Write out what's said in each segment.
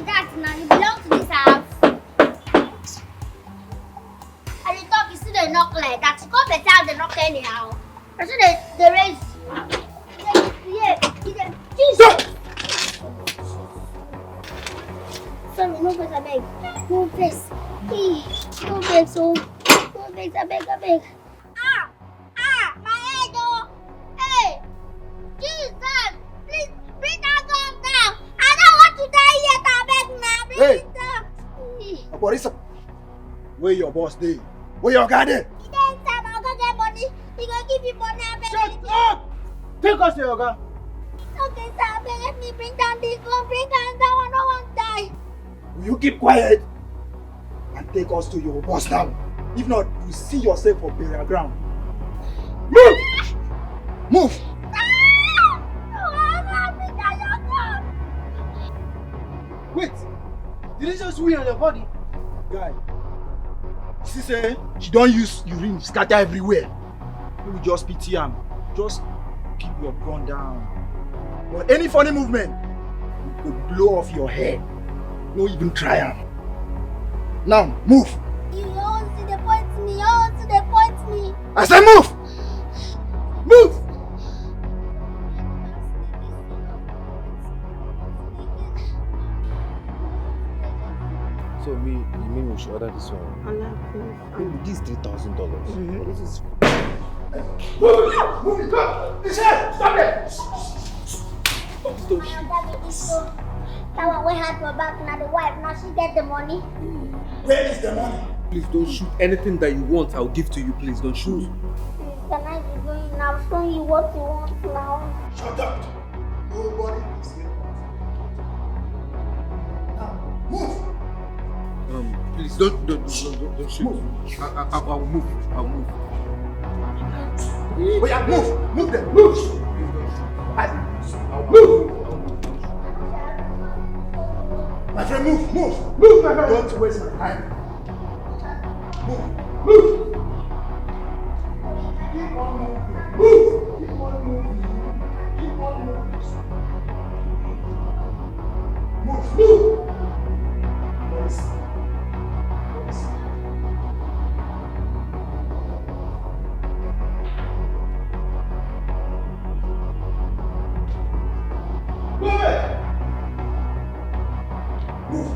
that now? You belong to this house. And you talk, you see they knock like that. You come better they knock anyhow. I see they raise. Yeah. Jesus. Sorry, no face, I beg. No face. No face, oh. No face, I beg. My head, oh. Hey. Jesus. Please, bring that gun down. I don't want to die yet, I beg now. Bring it down. Borisa, where your boss day? Where your guy there? He didn't tell me I'll go get money. He gonna give you money, I beg. Shut up! Take us to your guy. Okay, sir, I beg, let me bring down this gun. Bring down that one, I don't want to die. Will you keep quiet and take us to your boss now? If not, you see yourself for burial ground. Move! Move! Wait! Did it just wee on your body? Guy, she say she don't use urine scatter everywhere. We will just pity him. Just keep your gun down. But any funny movement, we could blow off your head. No even try him. Now, move! You don't see the point me. You don't see the point me. I said move! Move! So you mean we should order this one? This is $3,000. This is... Move it! Go! This head! Stop it! That one we had for back now, the wife, now she get the money. Where is the money? Please don't shoot. Anything that you want, I'll give to you. Please don't shoot. Can I be going now? Show you what you want now. Shut up! Nobody is here. Now, move! Please don't shoot. Move. I'll move. I'll move. Oh yeah, move! Move them! Move! I'll move! My friend, move! Move! Move, my friend! Don't waste my time. Move! Move! Keep on moving. Move! Keep on moving. Keep on moving. Move! Move! Yes. Yes. Move it! Move!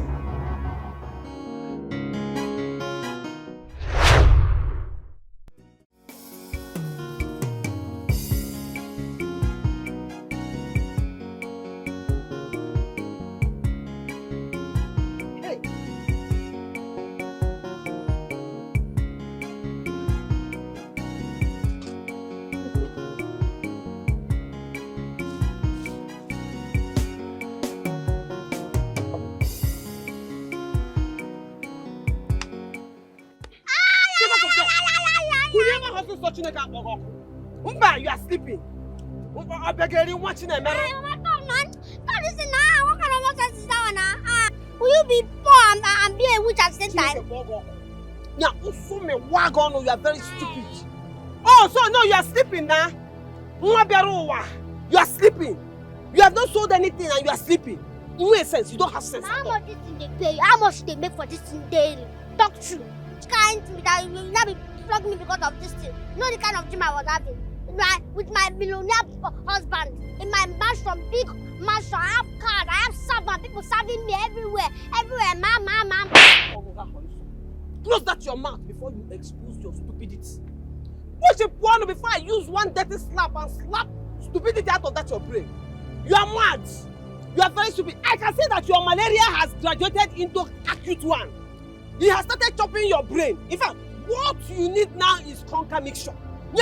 You are sleeping. I'm begging watching a man. Will you be poor and be a witch at the same time? Yeah, you are very stupid. Oh, so no, you are sleeping now. You are sleeping. You have not sold anything and you are sleeping. In no sense, you don't have sense. How much this thing they pay you? How much they make for this thing daily? Talk true. Can't me that you will not be flogging me because of this thing. You know the kind of dream I was having. With my millionaire husband in my mansion, big mansion, I have cars, I have servants, people serving me everywhere, ma'am. Close that your mouth before you expose your stupidity. Watch a porno before I use one dirty slap and slap stupidity out of that your brain. You are mad. You are very stupid. I can say that your malaria has graduated into acute one. It has started chopping your brain. In fact, what you need now is conker mixture. In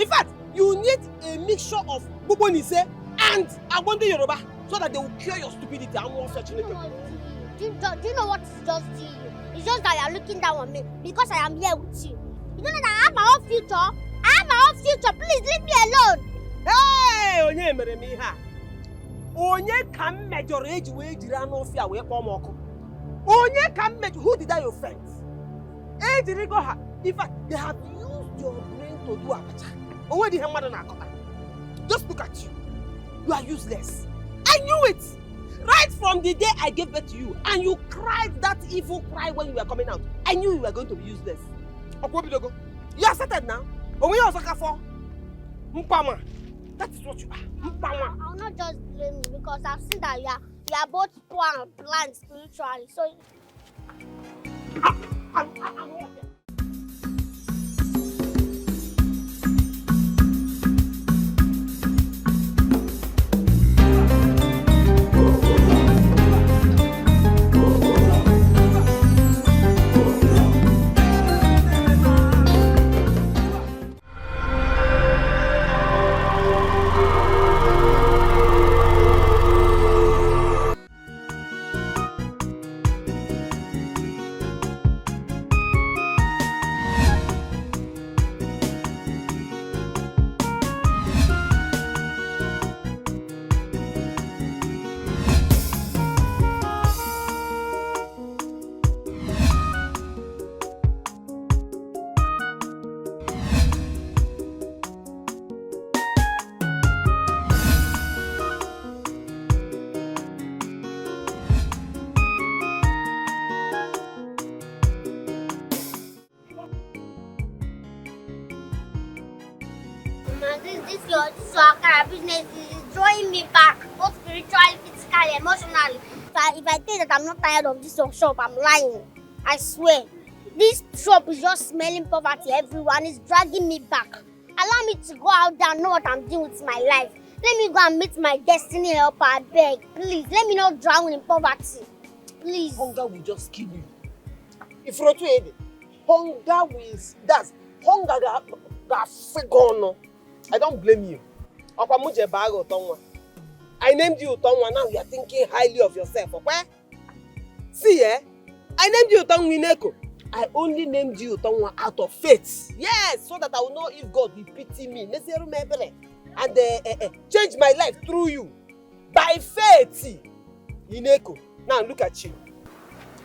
fact, you need a mixture of bubonise and agbonde Yoruba so that they will cure your stupidity and more such. Do you know what it's just to you? It's just that you are looking down on me because I am here with you. You don't know that I have my own future? I have my own future. Please leave me alone. Hey, Onye Meremiha. Onye can measure age wage rano fear we pomoko. Onye can measure who did I offend? Age rigo. In fact, they have used your brain to do abacha. Onwe di hemada na akota. Just look at you. You are useless. I knew it. Right from the day I gave birth to you, and you cried that evil cry when you were coming out, I knew you were going to be useless. You are settled now. Mpama. That is what you are. Mpama. I'll not just blame you because I've seen that you are both poor and blind spiritually. So I'm this your kind of business is drawing me back, both spiritually, physically, emotionally. So if I think that I'm not tired of this shop, I'm lying. I swear. This shop is just smelling poverty everywhere and it's dragging me back. Allow me to go out there and know what I'm doing with my life. Let me go and meet my destiny helper, I beg. Please, let me not drown in poverty. Please. Hunger will just kill you. If you're too hunger will, that's hunger that gone. I don't blame you. I named you Utonwa, now you are thinking highly of yourself, okay? See, I named you Utonwa. I only named you Utonwa out of faith. Yes, so that I will know if God will pity me. And change my life through you. By faith. Ineko. Now look at you.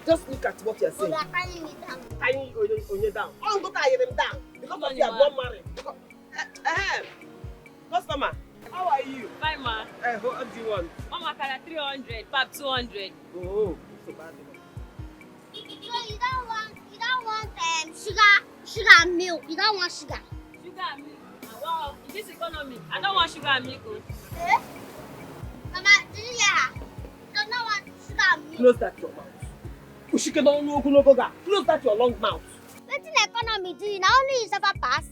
Just look at what you're saying. You are tying me down. Tying you down. I'm going to tie them down. Because of you are not married. Customer, how are you? Fine, ma. What do you want? Mama, 300, pap 200. Oh, so bad. So you don't want sugar and milk. You don't want sugar. Sugar and milk. Wow, in this economy, I don't want sugar and milk. Eh? Mama, did you hear her? You don't want sugar and milk. Close that your mouth. Close that your long mouth. What in the economy do you? Not only you suffer pass.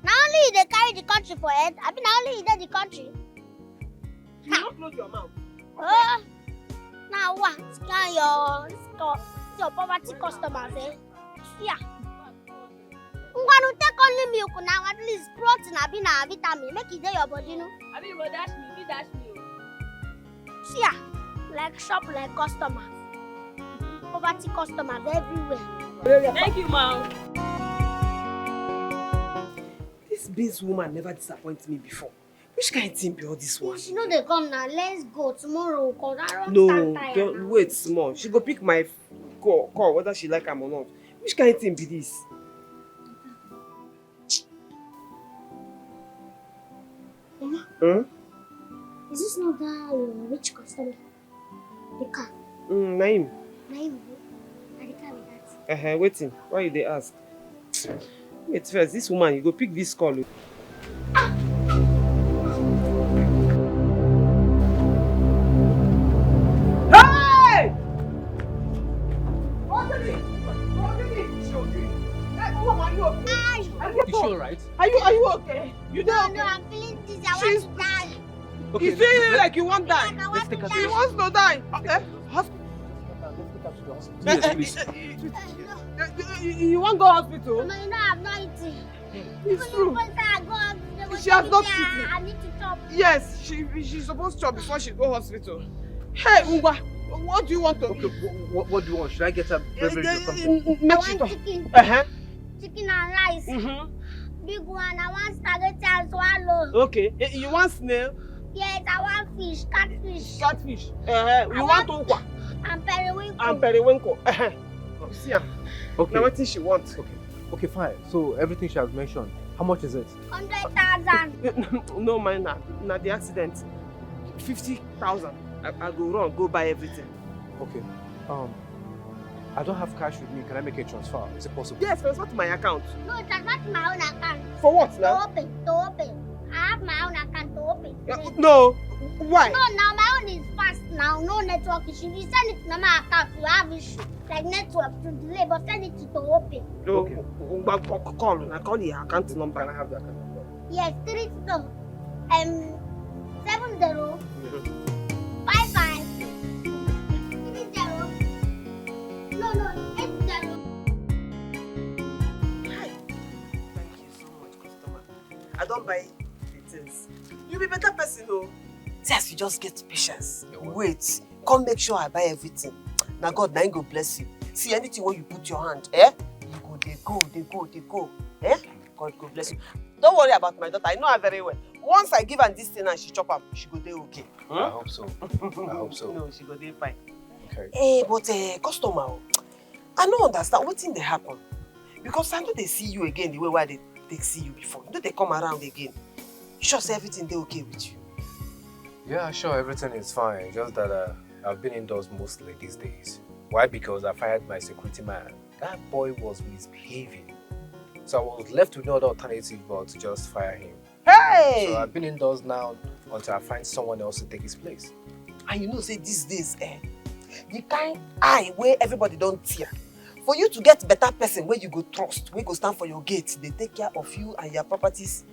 Not only they carry the country for head, I mean not only they the country. You don't close your mouth. Oh, now what? Scan your poverty customers, eh? Yeah. I'm going to take only milk now, at least protein, a vitamin. Make it your body, you know. I mean, but dash me. Yeah, like shop, like customers. Poverty customers everywhere. Thank you, ma'am. This Beans woman never disappointed me before. Which kind of thing be all this one? She know they come now. Let's go tomorrow. Cause I don't No, stand tired don't now. wait small. She go pick my call whether she like am or not. Which kind of thing be this? Mama, Huh? is this not that rich customer? The car. Naim. Naim, the car with that. Waiting. Why you dey ask? Wait first, this woman, you go pick this call. Hey! You sure, right? Are you okay? You No, there? no, I'm feeling dizzy. I She's- want to die. Okay, You see like you want die. I want let's to take her to die. She wants to die. Okay. yes, please. You want to go hospital? No, you know I'm not eating. It's true. She She has not eaten. I need to chop. Yes, she's supposed to chop before she go hospital. Hey, Ngwa, what do you want to Okay, eat? what do you want? Should I get a beverage or something? I Make she want talk. chicken. Chicken and rice. Big one. I want spaghetti and swallow. Okay. You want snail? Yes, I want fish, catfish. Catfish? You want want okwa? And periwinkle. And periwinkle? See her. Okay. Now what thing she wants? Okay, fine. So everything she has mentioned, how much is it? 100,000. No, man, na the accident. 50,000. I go run, go buy everything. Okay. I don't have cash with me. Can I make a transfer? Is it possible? Yes, transfer to my account. No, transfer to my own account. For what To now? open, to open. I have my own account to open. No. Why? No, now my own is fast now. No network issue. You send it to my account, you have issue. Like network to delay, but send it to open. No. Okay. Call. I call the account number. Can I have that account number? Yes, 70 55 30 no 80. Hi. Thank you so much, customer. I don't buy the things. You be better person, oh. Just you just get patience. Wait. Come make sure I buy everything. Now God, now go bless you. See anything where you put your hand, you go, they go. God go bless you. Don't worry about my daughter. I know her very well. Once I give her this thing and she chop up, she go dey okay. I hope so. I hope so. No, she go dey fine. Okay. But customer, I don't understand wetin dey happen. Because I know they see you again the way they see you before. You know they come around again. You sure say everything dey okay with you? Yeah, sure, everything is fine. Just that I've been indoors mostly these days. Why? Because I fired my security man. That boy was misbehaving. So I was left with no other alternative but to just fire him. Hey! So I've been indoors now until I find someone else to take his place. And you know, say these days, the kind eye where everybody don't tear. For you to get better person where you go trust, where you go stand for your gate, they take care of you and your properties.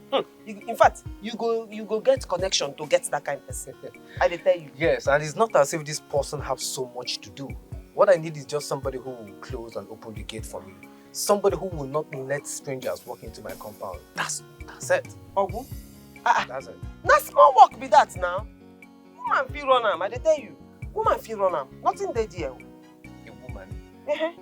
In fact, you go get connection to get that kind of person. I dey tell you. Yes, and it's not as if this person has so much to do. What I need is just somebody who will close and open the gate for me. Somebody who will not let strangers walk into my compound. That's it. Ogu? That's it. Na small work be that now. Woman fit run am, I dey tell you. Woman fit run am. Nothing dey there. A woman?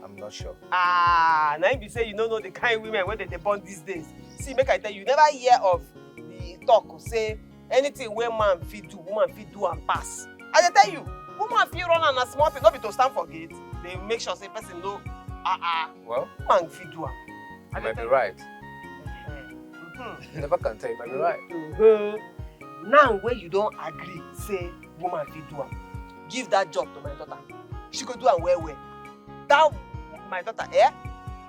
I'm not sure. Now you be say you don't know the kind of women where they born these days. See, make I tell you, never hear of the talk say anything where man fit do, woman fit do and pass. I dey tell you, woman fit run am na small thing, not be to stand for gate. They make sure say person know. Well, woman fit do am. you might be right. Never can tell, you might be right. Now where you don't agree, say woman fit do am. Give that job to my daughter. She go do am well. That my daughter,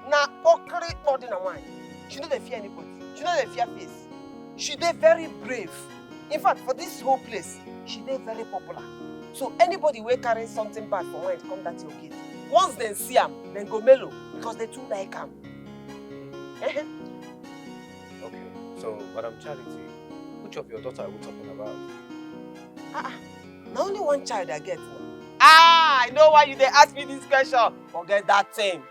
na okri body na wine. She no dey fear anybody. She no dey fear face. She dey very brave. In fact, for this whole place, she dey very popular. So anybody wey carry something bad for mind come that your gate. Once they see am, then go mellow because they too like am. Okay, so Madam Charity, which of your daughter are we talking about? Now only one child I get now. I know why you dey ask me this question. Forget that thing.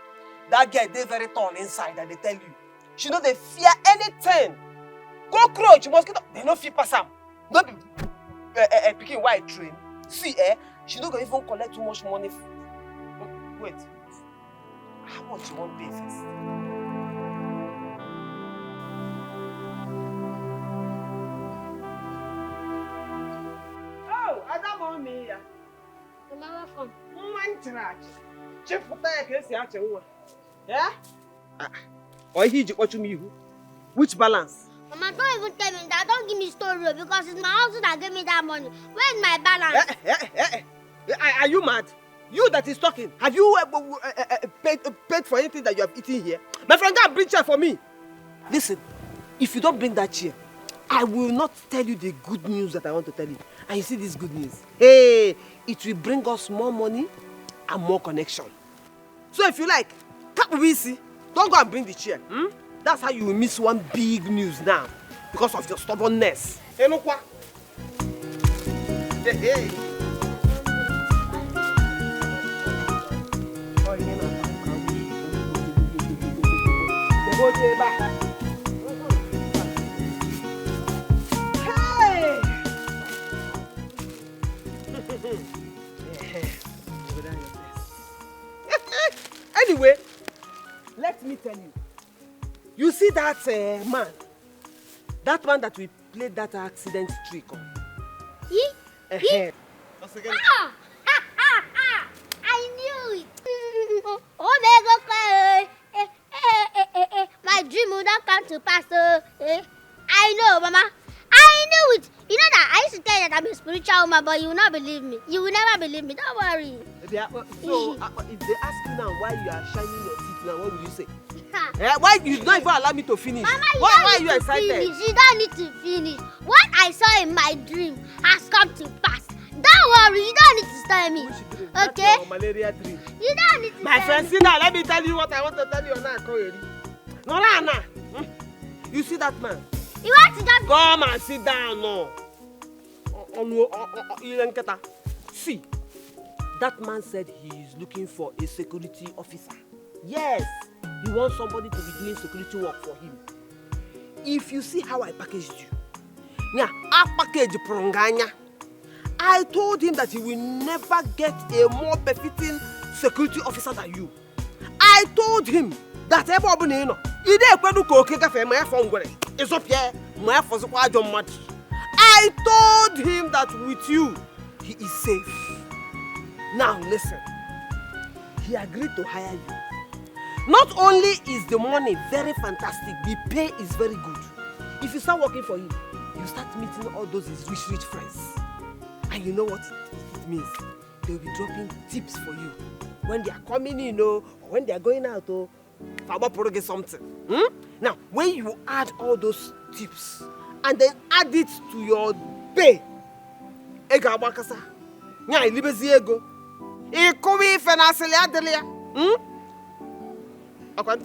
That girl dey very tall inside, and they tell you. She no dey fear anything. Cockroach, mosquito, they no fit pass am. No be pikin why I train. See, she no go even collect too much money. Wait, how much you want pay first? Oh, I don't want me here. Mama, welcome. Yeah? Or he what you mean? Which balance? Mama, don't even tell me that. Don't give me story because it's my house that gave me that money. Where's my balance? Are you mad? You that is talking, have you paid for anything that you have eaten here? My friend, go and bring chair for me. Listen, if you don't bring that chair, I will not tell you the good news that I want to tell you. And you see this good news? Hey, it will bring us more money and more connection. So if you like, don't go and bring the chair. That's how you will miss one big news now because of your stubbornness. Hey, look what? Hey. Anyway, let me tell you. You see that man? That man that we played that accident trick on. I knew it. Oh my God! My dream would not come to pass. I know, Mama. I do it. You know that I used to tell you that I'm a spiritual woman, but you will not believe me. You will never believe me. Don't worry. So, if they ask you now why you are shining your teeth now, what will you say? Why you don't even allow me to finish? Mama, why are you excited? Finish. You don't need to finish. What I saw in my dream has come to pass. Don't worry. You don't need to tell me. Okay? That's your malaria dream. You don't need to My tell friend, me. sit down. Let me tell you what I want to tell you now. No, Anna. You see that man? You want to just... Come and sit down now. See, that man said he is looking for a security officer. Yes, he wants somebody to be doing security work for him. If you see how I packaged you, yeah, I packaged Pronganya. I told him that he will never get a more befitting security officer than you. I told him that I told him that with you, he is safe. Now listen, he agreed to hire you. Not only is the money very fantastic, the pay is very good. If you start working for him, you start meeting all those his rich friends. And you know what it means? They'll be dropping tips for you. When they are coming in, or when they are going out, or get something. Now, when you add all those tips and then add it to your pay, I can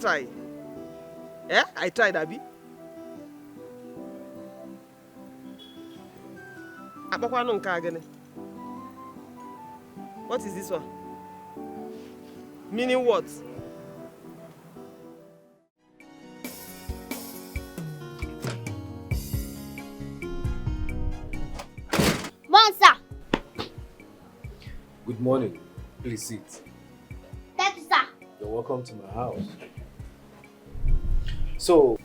try. Yeah, I tried, Abi. What is this one? Meaning what? Monster. Good morning. Please sit. Thank you, sir. You're welcome to my house. So,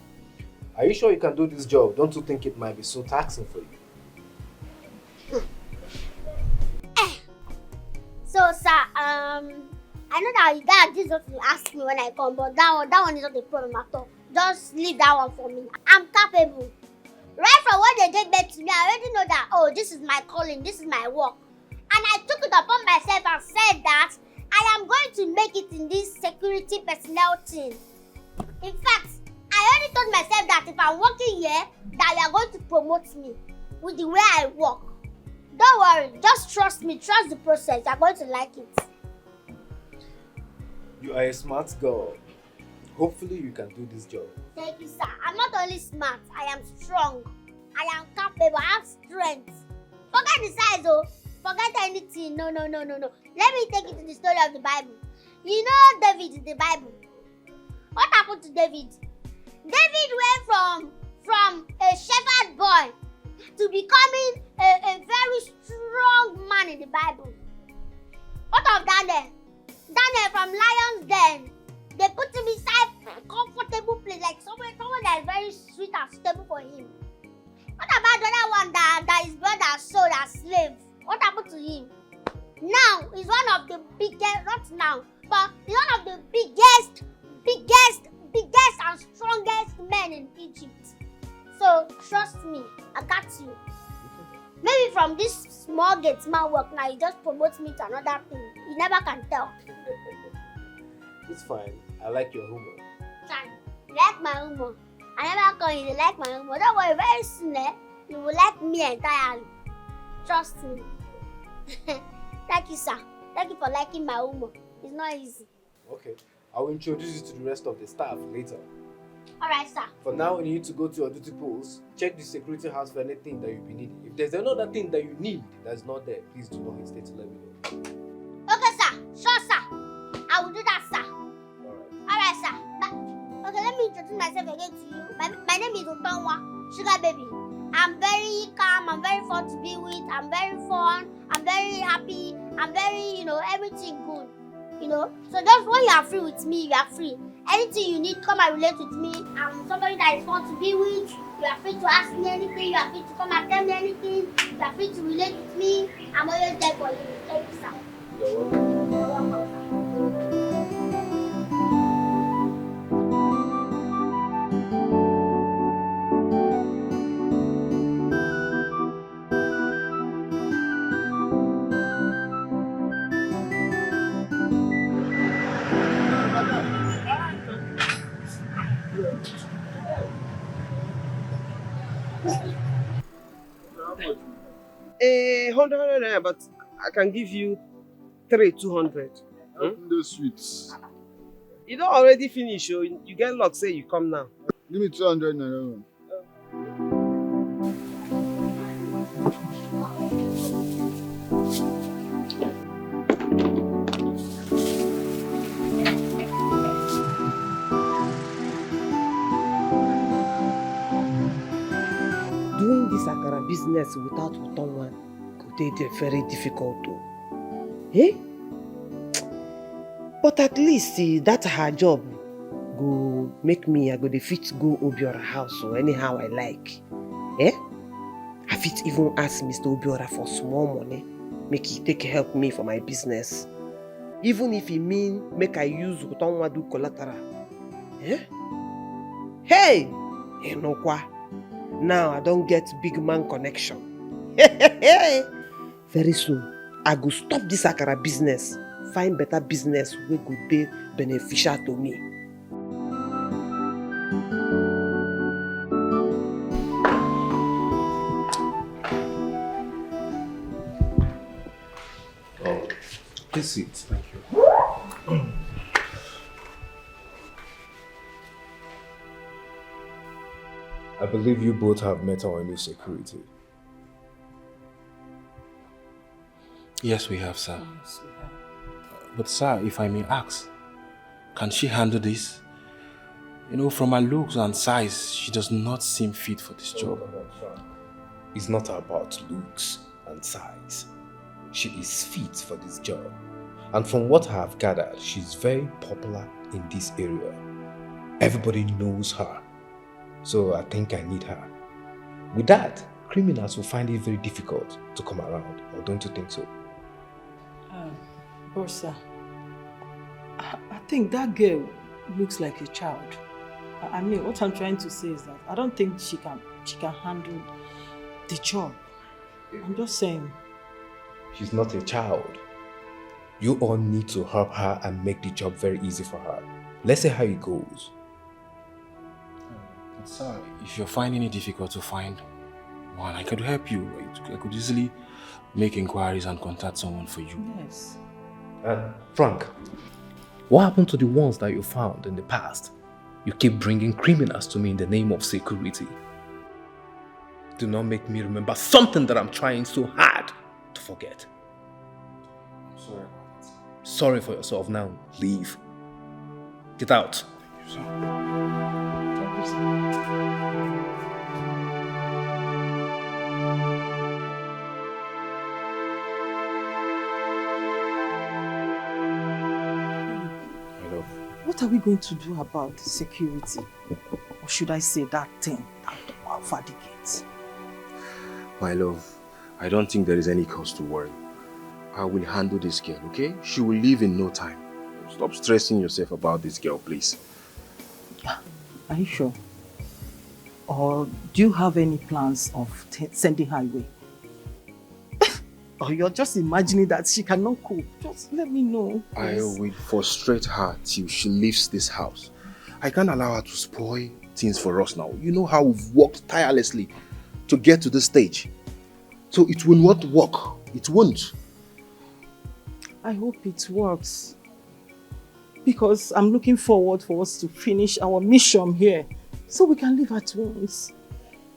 are you sure you can do this job? Don't you think it might be so taxing for you? So, sir, I know that this is what you asked me when I come, but that one is not a problem at all. Just leave that one for me. I'm capable. Right from when they gave birth to me, I already know that, oh, this is my calling, this is my work. And I took it upon myself and said that I am going to make it in this security personnel team. In fact, I already told myself that if I'm working here, that you are going to promote me with the way I work. Don't worry, just trust me, trust the process. You're going to like it. You are a smart girl. Hopefully you can do this job. Thank you, sir. I'm not only smart, I am strong. I am capable, I have strength. Forget the size, though. Forget anything. No. Let me take you to the story of the Bible. You know David in the Bible. What happened to David? David went from a shepherd boy to becoming a very strong man in the Bible. What of Daniel? Daniel from lion's den. They put him inside a comfortable place, like someone that is very sweet and stable for him. What about the other one that his brother sold as slave? What happened to him? Now he's one of the biggest, not now, but he's one of the biggest and strongest men in Egypt. So trust me, I got you. Maybe from this small gatesman work now, he just promotes me to another thing. You never can tell. It's fine. I like your humor. Fine. You like my humor. I never call you like my humor. Don't worry, very soon, you will like me entirely. Trust me. Thank you, sir. Thank you for liking my humor. It's not easy. Okay. I will introduce you to the rest of the staff later. Alright, sir. For now, you need to go to your duty post, check the security house for anything that you'll be needing. If there's another thing that you need that's not there, please do not hesitate to let me know. Okay, sir. Sure, sir. I will do that, sir. Alright, sir. Okay, let me introduce myself again to you. My name is Utonwa, sugar baby. I'm very calm, I'm very fun to be with, I'm very fun, I'm very happy, I'm very, everything good. So just when you are free with me, you are free. Anything you need, come and relate with me. I'm somebody that is fun to be with. You are free to ask me anything, you are free to come and tell me anything, you are free to relate with me. I'm always there for you. Thank you, sir. You're welcome. You're welcome, sir. 100 naira, but I can give you 200. The sweets. You don't already finish, so you get luck, say you come now. Give me 200 naira. Doing this akara business without Utonwa could be very difficult too. Eh? But at least that her job go make me, I go the fit go Obiora house or anyhow I like. Eh? I fit even ask Mr. Obiora for small money, make he take help me for my business. Even if he mean make I use Utonwa do collateral. Eh? Hey! Enokwa. Now I don't get big man connection. Very soon, I go stop this akara business, find better business wey go dey beneficial to me. Oh, please sit. Thank you. I believe you both have met our new security. Yes, we have, sir. Yes, we have. But sir, if I may ask, can she handle this? You know, from her looks and size, she does not seem fit for this job. It's not about looks and size. She is fit for this job. And from what I have gathered, she's very popular in this area. Everybody knows her. So I think I need her. With that, criminals will find it very difficult to come around. Or don't you think so? Bossa, I think that girl looks like a child. I mean, what I'm trying to say is that I don't think she can handle the job. I'm just saying. She's not a child. You all need to help her and make the job very easy for her. Let's see how it goes. Sir, if you're finding it difficult to find one, I could help you. I could easily make inquiries and contact someone for you. Yes. Frank, what happened to the ones that you found in the past? You keep bringing criminals to me in the name of security. Do not make me remember something that I'm trying so hard to forget. I'm sorry about that. Sorry for yourself now. Leave. Get out. Thank you, sir. Thank you, sir. What are we going to do about security? Or should I say that thing over the gates? My love, I don't think there is any cause to worry. I will handle this girl, okay? She will leave in no time. Stop stressing yourself about this girl, please. Are you sure? Or do you have any plans of sending her away? Or you're just imagining that she cannot cope? Just let me know. I will frustrate her till she leaves this house. I can't allow her to spoil things for us now. You know how we've worked tirelessly to get to this stage. So it will not work. It won't. I hope it works. Because I'm looking forward for us to finish our mission here. So we can leave at once.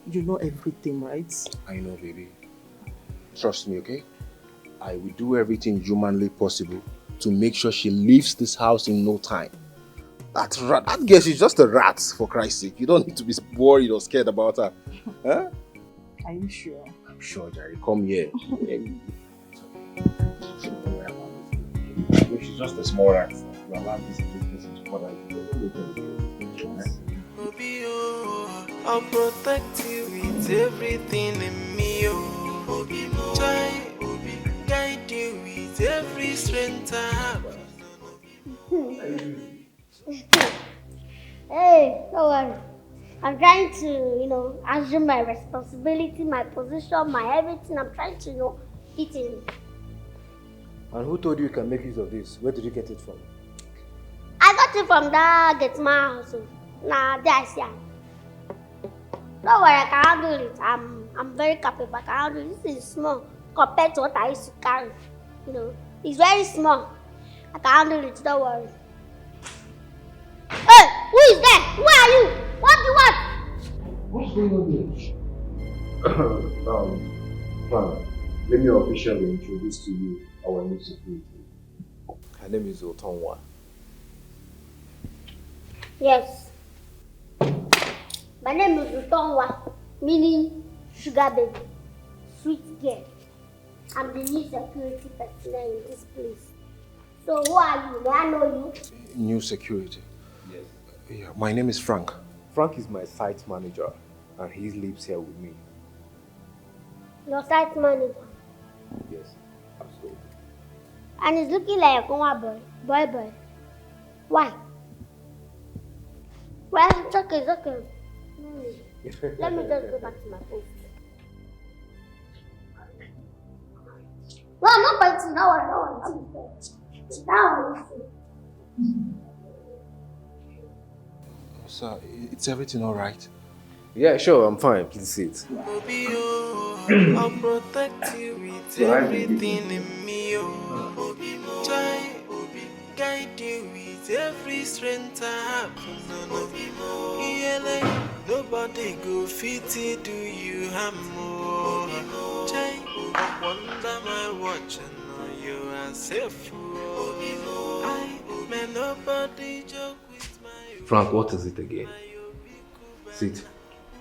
You know everything, right? I know, baby. Trust me, okay? I will do everything humanly possible to make sure she leaves this house in no time. That girl, she's just a rat, for Christ's sake. You don't need to be worried or scared about her. Huh? Are you sure? I'm sure, Jerry. Come here. She's just a small rat. You allow this to bother you. I'll protect you with everything in me, oh. Try guide you with every strength I have. Hey, don't worry. I'm trying to, assume my responsibility, my position, my everything. I'm trying to, fit in. And who told you you can make use of this? Where did you get it from? I got it from that get my house. Nah, that's yeah. Don't worry, I can handle it. I'm very capable. I can handle it. This is small compared to what I used to carry. You know, it's very small. I can handle it. Don't worry. Hey, who is there? Who are you? What do you want? What's going on here? Frank, let me officially introduce to you our new security. Her name is Utonwa. Yes. My name is Utonwa, meaning sugar baby, sweet girl. I'm the new security personnel in this place. So who are you? May I know you? New security. Yes. Yeah, my name is Frank. Frank is my site manager and he lives here with me. Your site manager. Yes, absolutely. And he's looking like a Congo boy. Boy. Why? Well, it's okay. Let me just go back to my post. No, I'm not biting. No one. Sir, it's everything all right? Yeah, sure, I'm fine. Please sit. Obio, I'll protect you with everything in me. Try, guide you with every strength I have. Nobody go fit to do you harm more. Try, wonder my watch and know you are safe. May nobody joke with my. Frank, what is it again? Sit.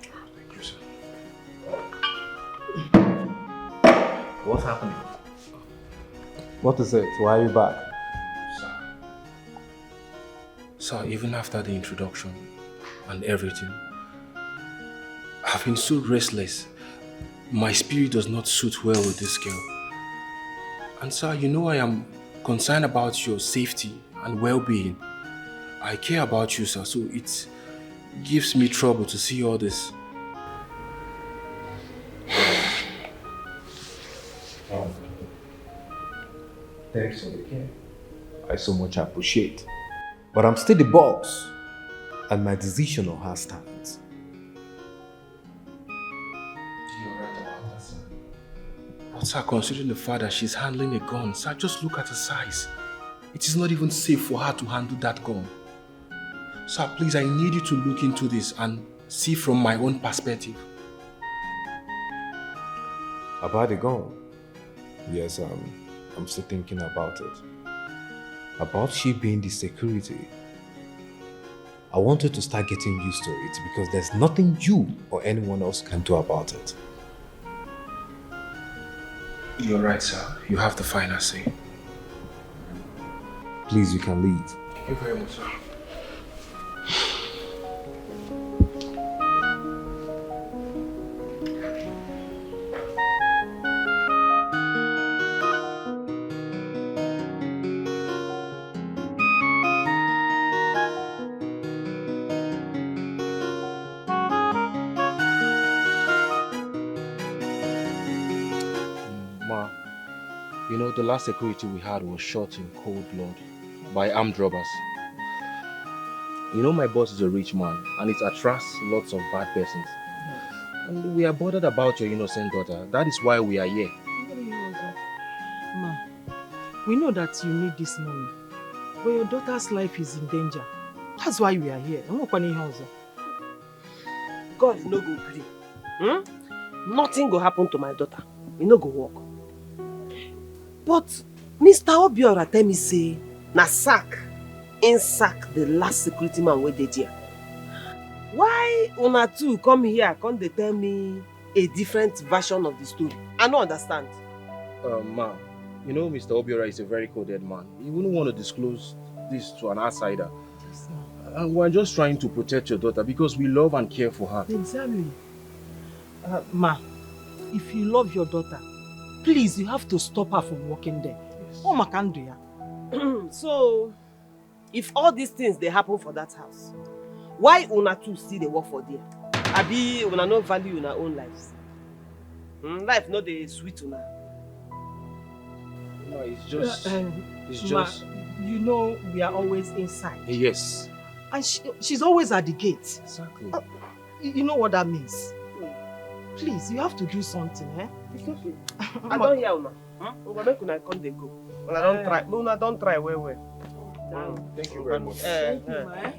Thank you, sir. What's happening? What is it? Why are you back? Sir, even after the introduction and everything, I've been so restless. My spirit does not suit well with this girl. And sir, you know I am concerned about your safety and well-being. I care about you, sir, so it gives me trouble to see all this. Thanks for the care. I so much appreciate. But I'm still the boss, and my decision on her stands. You're right about that, sir. But sir, considering the fact that she's handling a gun, sir, just look at her size. It is not even safe for her to handle that gun. Sir, please, I need you to look into this and see from my own perspective. About the gun? Yes, I'm still thinking about it. About she being the security. I want her to start getting used to it because there's nothing you or anyone else can do about it. You're right, sir. You have the final say. Please, you can leave. Thank you very much, sir. Ma, you know, the last security we had was shot in cold blood by armed robbers. You know, my boss is a rich man and it attracts lots of bad persons. And we are bothered about your innocent daughter. That is why we are here. Ma, we know that you need this money, but your daughter's life is in danger. That's why we are here. God no go gree. Nothing go happen to my daughter. We no go work. But Mr. Obiora tell me say, na sack the last security man wey dey there. Why una two come here come dey tell me a different version of the story? I no understand. Ma, you know Mr. Obiora is a very coded man. He wouldn't want to disclose this to an outsider. And we're just trying to protect your daughter because we love and care for her. Exactly. Ma, if you love your daughter, please, you have to stop her from working there. Yes. Oh, Makanduya. So, if all these things they happen for that house, why una two still dey work for there? Abi una no value una own lives? Life no dey sweet una. No, it's just... Ma, you know we are always inside. Yes. And she's always at the gate. Exactly. You know what that means? Please, you have to do something, eh? It's okay. I don't hear una. Una make una come dey go. Una don't try. Una don't try well. Thank you very much. Thank you, man.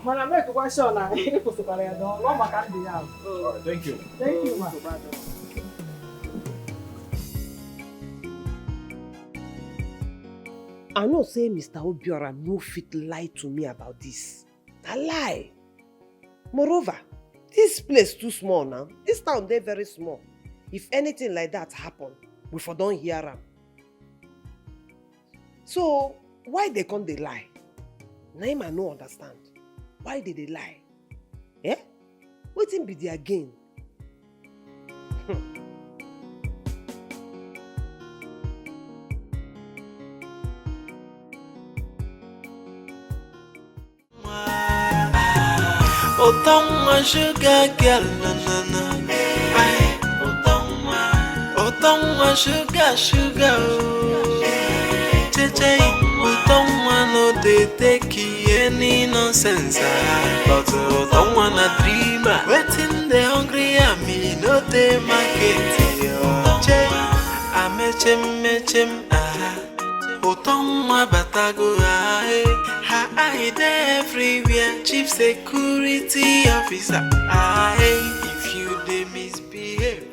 Mana make you wash on na. If you suppare ya don, no maka dey am. Alright, thank you. Thank you, man. I know say Mr. Obiora no fit lie to me about this. A lie. Moreover, this place too small now. This town dey very small. If anything like that happen, we for don't hear am. So why they come dey lie? Na him I no understand. Why did they lie? Eh? Wetin be their gain? Utonwa sugar girl, na na na. Aye, Utonwa sugar, oh. Cheche, Utonwa no dey take any nonsense, but Utonwa na dreamer. Waiting the hungry and me no dey market, che. Amechem, Utonwa batago, aye. I dey everywhere, chief security officer. If you dey misbehave,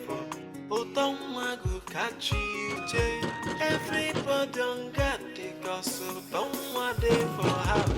Utonwa go catch you, che. Everybody on guard, because Utonwa dey for house.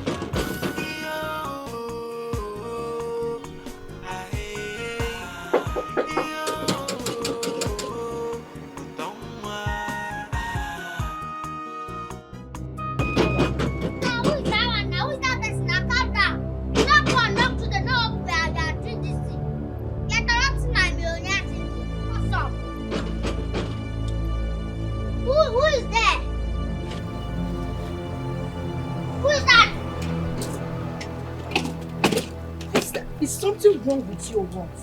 Is something wrong with you or what?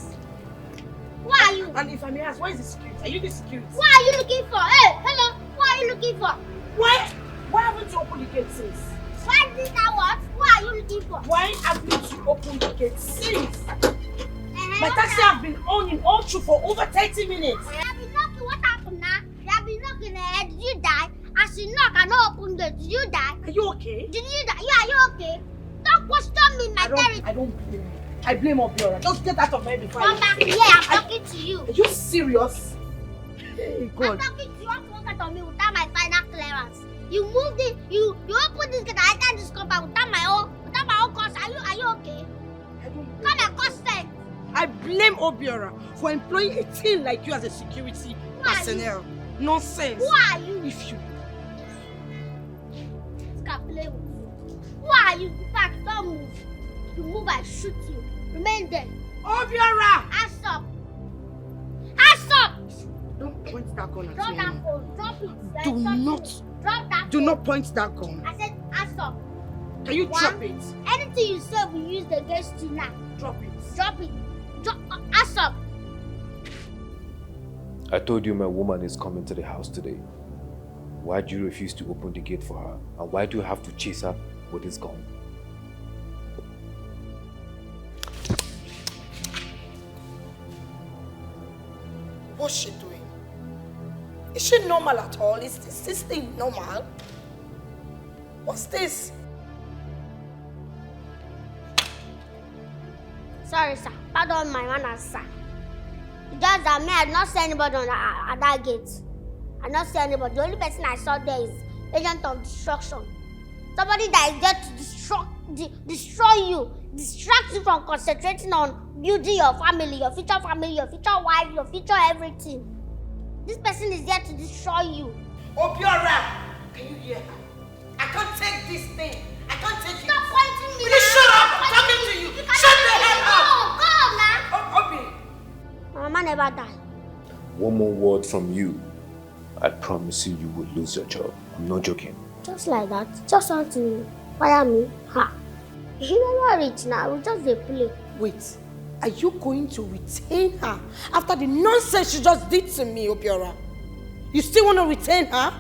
Who are you? And if I may ask, where is the security? Are you the security? What are you looking for? Hey, hello. What are you looking for? Why haven't you opened the gate since? Why did that what? What are you looking for? Why haven't you opened the gate since? My taxi has been on in all through for over 30 minutes. You have been knocking. What happened now? You have been knocking. Did you die? As you knock, I don't open the gate. Did you die? Are you okay? Did you die? Yeah, are you okay? Don't question me in my territory. I don't blame you. I blame Obiora. Just get out of my before Come back here. I'm talking to you. Are you serious? Hey, God. I'm talking to you. You won't get on me without my final clearance. You moved it. You opened this gate. I entered this compound without my own cost. Are you okay? Come and consent. I blame Obiora for employing a team like you as a security personnel. Nonsense. Who are you? If you can't play with you. Who are you? In fact, don't move. If you move, I shoot you. Remain there. Obiora! Hands up. Hands up. Don't point that gun at Drop me. that phone. Drop it. Do not. Drop that Do phone. not point that gun. I said hands up. Can you drop it? Anything you say will use against you now. Drop it. Drop it. Hands up. I told you my woman is coming to the house today. Why do you refuse to open the gate for her? And why do you have to chase her with this gun? What's she doing? Is she normal at all? Is this thing normal? What's this? Sorry, sir. Pardon my manners, sir. It's just that me, I did not see anybody at that gate. I did not see anybody. The only person I saw there is agent of destruction. Somebody that is there to destroy you, distract you from concentrating on building your family, your future wife, your future everything. This person is there to destroy you. Obiora! Can you hear her? I can't take this thing. I can't take it. Stop pointing me. Will you shut up? I'm talking to you. Shut the hell up. Go, man. Obi. My mama never died. One more word from you, I promise you, you will lose your job. I'm not joking. Just like that. Just want to fire me. Ha. You never rich now. We just play. Wait. Are you going to retain her after the nonsense she just did to me, Obiora? You still want to retain her?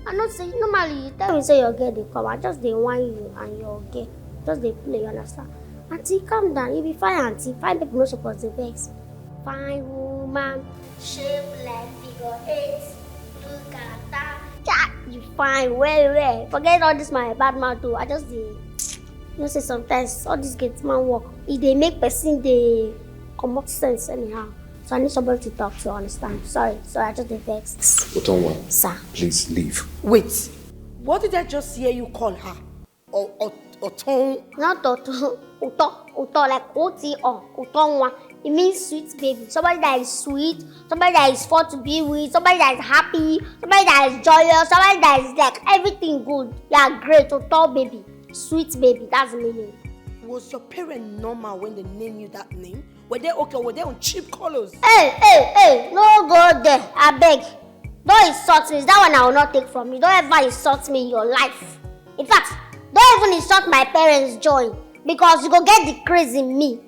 I not say normally you tell me say you're gay, they come. I just they want you and you're gay. Just they play, you understand? Auntie, calm down. You'll be fine, Auntie. Fine people not supposed to vex. Fine woman, shape like figure 8. Look at that. Chat, you fine, well. Forget all this my bad mouth too. I just you know say sometimes all this gets man work. If they make person they come up sense anyhow. So I need somebody to talk to understand. Sorry, I just vexed. Utonwa, sir, please leave. Wait, what did I just hear you call her? Oton? Not Oton. Uto, like O-T-O, Utonwa. It means sweet baby. Somebody that is sweet, somebody that is fun to be with, somebody that is happy, somebody that is joyous, somebody that is like everything good. Yeah, great, Uto baby. Sweet baby, that's the meaning. Was your parent normal when they named you that name? Were they okay? Were they on cheap colors? Hey, no go there, I beg. Don't insult me. That one I will not take from you. Don't ever insult me in your life. In fact, don't even insult my parents' joy. Because you go get the craze in me.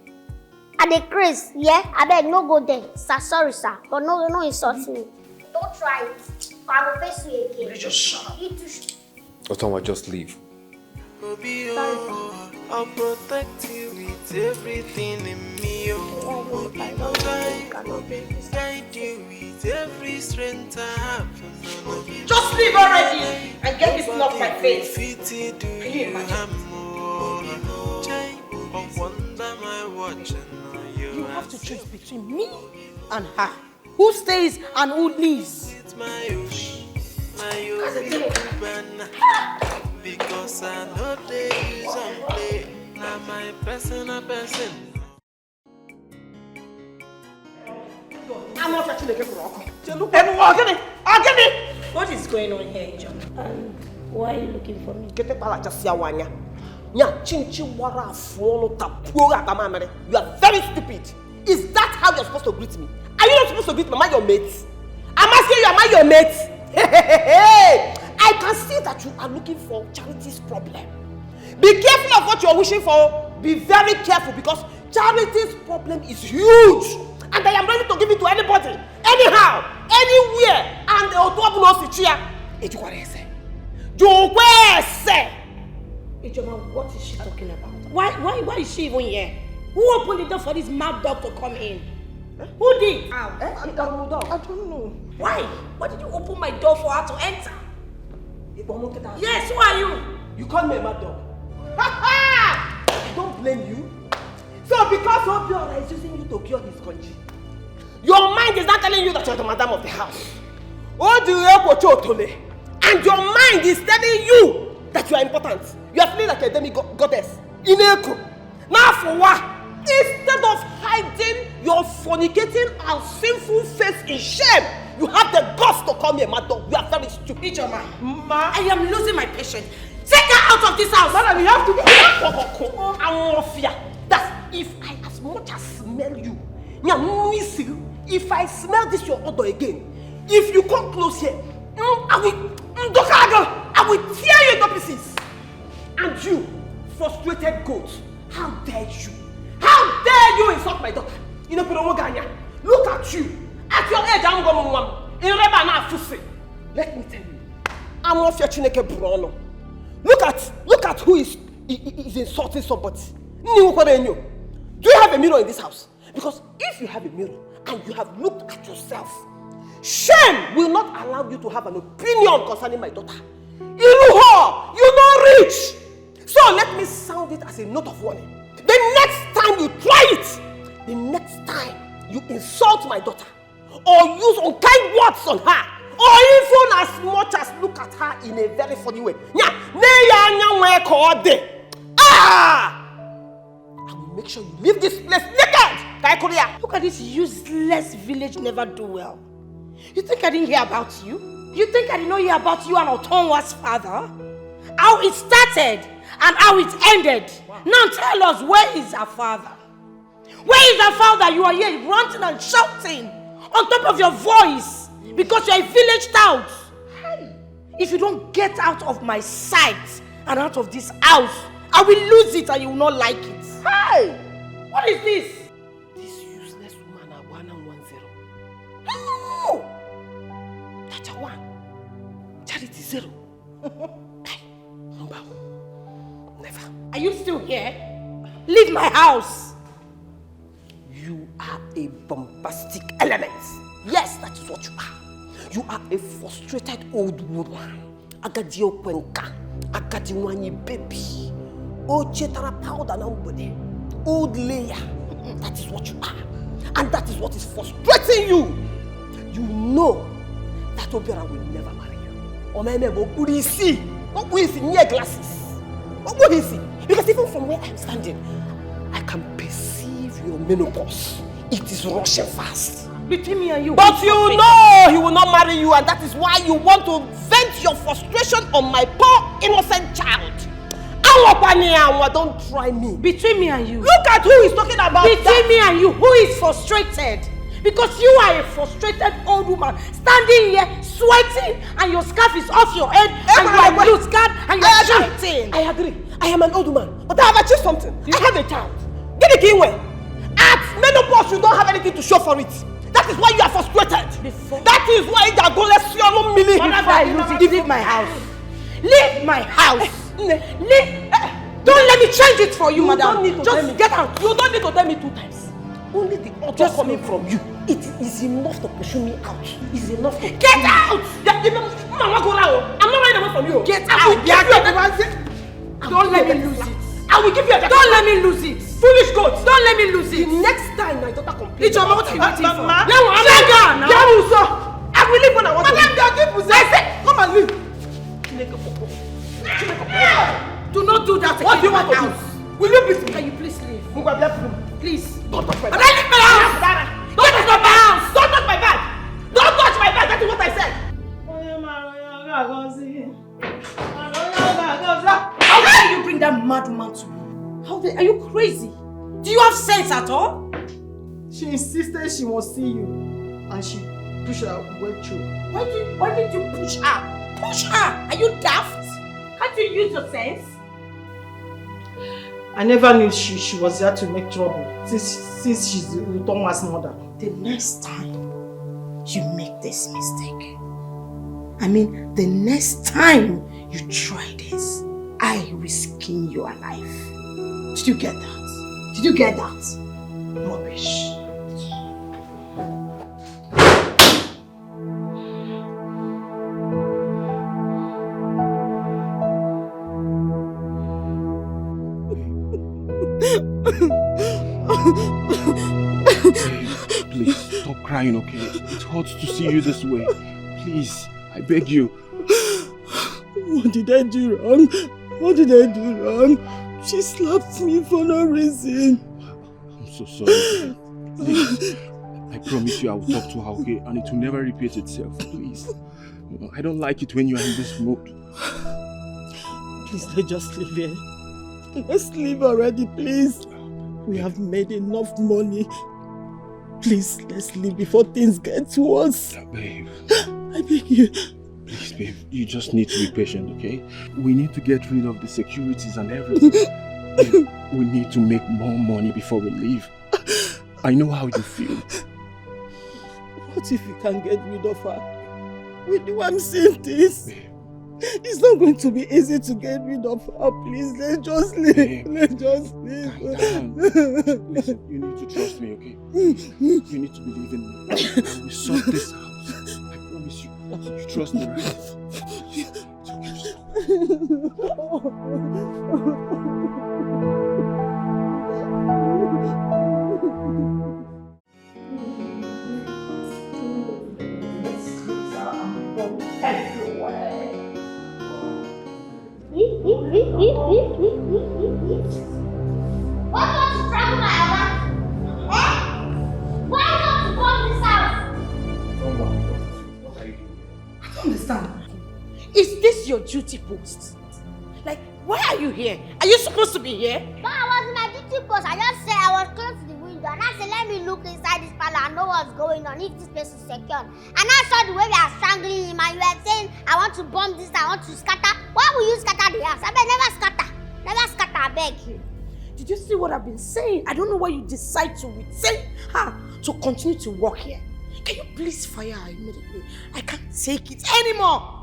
And the craze, yeah? I beg, no go there. Sir, sorry, sir. But no insult me. Don't try it. I will face you again. Just shut up. Utonwa, just leave. Obio, I'll protect you with everything in me. I'll guide you with every strength I have. Just leave already and get this off my face. Can you imagine? You have to choose between me and her. Who stays and who leaves? Because I know they use and play. Now my personal person. I'm not touching the camera. What is going on here, John? Why are you looking for me? Get the pala just ya wanya. Nya chinchi wara fuolo tapuoga tamamere. You are very stupid. Is that how you're supposed to greet me? Are you not supposed to greet me? Am I your mate? I'm asking you, am I your mate? Hey! I can see that you are looking for Charity's problem. Be careful of what you're wishing for. Be very careful because Charity's problem is huge. And I am ready to give it to anybody, anyhow, anywhere. And the Otobu knows it here. Ijoma, what is she talking about? Why is she even here? Who opened the door for this mad dog to come in? Who did? I don't know. Why? Why did you open my door for her to enter? Yes, who are you? You call me a mad dog. I don't blame you. So because Obio is using you to cure his country, your mind is not telling you that you're the madam of the house. And your mind is telling you that you are important. You are feeling like a demi-goddess. Ineko. Now for what? Instead of hiding your fornicating and sinful face in shame, you have the guts to call me a mad dog. You are very stupid. Ijoma, I am losing my patience. Take her out of this house. Madam, you have to be That's if I as much as smell you. If I smell this your odor again, if you come close here, I will tear you to pieces. And you, frustrated goat, how dare you? How dare you insult my daughter? Look at you. At your age, I'm going to let me tell you, I'm not your Chineke Bruno. Look at who is insulting somebody. Do you have a mirror in this house? Because if you have a mirror and you have looked at yourself, shame will not allow you to have an opinion concerning my daughter. Iruho, you know rich. So let me sound it as a note of warning. The next time you try it, the next time you insult my daughter, or use unkind words on her, or even as much as look at her in a very funny way, I will make sure you leave this place naked. Look at this useless village never do well. You think I didn't hear about you? You think I didn't know hear about you and Utonwa's father? How it started and how it ended. Wow. Now tell us, where is our father? Where is our father? You are here ranting and shouting on top of your voice because you are a village tout. Hey. If you don't get out of my sight and out of this house, I will lose it and you will not like it. Hey! What is this? This useless woman at 110. No! That's a 1. Charity 0. Number 1. Never. Are you still here? Leave my house. You are a bombastic element. Yes, that is what you are. You are a frustrated old woman. Agadio kwenka, agadi wanyi baby. Ochetara powder na ubode. Old layer. That is what you are. And that is what is frustrating you. You know that Obiora will never marry you. Omeme Oburisi. Oburisi near glasses. Oburisi. Because even from where I am standing, I can perceive your menopause. It is rushing fast. Between me and you. But you know he will not marry you, and that is why you want to vent your frustration on my poor innocent child. Don't try me. Between me and you. Look at who is talking about Between me and you, who is frustrated? Because you are a frustrated old woman standing here sweating and your scarf is off your head and you are blue scarf and you are shouting. I agree. I am an old woman, but I have achieved something. I have a child. Get the key away. At menopause, you don't have anything to show for it. That is why you are frustrated. That is why you are going to see your milli. Leave my house. Leave my house. Leave. Don't let me change it for you, madam. Just get out. You don't need to tell me 2 times. Only the order coming from you. It is enough to pursue me out. It's enough to get out. I'm not running away from you. Get out. Don't let me lose it. I will give you a Don't let me lose it. Foolish goat. Don't let me lose it. The next time my daughter complains. It's your mouth you're waiting for. I will leave when I want to leave. I said, come and leave. Do not do that again. What do you want to do? Will you please? Can you please leave? Please. Don't touch my bag. Leave my house. Don't touch my bag. Don't touch my bag. Don't touch my bag. That is what I said. How dare you bring that mad woman to me? Are you crazy? Do you have sense at all? She insisted she must see you, and she pushed her way through. Why did you push her? Push her! Are you daft? Can't you use your sense? I never knew she was there to make trouble since she's Utonwa's mother. The next time you make this mistake, the next time you try this, I will skin you alive. Did you get that? Did you get that? Rubbish. Please, stop crying, okay? It hurts to see you this way. Please, I beg you. What did I do wrong? What did I do wrong? She slapped me for no reason. I'm so sorry. Please, I promise you I will talk to her, okay? And it will never repeat itself, please. I don't like it when you are in this mood. Please, let's just leave here. Let's leave already, please. We have made enough money. Please, let's leave before things get worse. Babe. I beg you. Please, babe, you just need to be patient, okay? We need to get rid of the securities and everything. Babe, we need to make more money before we leave. I know how you feel. What if we can't get rid of her? With you, I'm saying this. Babe. It's not going to be easy to get rid of her. Please, let's just leave. Babe. Let's just leave. Listen, you need to trust me, okay? You need to believe in me. I will sort this out. I promise you. You trust me, right? Why don't you travel my house? Eh? Why don't you come this house? What are you doing? I don't understand. Is this your duty post? Like, why are you here? Are you supposed to be here? No, I was in my duty post. I just said I was close to the window and I said, let me look inside this parlor and know what's going on, if this place is secure. And I saw the way we are strangling him and you were saying, I want to bomb this, I want to scatter. Why will you scatter the house? I beg, never scatter. Never scatter, I beg you. Did you see what I've been saying? I don't know why you decide to retain her to continue to work here. Can you please fire her immediately? I can't take it anymore.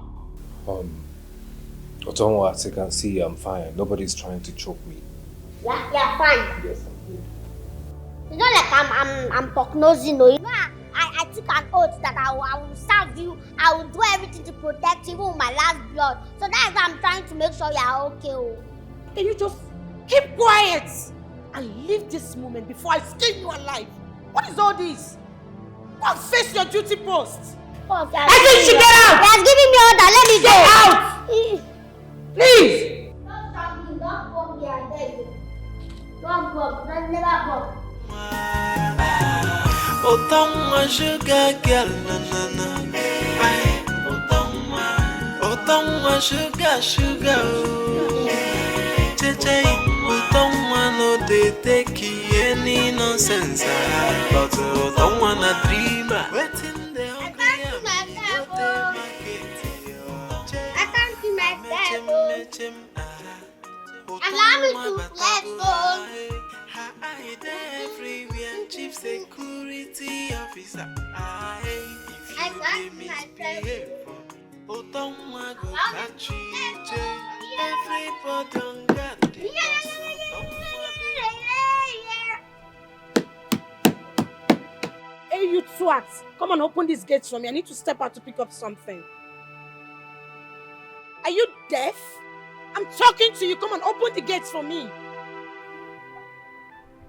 Utonwa, as you can see, I'm fine. Nobody's trying to choke me. Yeah, fine. Yes. It's not like I'm prognosing, no. You know, I took an oath that I will serve you. I will do everything to protect you, even with my last blood. So that's why I'm trying to make sure you are okay. Oh. Can you just keep quiet and leave this moment before I skin you alive? What is all this? Go and face your duty post. Oh, I think you get out! He has given me order. Let me go. Get out! Please! Don't stop me. Don't come here. I beg you. Don't come. Don't never come. Utonwa sugar girl, Utonwa sugar, Cheche, Utonwa no dey take any nonsense, but Utonwa na dreamer. I can't see myself. Allow me to let go. Everywhere, chief security officer. If you give me misbehave, Utonwa go catch you. Everybody on guard. Hey, you twat! Come on, open these gates for me. I need to step out to pick up something. Are you deaf? I'm talking to you. Come on, open the gates for me.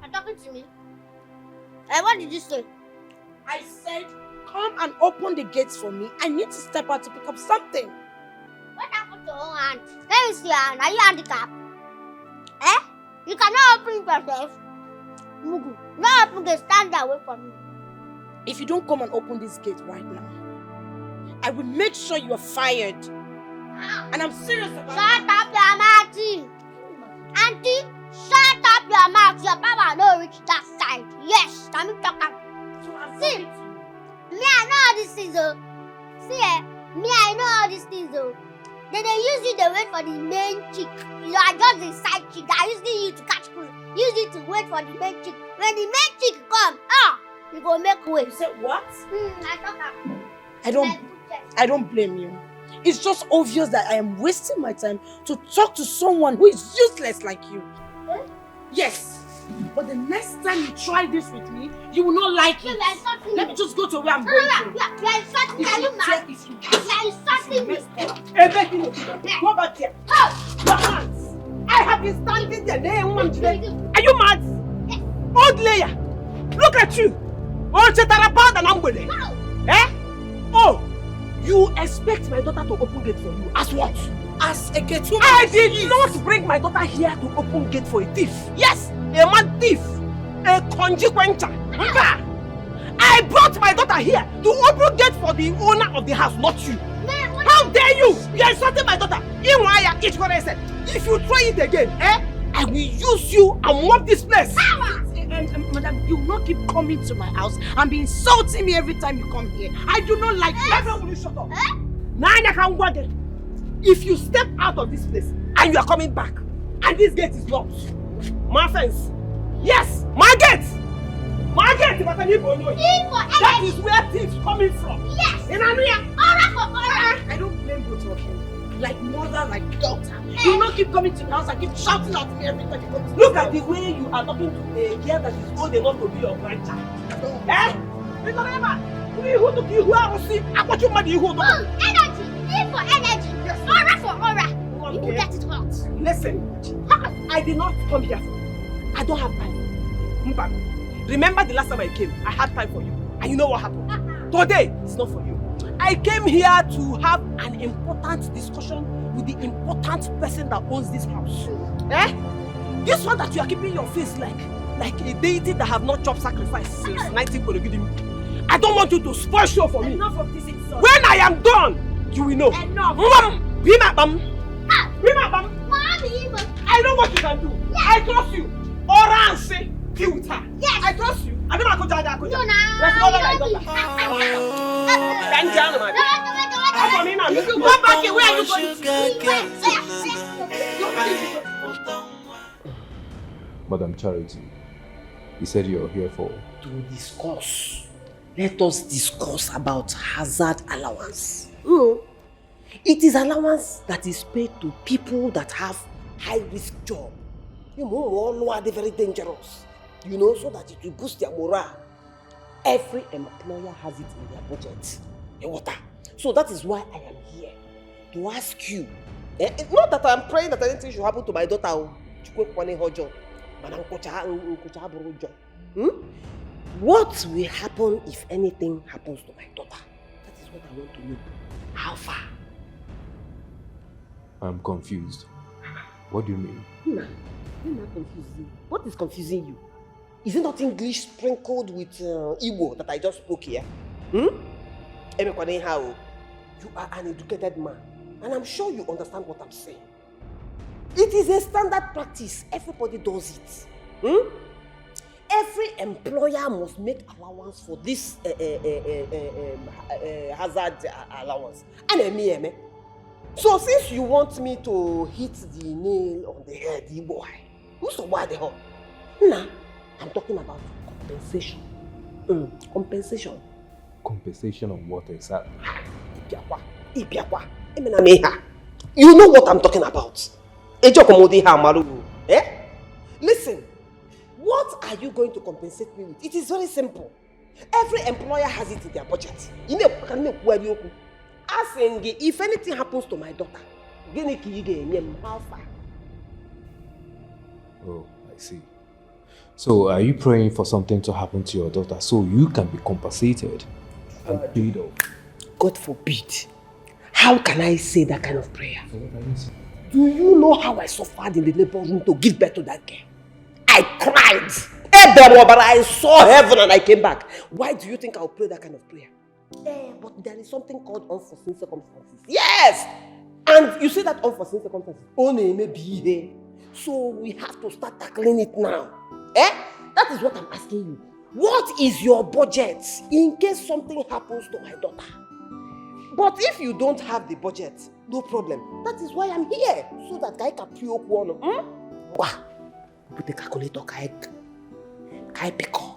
You're talking to me? What did you say? I said, come and open the gates for me. I need to step out to pick up something. What happened to your hand? Let me see your hand. Are you handicapped? Eh? You cannot open it yourself. Mugu, no open the stand away from me. If you don't come and open this gate right now, I will make sure you are fired. And I'm serious about it. Shut up your mouth, auntie. Auntie, shut up your mouth. Your papa no reach that side. Yes, can you talk up? See, me I know all these things though. See, me I know all these things though. Then they use you to wait for the main chick. You are just the side chick. They are using you to catch cruise. Use you to wait for the main chick. When the main chick come, you go make way. You said what? I talk up. I don't blame you. It's just obvious that I am wasting my time to talk to someone who is useless like you. Eh? Yes. But the next time you try this with me, you will not like it. Let me just go to where I'm going to. You are insulting me. Are you mad? You are insulting me. Go back here. Your hands. I have been standing there. Are you mad? Old layer. Look at you. Eh? Oh, you expect my daughter to open gate for you? As what? As a gate woman? I did not bring my daughter here to open gate for a thief. Yes, a man thief. A consequencer. I brought my daughter here to open gate for the owner of the house, not you. How dare you? You are insulting my daughter. If you try it again, I will use you and mop this place. Madam, you will not keep coming to my house and be insulting me every time you come here. I do not like it. Everyone, will you shut up? If you step out of this place and you are coming back and this gate is locked, my fence, yes, my gate! My gate! That is where thieves coming from. Yes! In Anuya. I don't blame both of you. Like mother, like daughter. You will not keep coming to the house and keep shouting at me every time you come to the house. Look at the way you are talking to a girl that is old enough to be your grandchild. Eh? Energy! Need for energy! Yes. Aura for aura! You will get it hot. Listen, I did not come here for you. I don't have time. Remember the last time I came, I had time for you. And you know what happened? Today, it's not for you. I came here to have an important discussion with the important person that owns this house. Eh? This one that you are keeping your face like a deity that have not chopped sacrifice since 1940. I don't want you to spoil show for me. Enough of this insult. When I am done, you will know. Enough. Be my bum. Be my bum. I know what you can do. Yes. I trust you. Orange, filter. Yes. I trust you. I don't want to go down. Let's go back here. Where are you going? Madam Charity, you said you're here for? To discuss. Let us discuss about hazard allowance. It is allowance that is paid to people that have high-risk job. You are very dangerous. You know, so that it will boost their morale. Every employer has it in their budget. So that is why I am here to ask you. Not that I'm praying that anything should happen to my daughter. What will happen if anything happens to my daughter? That is what I want to know. How far? I'm confused. What do you mean? You're not confusing. What is confusing you? Is it not English sprinkled with Igbo that I just spoke here? You are an educated man, and I'm sure you understand what I'm saying. It is a standard practice. Everybody does it. Every employer must make allowance for this hazard allowance. And so since you want me to hit the nail on the head, boy, who's why the hell? Nah, I'm talking about compensation. Compensation. Compensation on what exactly? You know what I'm talking about. Listen, what are you going to compensate me with? It is very simple. Every employer has it in their budget. Asking if anything happens to my daughter, how far? Oh, I see. So are you praying for something to happen to your daughter so you can be compensated and paid off? God forbid. How can I say that kind of prayer? Do you know how I suffered in the labor room to give birth to that girl? I cried. But I saw heaven and I came back. Why do you think I'll pray that kind of prayer? But there is something called unforeseen circumstances. Yes! And you see that unforeseen circumstances only may be here. So we have to start tackling it now. That is what I'm asking you. What is your budget in case something happens to my daughter? But if you don't have the budget, no problem. That is why I'm here. So that I can pray. Put the calculator, I pick up.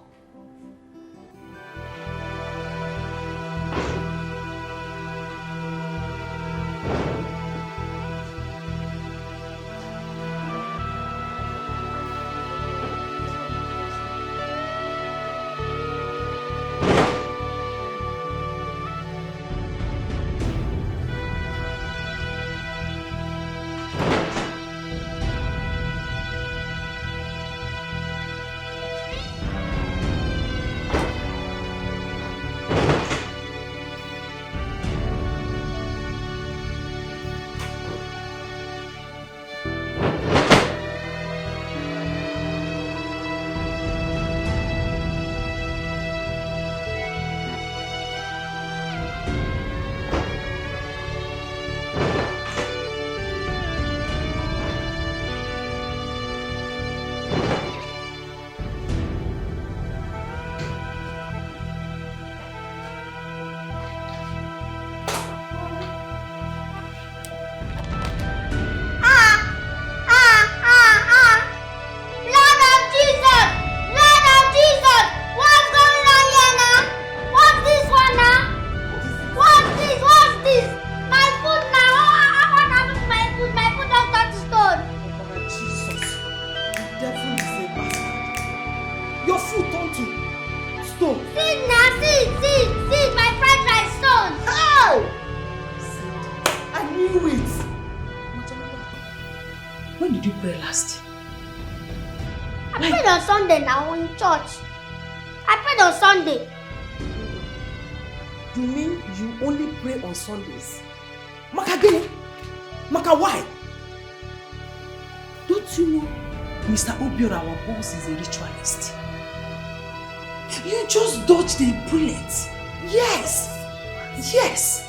Sundays. Maka why? Don't you know Mr. Obio, our boss, is a ritualist? You just dodged a bullet. Yes. Yes.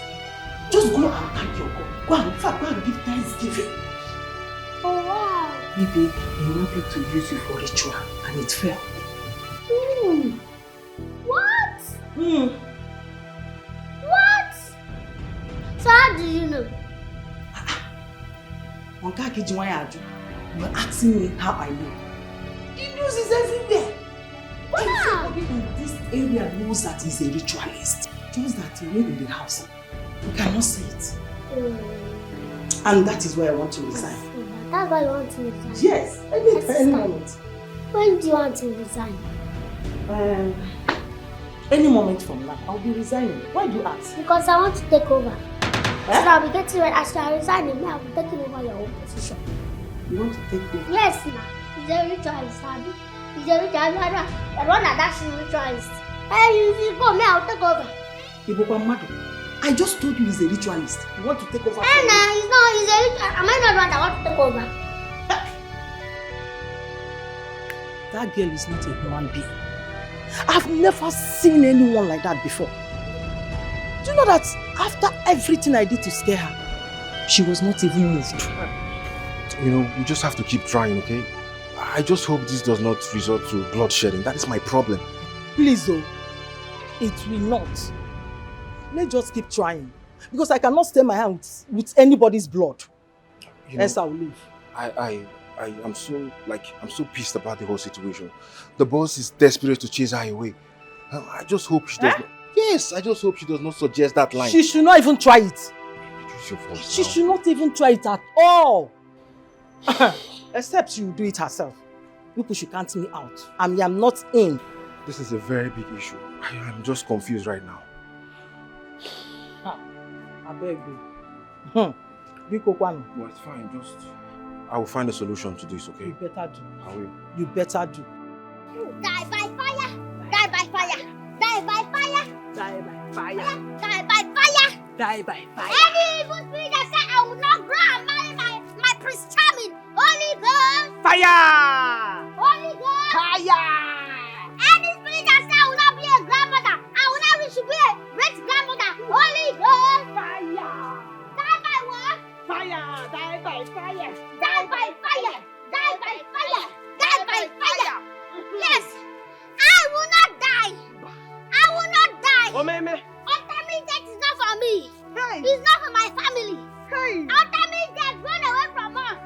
Just go and thank your God. Go and give thanksgiving. Oh wow. Maybe he wanted to use you for ritual and it failed. What? So how do you know? You're asking me how I know. The news is everywhere. Wow. Everybody in this area knows that he's a ritualist. Just that he lives in the house. You cannot see it. And that is why I want to resign. That's why you want to resign? Yes, any moment. When do you want to resign? Any moment from now, I'll be resigning. Why do you ask? Because I want to take over. So I'll be getting ready. After I resign, I'll be taking over your own position. You want to take over? Yes, ma. He's a ritualist, Abby. He's a ritualist. The one that's a ritualist. Hey, you go, me, I'll take over. I just told you he's a ritualist. You want to take over? Hey, nah, he's not. He's a ritualist. Am I not the one that want to take over? That girl is not a human being. I've never seen anyone like that before. Do you know that after everything I did to scare her, she was not even moved? You know, we just have to keep trying, okay? I just hope this does not resort to bloodshedding. That is my problem. Please, though, it will not. Let's just keep trying. Because I cannot stain my hands with anybody's blood. You know, else I'll leave. I'm so pissed about the whole situation. The boss is desperate to chase her away. I just hope she does not. Yes, I just hope she does not suggest that line. She should not even try it. She should not even try it at all. Except she will do it herself. People should count me out. I mean, I'm not in. This is a very big issue. I'm just confused right now. I beg you. Well, it's fine. I will find a solution to this, okay? You better do. I will. You better do. Die by fire! Die by fire! Die by fire! Die by fire! Die by fire! Die by fire! Any evil spirit that said I will not grow and marry my Prince Charming, Holy Ghost! Fire! Holy Ghost! Fire! Any spirit that said I will not be a grandmother, I will not wish to be a great grandmother, Holy Ghost! Fire! Die by what? Fire! Die by fire! Die by fire! Die by fire! Die by fire! Yes! I will not die! I will not die! Ultimate death is not for me! Hey. It's not for my family! Hey. Ultimate death, run away from us!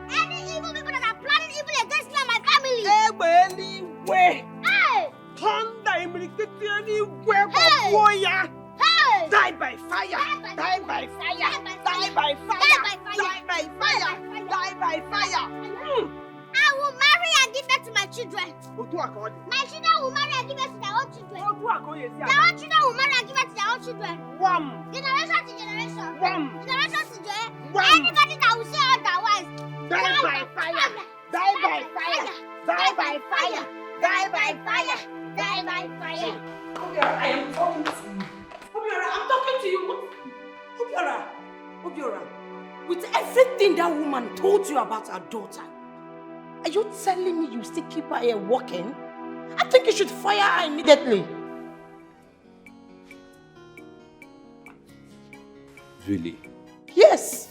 Any evil people that are planning evil against me and my family! Anyway! Hey! Thunder anywhere Hey. before ya! Hey! Die by fire! Die by fire! Die by fire! Die by fire! Die by fire! I will marry and give birth to my children. My children will marry and give birth to their own children. Their own children will marry and give birth to their own children. Generation to generation. Generation to generation. Anybody that will say otherwise. Die by fire! Die by fire! Die by fire! Die by fire! Die by fire! I am talking to you. Obiora, I'm talking to you. Obiora, with everything that woman told you about her daughter, are you telling me you still keep her here working? I think you should fire her immediately. Really? Yes.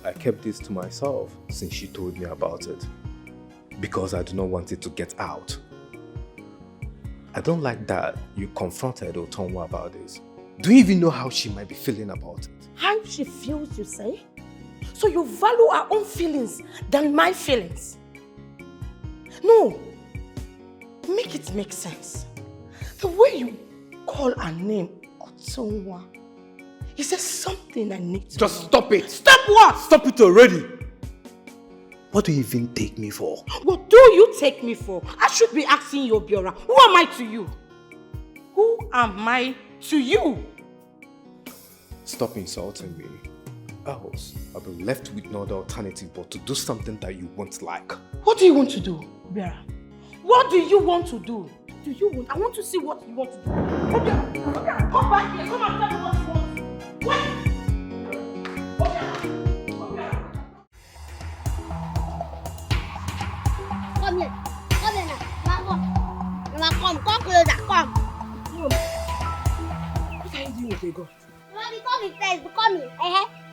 I kept this to myself since she told me about it. Because I do not want it to get out. I don't like that you confronted Utonwa about this. Do you even know how she might be feeling about it? How she feels, you say? So you value her own feelings than my feelings? No. Make it make sense. The way you call her name, Utonwa, is there something I need to Just stop it! Stop what? Stop it already! What do you even take me for? What do you take me for? I should be asking you, Obiora. Who am I to you? Who am I to you? Stop insulting me. Else, I'll be left with no other alternative but to do something that you won't like. What do you want to do, Obiora? What do you want to do? I want to see what you want to do. Obiora, come back here. Come and tell me what you want. What? Come here. Come here now. Come closer. Come. What are you doing with a gun? Become me first. Become me.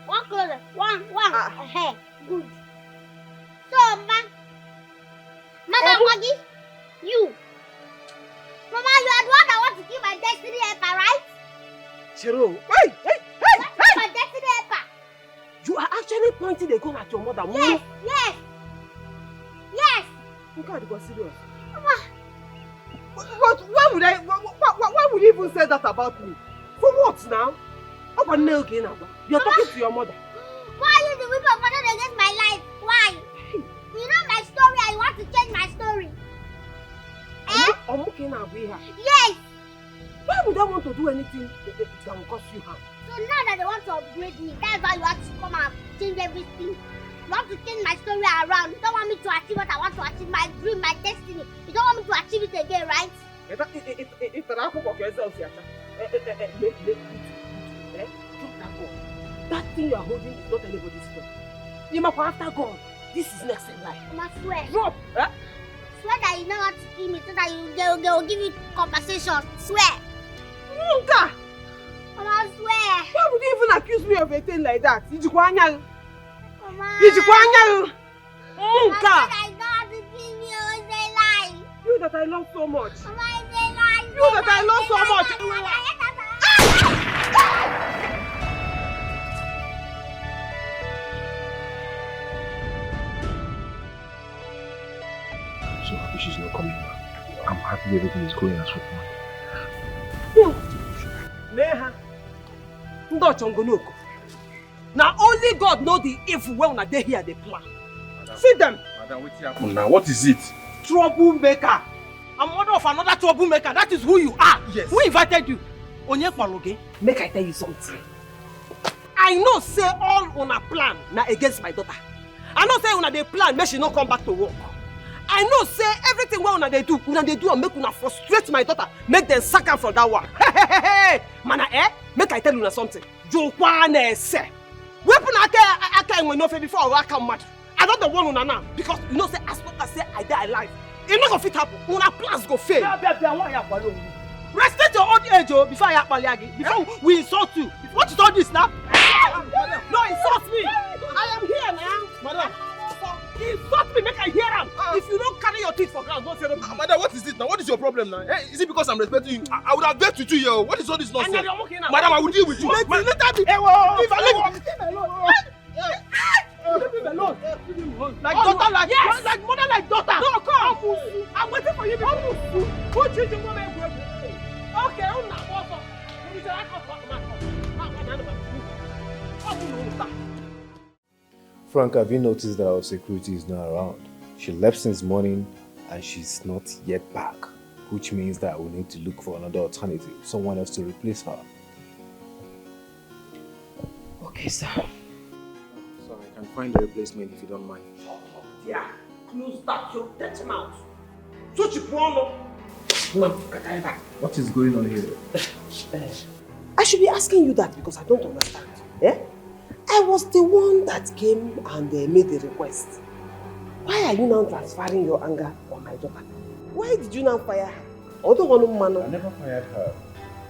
One closer. One. Good. So, Mama Wagi, you. Mama, you are the one that wants to kill my destiny helper, right? Chiro, hey! My destiny helper. You are actually pointing a gun at your mother. Yes. Look at the serious. Mama. But why would you even say that about me? For what now? You are talking to your mother. Why are you the weak of father against my life. Why? You know my story and you want to change my story. I'm okay now, here. Yes. Why would I want to do anything that will cost you harm? So now that they want to upgrade me, that's why you have to come and change everything. You want to change my story around. You don't want me to achieve what I want to achieve, my dream, my destiny. You don't want me to achieve it again, right? Drop that gun. That thing you are holding is not anybody's friend. You must go after God. This is next in life. I must swear. Drop! Huh? Swear that you know how to kill me so that they will give you compensation. Swear. Nunca! I swear. Why would you even accuse me of a thing like that? Mama. Nunca! I know how to kill you. It's a lie. You that I love so much. Mama, it's a lie. You that I love so much. I'm so happy she's not coming back. I'm happy everything is going as planned. Neha. Now only God knows the evil when they hear the plan. Madam, see them. Madam, what's happening now? What is it? Troublemaker. I'm mother of another troublemaker. That is who you are. Yes. Who invited you? Make I tell you something. I know say all on a plan now against my daughter. I know say on they plan make she not come back to work. I know say everything what una they do and make una frustrate my daughter, make them sack her from that one. Hey, mana make I tell you something. Jokwane say. Weapon aka when no before I come mad. I don't want una now because you know say as long as say I die alive, it not gonna fit happen. Una plans go fail. Respect your old age before I apaliagi. Before we insult you. What is all this now? No, insult me. I am here now. Madam. Insult me, make I hear him. If you don't carry your teeth for ground, don't say no. Madam, what is it now? What is your problem now? Hey, is it because I'm respecting you? I would have dealt with you here. What is all this nonsense? Madam, I will deal with you. Let me. If I leave me alone. Like daughter, like yes. Like mother, like daughter. No, come. I'm waiting for you. Put you to woman. Okay, I'm not. Frank, have you noticed that our security is not around? She left since morning and she's not yet back, which means that we need to look for another alternative, someone else to replace her. Okay, sir. So I can find a replacement if you don't mind. Yeah, close that your dirty mouth. Such a problem. What is going on here? I should be asking you that because I don't understand. Eh? I was the one that came and made the request. Why are you now transferring your anger on my daughter? Why did you now fire her? I never fired her.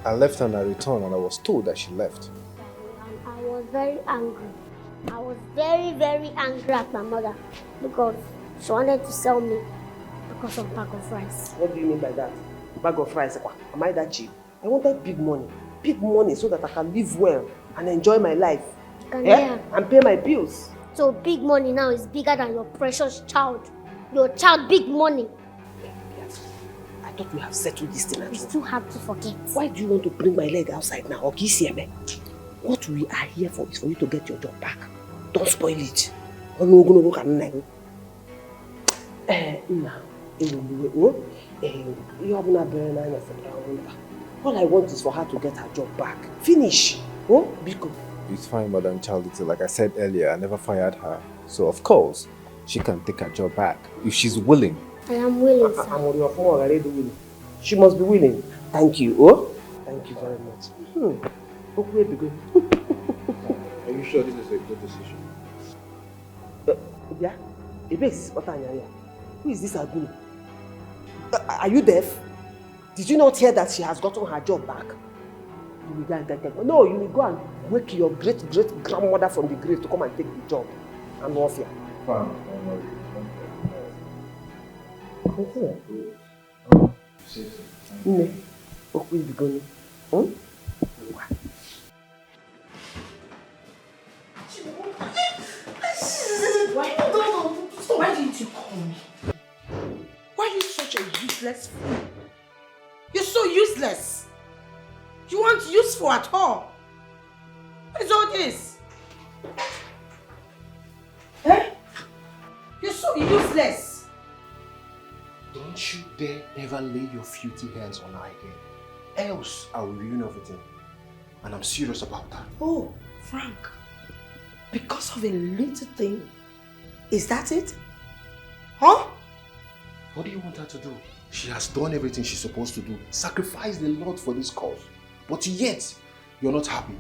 I left her and I returned and I was told that she left. I was very angry. I was very, very angry at my mother because she wanted to sell me because of bag of rice. What do you mean by that? Bag of rice? Am I that cheap? I wanted big money so that I can live well and enjoy my life. Yeah? And pay my bills. So big money now is bigger than your precious child. Your child, big money. Yes. I thought we have settled this thing. It's too hard to forget. Why do you want to bring my leg outside now? What we are here for is for you to get your job back. Don't spoil it. All I want is for her to get her job back. Finish. Oh, Biko. It's fine, Madam Charlotte. Like I said earlier, I never fired her. So of course, she can take her job back if she's willing. I am willing, sir. I'm already willing. She must be willing. Thank you. Oh, thank you very much. Are you sure this is a good decision? Yeah? Who is this Aguni? Are you deaf? Did you not hear that she has gotten her job back? You will go and get it. No, you will go and wake your great-great-grandmother from the grave to come and take the job. I'm off here. Fine, Why didn't you call me? Why are you such a useless fool? You're so useless. You aren't useful at all. What is all this? So useless. Don't you dare ever lay your filthy hands on her again. Else I will ruin everything. And I'm serious about that. Oh, Frank. Because of a little thing. Is that it? Huh? What do you want her to do? She has done everything she's supposed to do. Sacrificed a lot for this cause. But yet, you're not happy.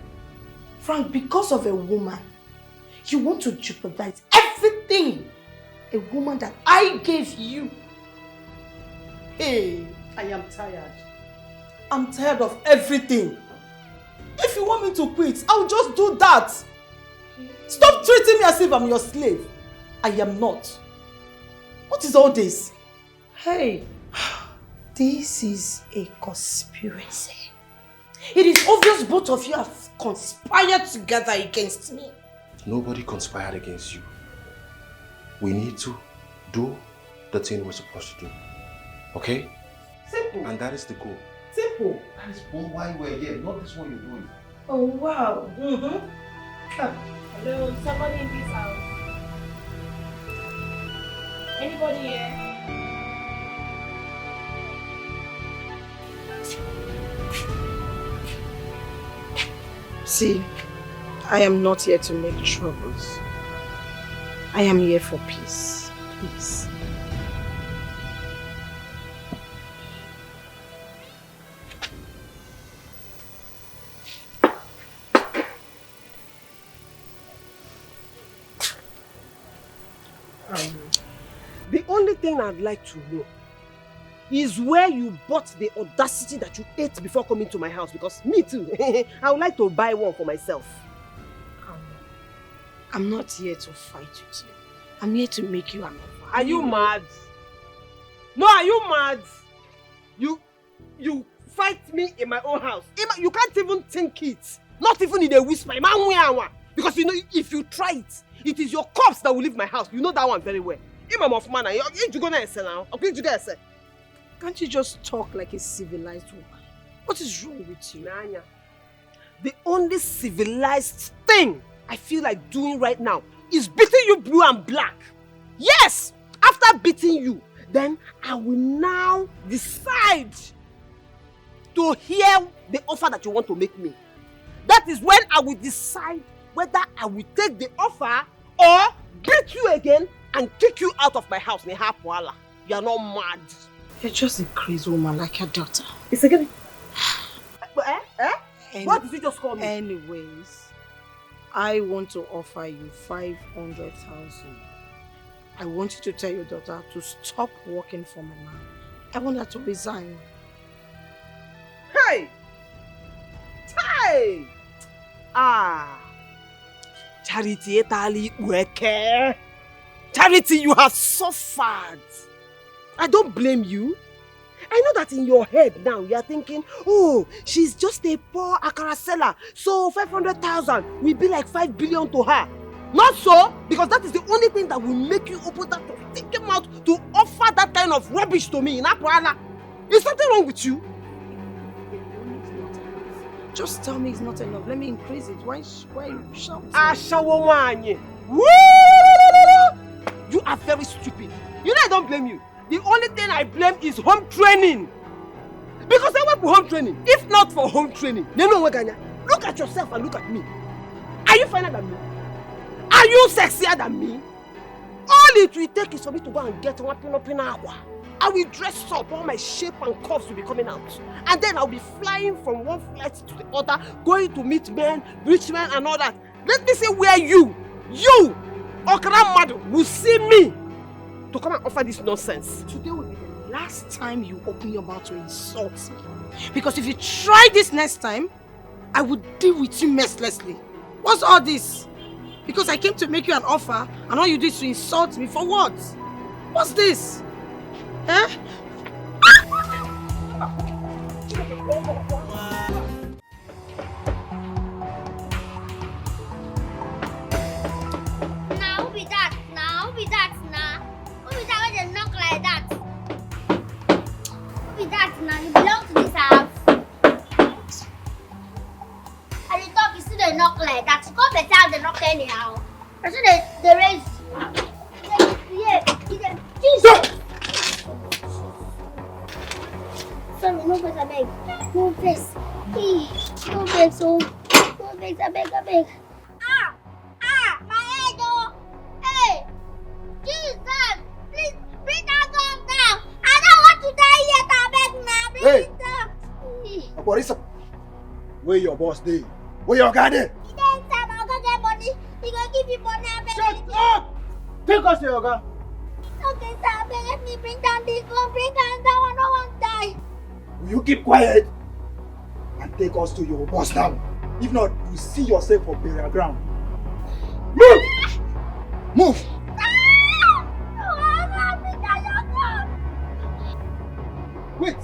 Frank, because of a woman, you want to jeopardize everything. A woman that I gave you. Hey, I am tired. I'm tired of everything. If you want me to quit, I'll just do that. Stop treating me as if I'm your slave. I am not. What is all this? Hey, this is a conspiracy. It is obvious both of you have conspired together against me. Nobody conspired against you. We need to do the thing we're supposed to do. Okay? Simple. And that is the goal. Simple. That is one why we're here, not this one you're doing. Oh, wow. Hello, somebody in this house. Anybody here? See, I am not here to make troubles. I am here for peace. Please. The only thing I'd like to know is where you bought the audacity that you ate before coming to my house, because me too, I would like to buy one for myself. I'm not here to fight with you. I'm here to make you an offer. Are you mad? No, are you mad? You fight me in my own house. You can't even think it. Not even in a whisper. Because you know, if you try it, it is your corpse that will leave my house. You know that one very well. Can't you just talk like a civilized woman? What is wrong with you? Nanya, the only civilized thing I feel like doing right now is beating you blue and black. Yes! After beating you, then I will now decide to hear the offer that you want to make me. That is when I will decide whether I will take the offer or beat you again and kick you out of my house. You are not mad. You're just a crazy woman like your daughter. It's again. What did you just call me? Anyways, I want to offer you 500,000. I want you to tell your daughter to stop working for my man. I want her to resign. Hey! Hey! Charity etali weke. Charity, you have suffered. I don't blame you. I know that in your head now you are thinking, oh, she's just a poor akara seller, so 500,000 will be like 5 billion to her. Not so, because that is the only thing that will make you open that to think him out to offer that kind of rubbish to me. Is something wrong with you? Just tell me it's not enough. Let me increase it. Why you shouting? You are very stupid. You know I don't blame you. The only thing I blame is home training. Because I went for home training. If not for home training, look at yourself and look at me. Are you finer than me? Are you sexier than me? All it will take is for me to go and get one pinapina. I will dress up, all my shape and curves will be coming out. And then I'll be flying from one flight to the other, going to meet men, rich men and all that. Let me see where you, Okra Madu, will see me to come and offer this nonsense. Today will be the last time you open your mouth to insult me. Because if you try this next time, I will deal with you mercilessly. What's all this? Because I came to make you an offer and all you did is to insult me. For what? What's this? Eh? Now, who be that? Now, who be that? Now, who be that when they knock like that? Who be that? Now, you belong to this house. And you talk, you see they knock like that. You come better, they knock anyhow. I see they raise you. Yeah. Jesus! Sorry, no vex, abeg. No vex. Hey, no vex, oh. No vex, abeg. Ah! My head, oh! Hey! Jesus! Please, bring that gun down! I don't want to die yet, abeg, now. Bring it down. Borisa, where your boss dey? Where your guy dey? He dey inside, I'll go get money. He go give you money, abeg. Shut up! Take us to your guy. Okay, sir, abeg, let me bring down this gun. Bring down that one, I don't want to die. Will you keep quiet and take us to your boss now? If not, you see yourself on burial ground. Move! Move! Wait!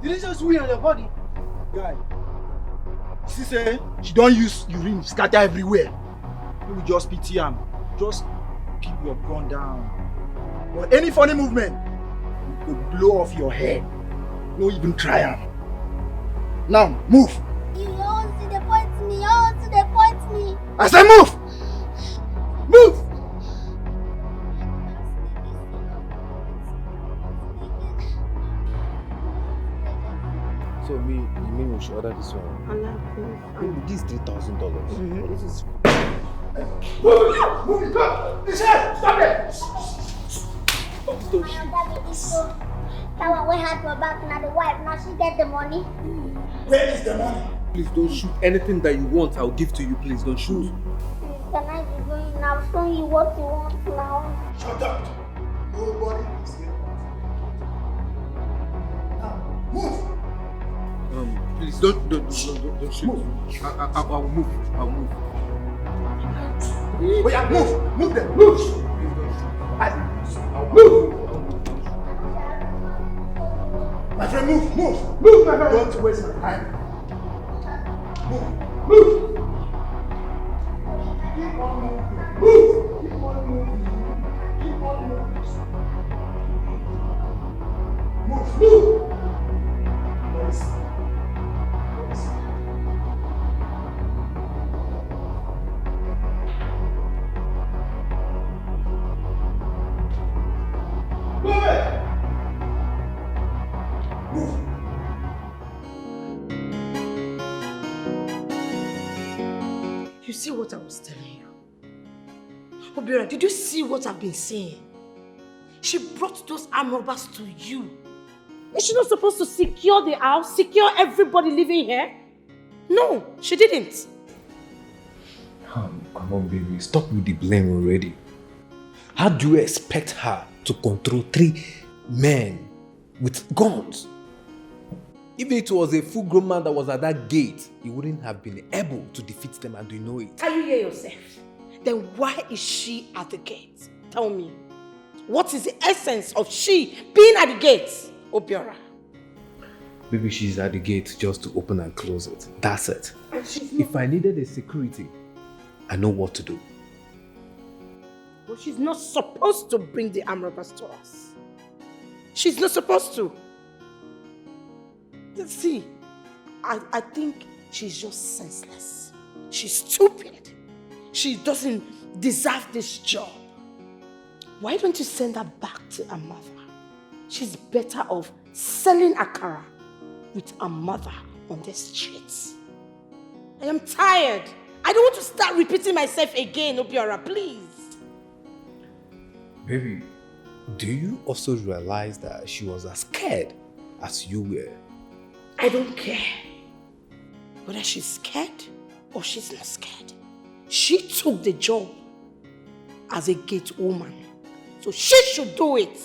Did it just wee on your body? Guy, she say she don't use urine scatter everywhere. You will just pity him. Just keep your gun down. But any funny movement, you could blow off your head. No even try him. Now, move! You all see the point me, you all see the point me. I said move! Move! So you mean we should order this one? Maybe this $3,000. This is... Move it! Stop it! Don't shoot. That one we had for back now, the wife, now she get the money. Where is the money? Please don't shoot. Anything that you want, I'll give to you. Please don't shoot. Can I be going now? Show you what you want now. Shut up! Nobody is here. Now, move! Please don't shoot. Move. I'll move. Wait, move! Move them! Move! Move! My friend, move! Move, my friend! Don't waste my time. Move! Keep on moving. Move! Keep on moving. Move! Nice. Move it! Move! You see what I was telling you? Obiora, did you see what I've been saying? She brought those armed robbers to you. Is she not supposed to secure the house, secure everybody living here? No, she didn't. Come on, baby. Stop with the blame already. How do you expect her to control 3 men with guns? If it was a full-grown man that was at that gate, he wouldn't have been able to defeat them, and you know it. Can you hear yourself? Then why is she at the gate? Tell me. What is the essence of she being at the gate, Obiora? Maybe she's at the gate just to open and close it. That's it. If I needed a security, I know what to do. But she's not supposed to bring the armed robbers to us. She's not supposed to. See, I think she's just senseless. She's stupid. She doesn't deserve this job. Why don't you send her back to her mother? She's better off selling akara with her mother on the streets. I am tired. I don't want to start repeating myself again, Obiora, please. Baby, do you also realize that she was as scared as you were? I don't care whether she's scared or she's not scared. She took the job as a gate woman, so she should do it.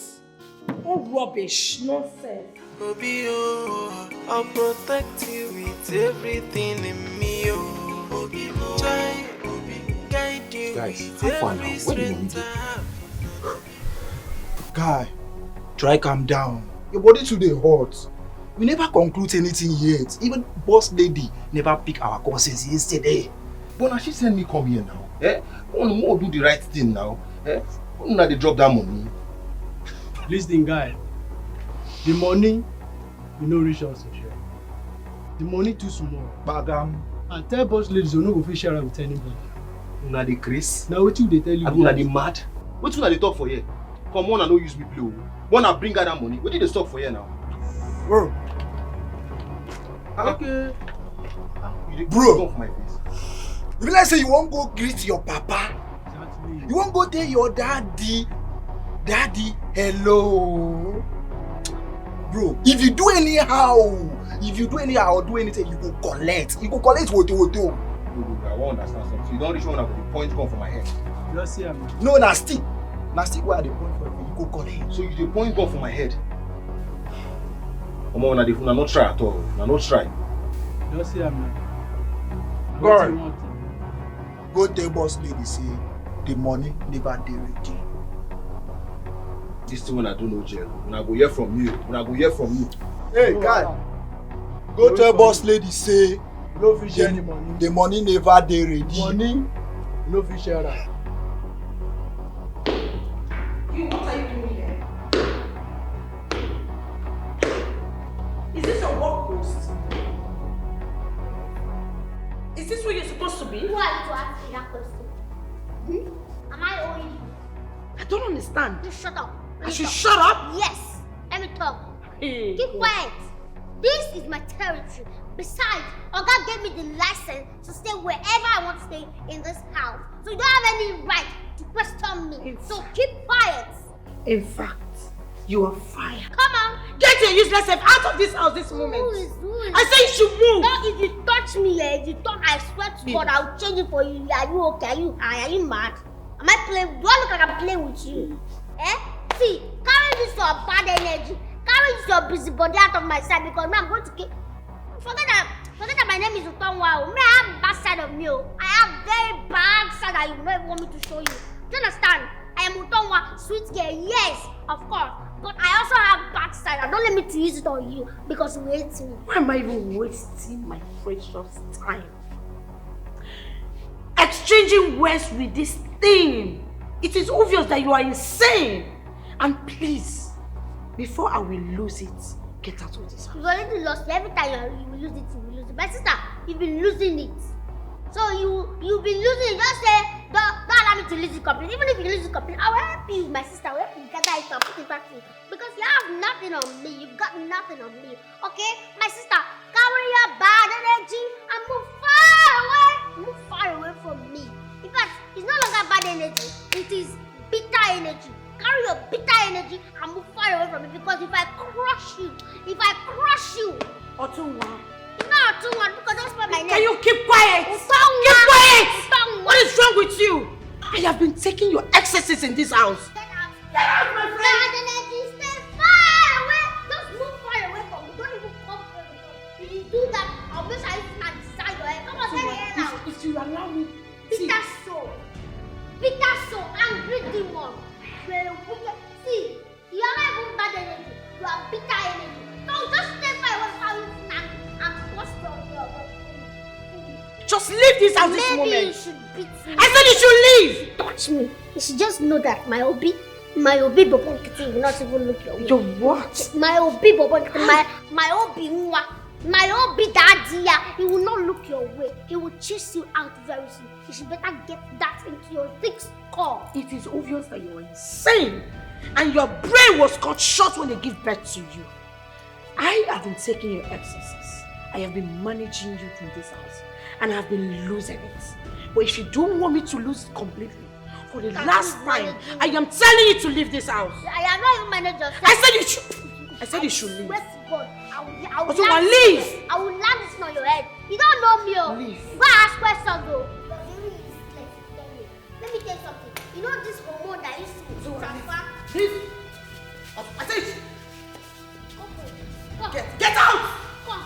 Oh, rubbish, nonsense. Obio, I'll protect you with everything in me. Guide you. Guys, how far now? Where do you want to? Guy, try calm down. Your body today hot. We never conclude anything yet. Even boss lady never pick our courses yesterday. But now she send me come here now. One more do the right thing now. When they drop that money. Listen, guy. The money will not reach us to share. The money too small. Bagam. And tell boss ladies you no go fit share with anybody. Una the Chris. Now what you they tell you? Una the mad. What una they talk for here? Come on and don't use me play. Wanna bring her that money? What did they stop for here now? Bro. Okay. Bro. For my face. You be like say you won't go greet your papa. You won't go tell your daddy. Daddy, hello. Bro, if you do anyhow or do anything, you go collect. You go collect what you do. I won't understand something. You don't reach one of the points come from my head. Just see him. No, na stick. Na stick where the point from. You go collect. So you the point come from my head. Come on, na not try at all. Na not try. Just see him. Girl, go tell boss lady say the money never dey ready. This thing when I do no jail. When I go hear from you. Hey, guy. Go tell boss lady say no fish any money. The money never dey ready. Money no fish share am. You, what are you doing here? Is this your work post? Is this where you're supposed to be? Who are you to ask me that question? Am I owing you? I don't understand. Just shut up. I should shut up? Yes. Let me talk. Hey. Keep quiet. This is my territory. Besides, Oga gave me the license to stay wherever I want to stay in this house. So you don't have any right to question me. So keep quiet. In fact, you are fired. Come on. Get your useless self out of this house this moment. Who is? I say you should move. No, if you touch me, if you talk, I swear to God, I'll change it for you. Are you okay? Are you high? Are you mad? Am I playing? Do I look like I'm playing with you? See, carry this your bad energy. Carry this your busybody out of my sight because now I'm going to keep. Forget that my name is Utonwa. May I have bad side of me. I have very bad side that you don't want me to show you. Do you understand? I am Utonwa, sweet girl, yes, of course. But I also have bad side. Don't let me to use it on you because you hate me. Why am I even wasting my precious time? Exchanging words with this thing. It is obvious that you are insane. And please, before I will lose it, get out of this house. You've already lost it. Every time you will lose it, you will lose it. My sister, you've been losing it. So you've been losing it. Just say, don't allow me to lose it completely. Even if you lose it completely, I will help you, my sister. I will help you get that and put it back to you. Because you have nothing on me. You've got nothing on me. Okay? My sister, carry your bad energy and move far away. Move far away from me. In fact, it's no longer bad energy. It is bitter energy. Carry your bitter energy and move far away from me because if I crush you, Otunwa. No, Otunwa, because don't spell my name. Can you keep quiet? Utonwa. Keep quiet! Utonwa. What is wrong with you? I have been taking your excesses in this house. Get out, my friend. Bad energy, stay far away. Just move far away from me. Don't even come for me. If you do that, I'll make sure I stand beside your head. Come on, say it now. If you allow me. Bitter soul, angry demon. See, you are not even bad energy. You are bitter energy. So just stay far away from me and bust your Just leave this house this moment. Maybe you should beat me. I said you should leave. Touch me. You should just know that my obi bobon kiti will not even look your way. Your what? My obi bobon kiti, my obi nwa. My obi daddy, he will not look your way. He will chase you out very soon. You should better get that into your thick skull. It is obvious that you are insane. And your brain was cut short when they give birth to you. I have been taking your excesses. I have been managing you in this house. And I have been losing it. But if you don't want me to lose it completely, for the last time, I am telling you to leave this house. I am not even managing yourself. I said you should leave. Swear to God, I will leave. I will land this on your head. You don't know me. Oh. Leave. Go ask questions though. Let me tell you something. You know this hormone that used to transfer? Leave. I said okay. Get out! Come.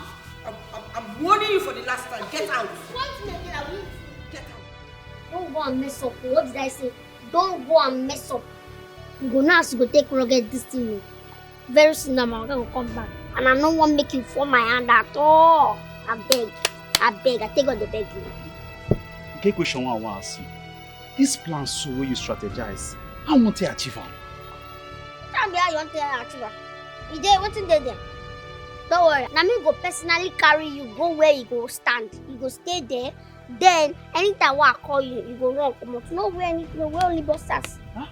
I'm warning you for the last time. Get out. Point me again, I will. Get out. Don't go and mess up. What did I say? Don't go and mess up. You go now to go take rugged this thing. Very soon I'm going to come back. And I don't want to make you fall my hand at all. I beg. I take on the beg you. Okay, question one I want to ask you. This plan so where you strategize, how want to achieve it? Tell me how you want to achieve it. You there, what's in there? Don't worry. Now me go personally carry you, go where you go stand. You go stay there. Then anytime I call you, you go run. Come out. No where only busters. Huh?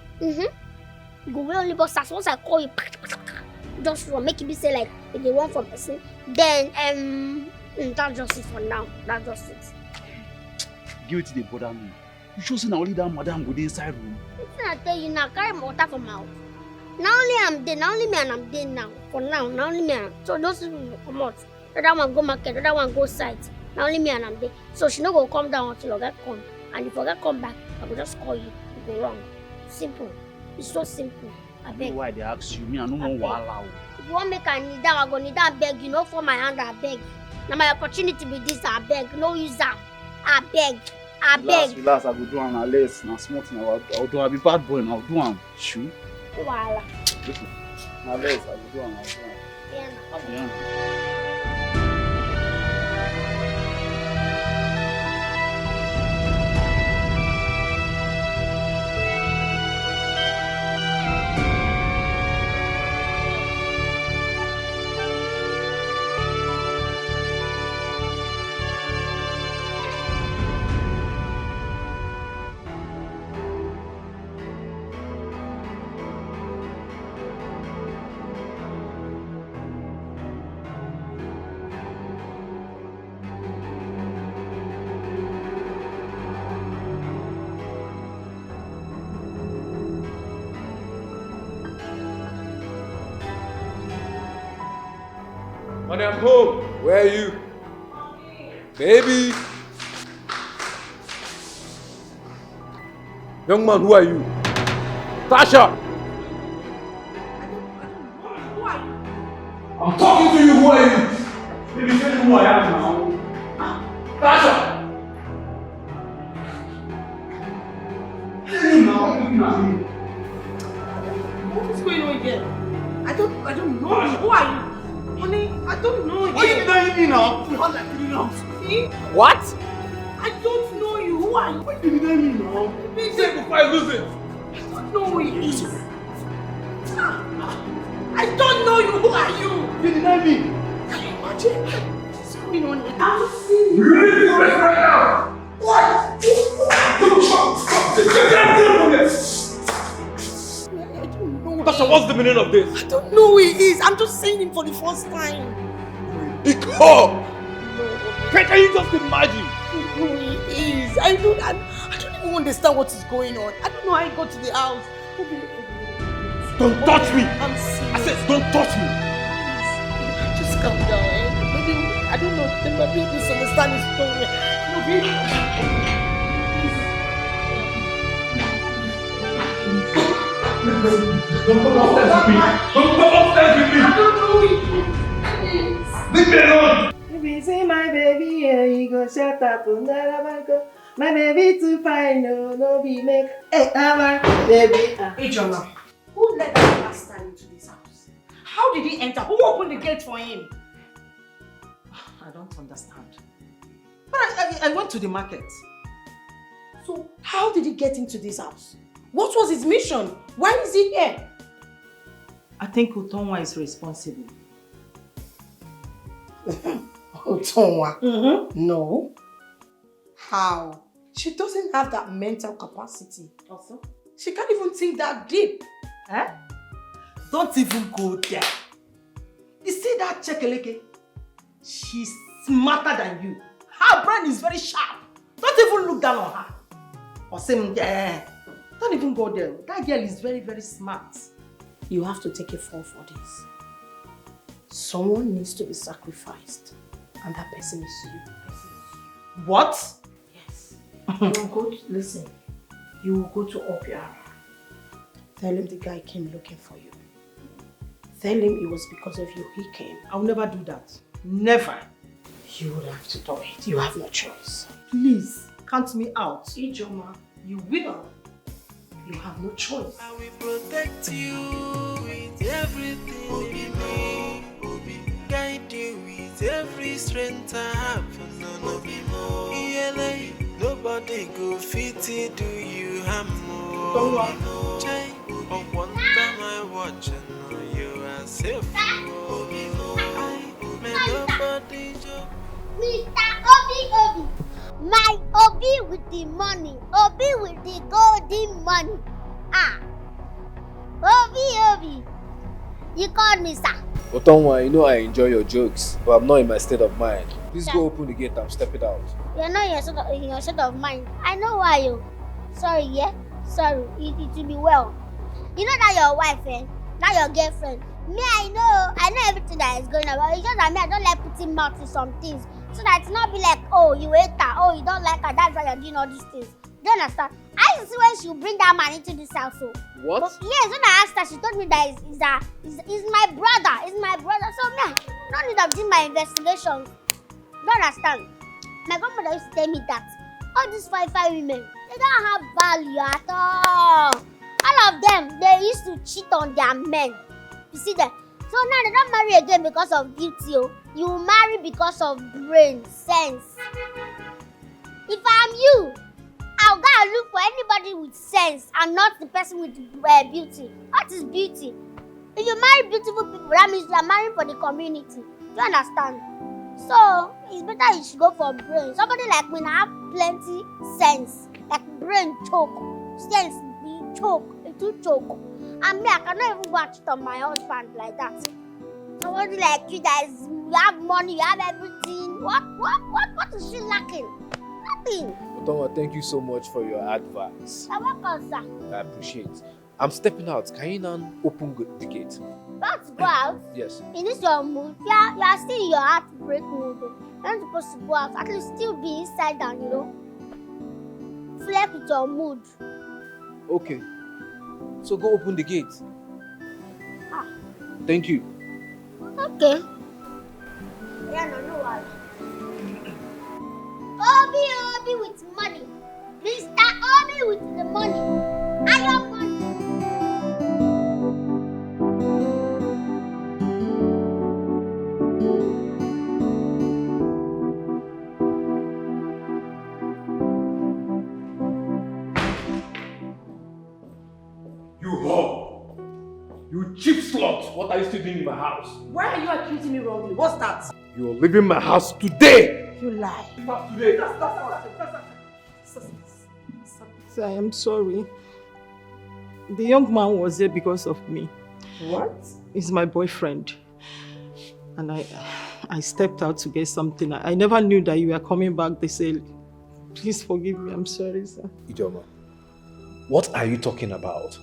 You go wear only boxers. Once I call you, just run. Make it be say like if they want from person. Then that's just it for now. That's just it. Guilty they bother me. You sure say na only that madam go dey inside room? Listen, I tell you now, carry my water from my mouth. Now only I'm there, now only me and I'm there now. For now, now only me and so those people will come out. The other one go market, the other one go site. Now only me and I'm there. So she no go come down until Oga come. And if Oga come back, I will just call you. You go wrong. Simple. It's so simple. I beg. Why they ask you? Me, I no want wahala. If you want make I kneel down, I go kneel down beg. You know, for my hand, I beg. Now my opportunity be this, I beg. No use am. I beg. I beg. Relax, I go do am. Unless na small thing, I'll do. I'll be bad boy and I'll do am. Shoot. Wahala. Listen, unless I go do am. Yeah. Honey, I'm home. Where are you? Baby. Young man, who are you? Tasha! Who are you? I'm talking to you, who are you? Baby, tell me who I am now. Tasha! Tell me now, I'm looking at me. What is going on here? I don't know you. Who are you? Honey, I don't know you. Why you denying me now? You have like 3 rounds. See? What? I don't know you. Who are you? Why you denying me now? Say before I lose it. I don't know who he is. I don't know you. Who are you? You deny me. Can you imagine? What's going on here? I'm seeing You really do this right now. What? Tasha, what's the meaning of this? I don't know who he is. I'm just seeing him for the first time. Dikeh! Can you just imagine? I don't know who he is. I don't even understand what is going on. I don't know how he got to the house. Don't touch me! I'm serious. I said, don't touch me! Please, just calm down. Maybe, I don't know, there might be misunderstanding story. No, baby. Don't come upstairs with me! Don't come upstairs with me! I don't know who he is. Leave me alone! If you see my baby, yeah, you go shut up. My baby too fine, no be make. Hey, my baby. Hey, Jonah, who let that bastard into this house? How did he enter? Who opened the gate for him? I don't understand. But I went to the market. So, how did he get into this house? What was his mission? Why is he here? I think Utonwa is responsible. Utonwa? No. How? She doesn't have that mental capacity. Also? She can't even think that deep. Eh? Don't even go there. You see that Chekeleke? She's smarter than you. Her brain is very sharp. Don't even look down on her. Or say, don't even go there. That girl is very, very smart. You have to take a fall for this. Someone needs to be sacrificed. And that person is you. What? Yes. You will go to, listen. You will go to Obiara. Tell him the guy came looking for you. Tell him it was because of you he came. I will never do that. Never. You will have to do it. You have no choice. Please, count me out. Ijoma, You will. you have no choice. I will protect you with everything in me. Guide you with every strength I have. Nobody go fit to do you harm. Jay, one time I watch and you are safe. Nobody Mr. Obi. My Obi with the money. Obi with the golden money. Obi. You called me, sir. Utonwa, you know I enjoy your jokes, but I'm not in my state of mind. Please go open the gate, I'm stepping out. You're not in your state of mind. I know why you. Sorry, yeah? Sorry, it will be well. You know that your wife, that your girlfriend. Me, I know everything that is going on. But it's just that me, I don't like putting mouth to some things. So that it's not be like, oh, you hate her, oh, you don't like her, that's why you're doing all these things. Do you understand? I used to see when she would bring that man into this house. So. What? But yes, when I asked her, she told me that is my brother. It's my brother. So me, no need of doing my investigations. Do you understand? My grandmother used to tell me that all these five women, they don't have value at all. All of them, they used to cheat on their men. You see that? So now they don't marry again because of beauty. You marry because of brain, sense. If I'm you, I'll go and look for anybody with sense and not the person with beauty. What is beauty? If you marry beautiful people, that means you are marrying for the community. Do you understand? So, it's better you should go for brain. Somebody like me now have plenty sense. Like brain choke. Sense, be choke. It will choke. And me, I cannot even go and cheat on my husband like that. Somebody like you guys, you have money, you have everything. What is she lacking? Nothing. Utonwa, thank you so much for your advice. You're welcome, sir. I appreciate it. I'm stepping out. Can you now open the gate? Let's go out. Yes. In this your mood, you are still in your heartbreak mood. You're not supposed to go out. At least still be inside down, Flex with your mood. Okay. So go open the gate. Ah. Thank you. Okay. Yeah, no worry. Obi with money. Mr. Obi with the money. I have money. You whore! You cheap slut! What are you still doing in my house? Why are you accusing me wrongly? What's that? You are leaving my house today! You lie. Not today! Sir, I am sorry. The young man was there because of me. What? He's my boyfriend. And I stepped out to get something. I never knew that you were coming back. They said, please forgive me. I'm sorry, sir. Ijoma, what are you talking about?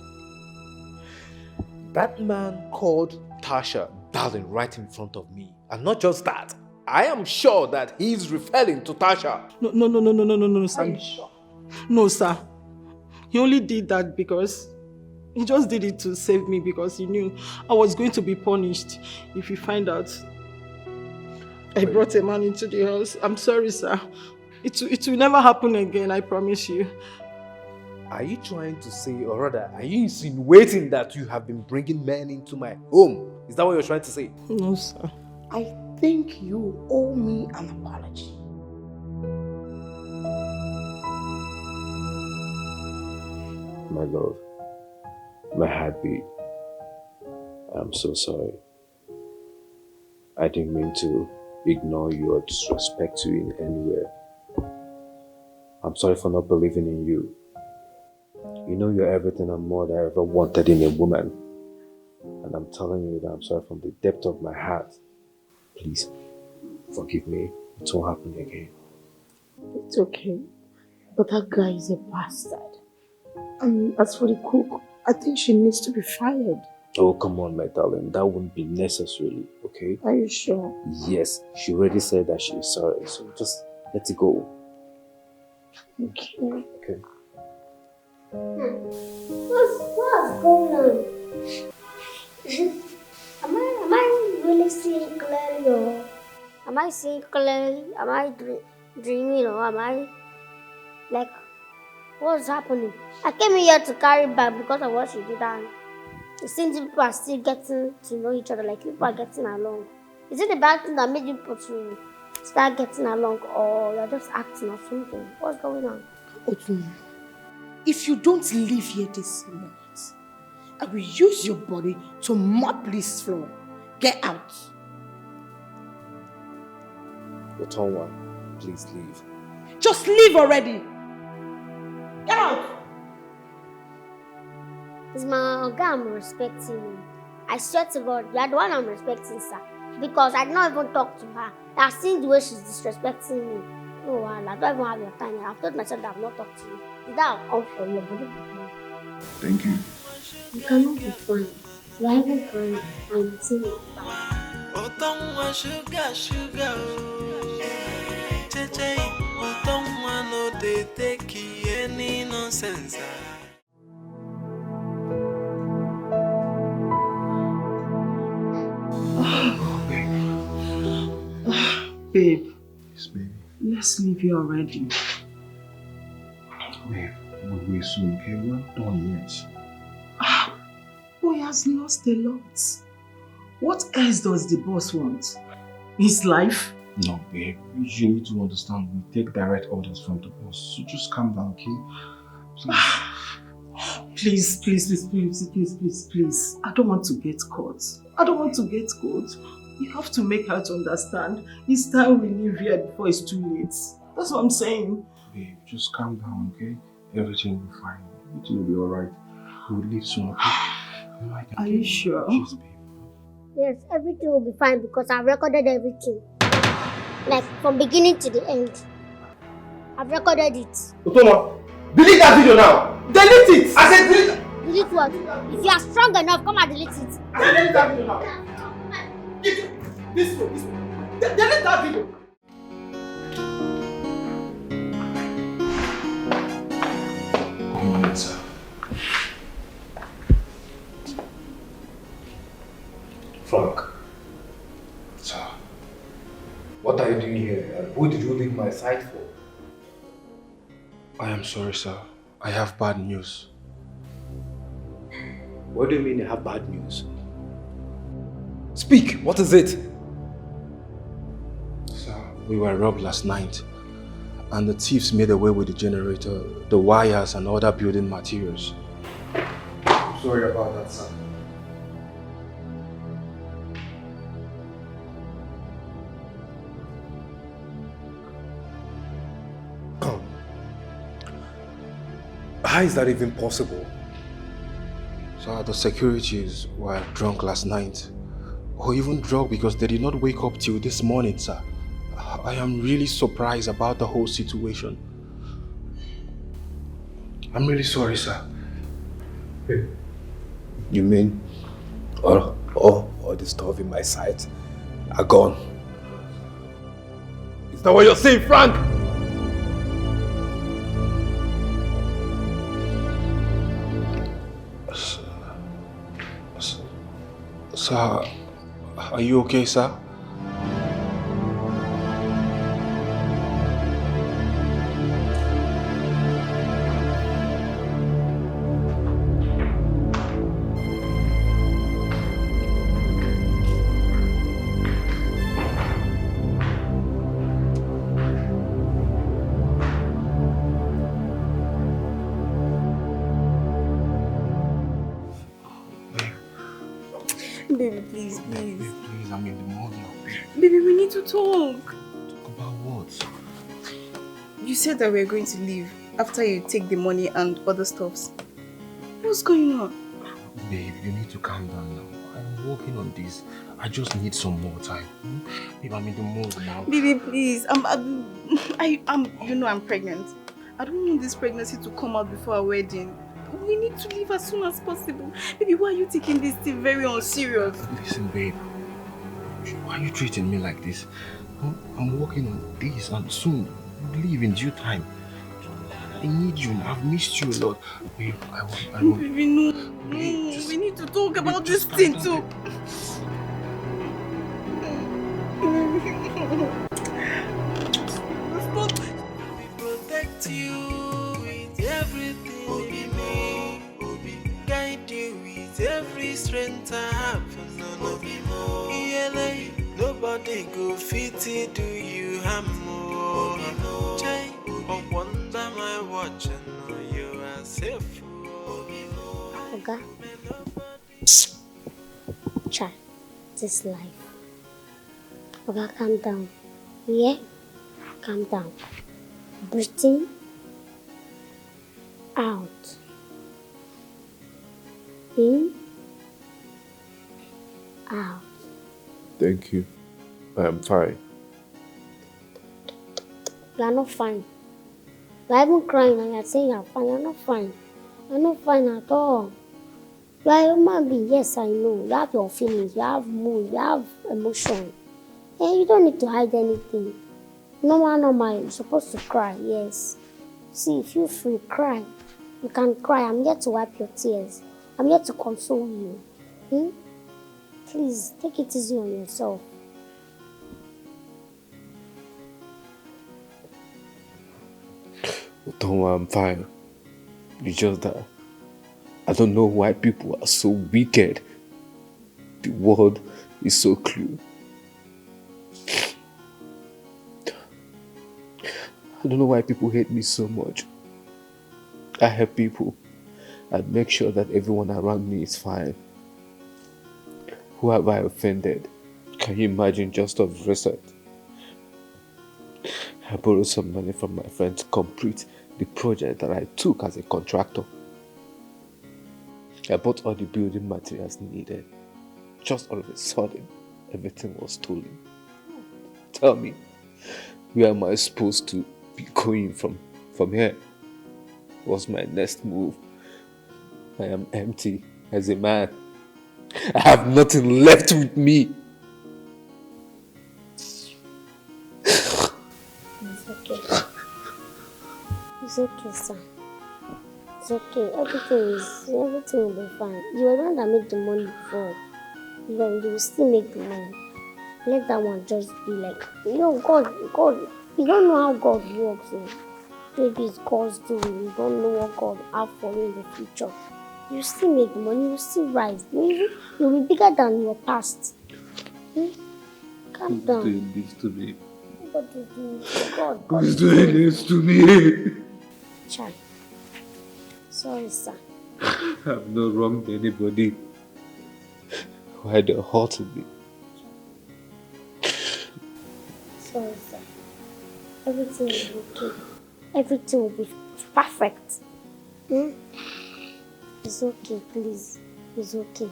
That man called Tasha darling right in front of me. And not just that, I am sure that he's referring to Tasha. No, sir. Are you sure? No, sir. He only did that because he just did it to save me because he knew I was going to be punished if he find out I brought a man into the house. I'm sorry, sir. It will never happen again, I promise you. Are you trying to say, or rather, are you insinuating that you have been bringing men into my home? Is that what you're trying to say? No, sir. I think you owe me an apology. My love, my heartbeat, I'm so sorry. I didn't mean to ignore you or disrespect you in any way. I'm sorry for not believing in you. You know you're everything and more than I ever wanted in a woman. And I'm telling you that I'm sorry from the depth of my heart. Please, forgive me. It won't happen again. It's okay. But that guy is a bastard. And as for the cook, I think she needs to be fired. Oh, come on, my darling. That wouldn't be necessary, okay? Are you sure? Yes, she already said that she's sorry. So just let it go. Okay. Okay. What's going on? Am I really seeing clearly, or am I seeing clearly? Am I dreaming, or am I like, what's happening? I came here to carry back because of what she did, and it seems people are still getting to know each other, like people are getting along. Is it the bad thing that made you people to start getting along, or you're just acting or something? What's going on? Utonwa, if you don't leave here this moment, I will use your body to mop this floor. Get out. Utonwa, please leave. Just leave already. Get out. It's my oga I'm respecting. I swear to God, you are the one I'm respecting, sir. Because I did not even talk to her. I've seen the way she's disrespecting me. No, I don't even have your time. I've told myself that I've not talked to you. That will come from your body. Thank you. You cannot be fine. You are even fine. I'm seeing you fine. Utonwa sugar sugar oh. Cheche, Utonwa no dey take any nonsense. Babe. Yes, baby. Let's leave here already. Babe, we'll wait soon, okay? We're not done yet. Boy has lost a lot. What else does the boss want? His life? No, babe. You need to understand. We take direct orders from the boss. So just calm down, okay? Please, please. I don't want to get caught. You have to make her to understand. It's time we leave here before it's too late. That's what I'm saying. Babe, just calm down, okay? Everything will be fine. Everything will be alright. We'll leave soon, okay? Are you sure? Yes, babe. Yes, everything will be fine because I've recorded everything. Like, from beginning to the end. I've recorded it. Utonwa, delete that video now! Delete it! I said delete it! Delete what? If you are strong enough, come and delete it. I said delete that video now! This way. Delete that video! Good morning, sir. Frank. Sir. What are you doing here? And who did you leave my side for? I am sorry, sir. I have bad news. What do you mean you have bad news? Speak! What is it? Sir, we were robbed last night. And the thieves made away with the generator, the wires and other building materials. I'm sorry about that, sir. Come. How is that even possible? Sir, the securities were drunk last night. Or even drunk because they did not wake up till this morning, sir. I am really surprised about the whole situation. I'm really sorry, sir. You mean all the stuff in my sight are gone? Is that what you're saying, Frank? Sir, are you okay, sir? Baby, please. Please, I'm in the mood now. Baby, we need to talk. Talk about what? You said that we were going to leave after you take the money and other stuffs. What's going on? Babe, you need to calm down now. I'm working on this. I just need some more time. Babe, I'm in the mood now. Baby, please. You know I'm pregnant. I don't want this pregnancy to come out before our wedding. We need to leave as soon as possible. Baby, why are you taking this thing very unserious? Listen, babe. Why are you treating me like this? I'm working on this and soon we'll leave in due time. I need you. I've missed you a lot. Babe, I want. Baby, no. We need to talk about this thing too. Stop. We protect you with everything. Guide you with every strength I have. Nobody go fit it, do you harm more? I wonder my watch and know you are safe. Oga. Try this life. Oga, calm down. Yeah? Calm down. Breathe in. Out. In, out. Thank you. I am fine. You are not fine. You are even crying and you are saying you are fine. You are not fine. You are not fine at all. You are a human being. Yes, I know. You have your feelings. You have mood. You have emotion. And you don't need to hide anything. Normal. You're supposed to cry. Yes. See, feel free. Cry. You can cry. I'm here to wipe your tears. I'm here to console you. Please, take it easy on yourself. Utonwa, I'm fine. It's just that I don't know why people are so wicked. The world is so cruel. I don't know why people hate me so much. I help people and make sure that everyone around me is fine. Who have I offended? Can you imagine? Just of recent, I borrowed some money from my friend to complete the project that I took as a contractor. I bought all the building materials needed. Just all of a sudden, everything was stolen. Tell me, where am I supposed to be going from here? What's my next move? I am empty as a man. I have nothing left with me. It's okay. It's okay, son. It's okay. Everything will be fine. You were the one that made the money before. You will still make the money. Let that one just be like, God. You don't know how God works. Maybe it's God's doing. You don't know what God has for you in the future. You still make money, you still rise. You'll be bigger than your past. Calm down. Who's doing this to me? Nobody's doing this. God. Who's doing this to me? Child. Sorry, sir. I've not wronged anybody. Why they hurting me? Sorry, sir. Everything will be okay. Everything will be perfect. It's okay, please. It's okay.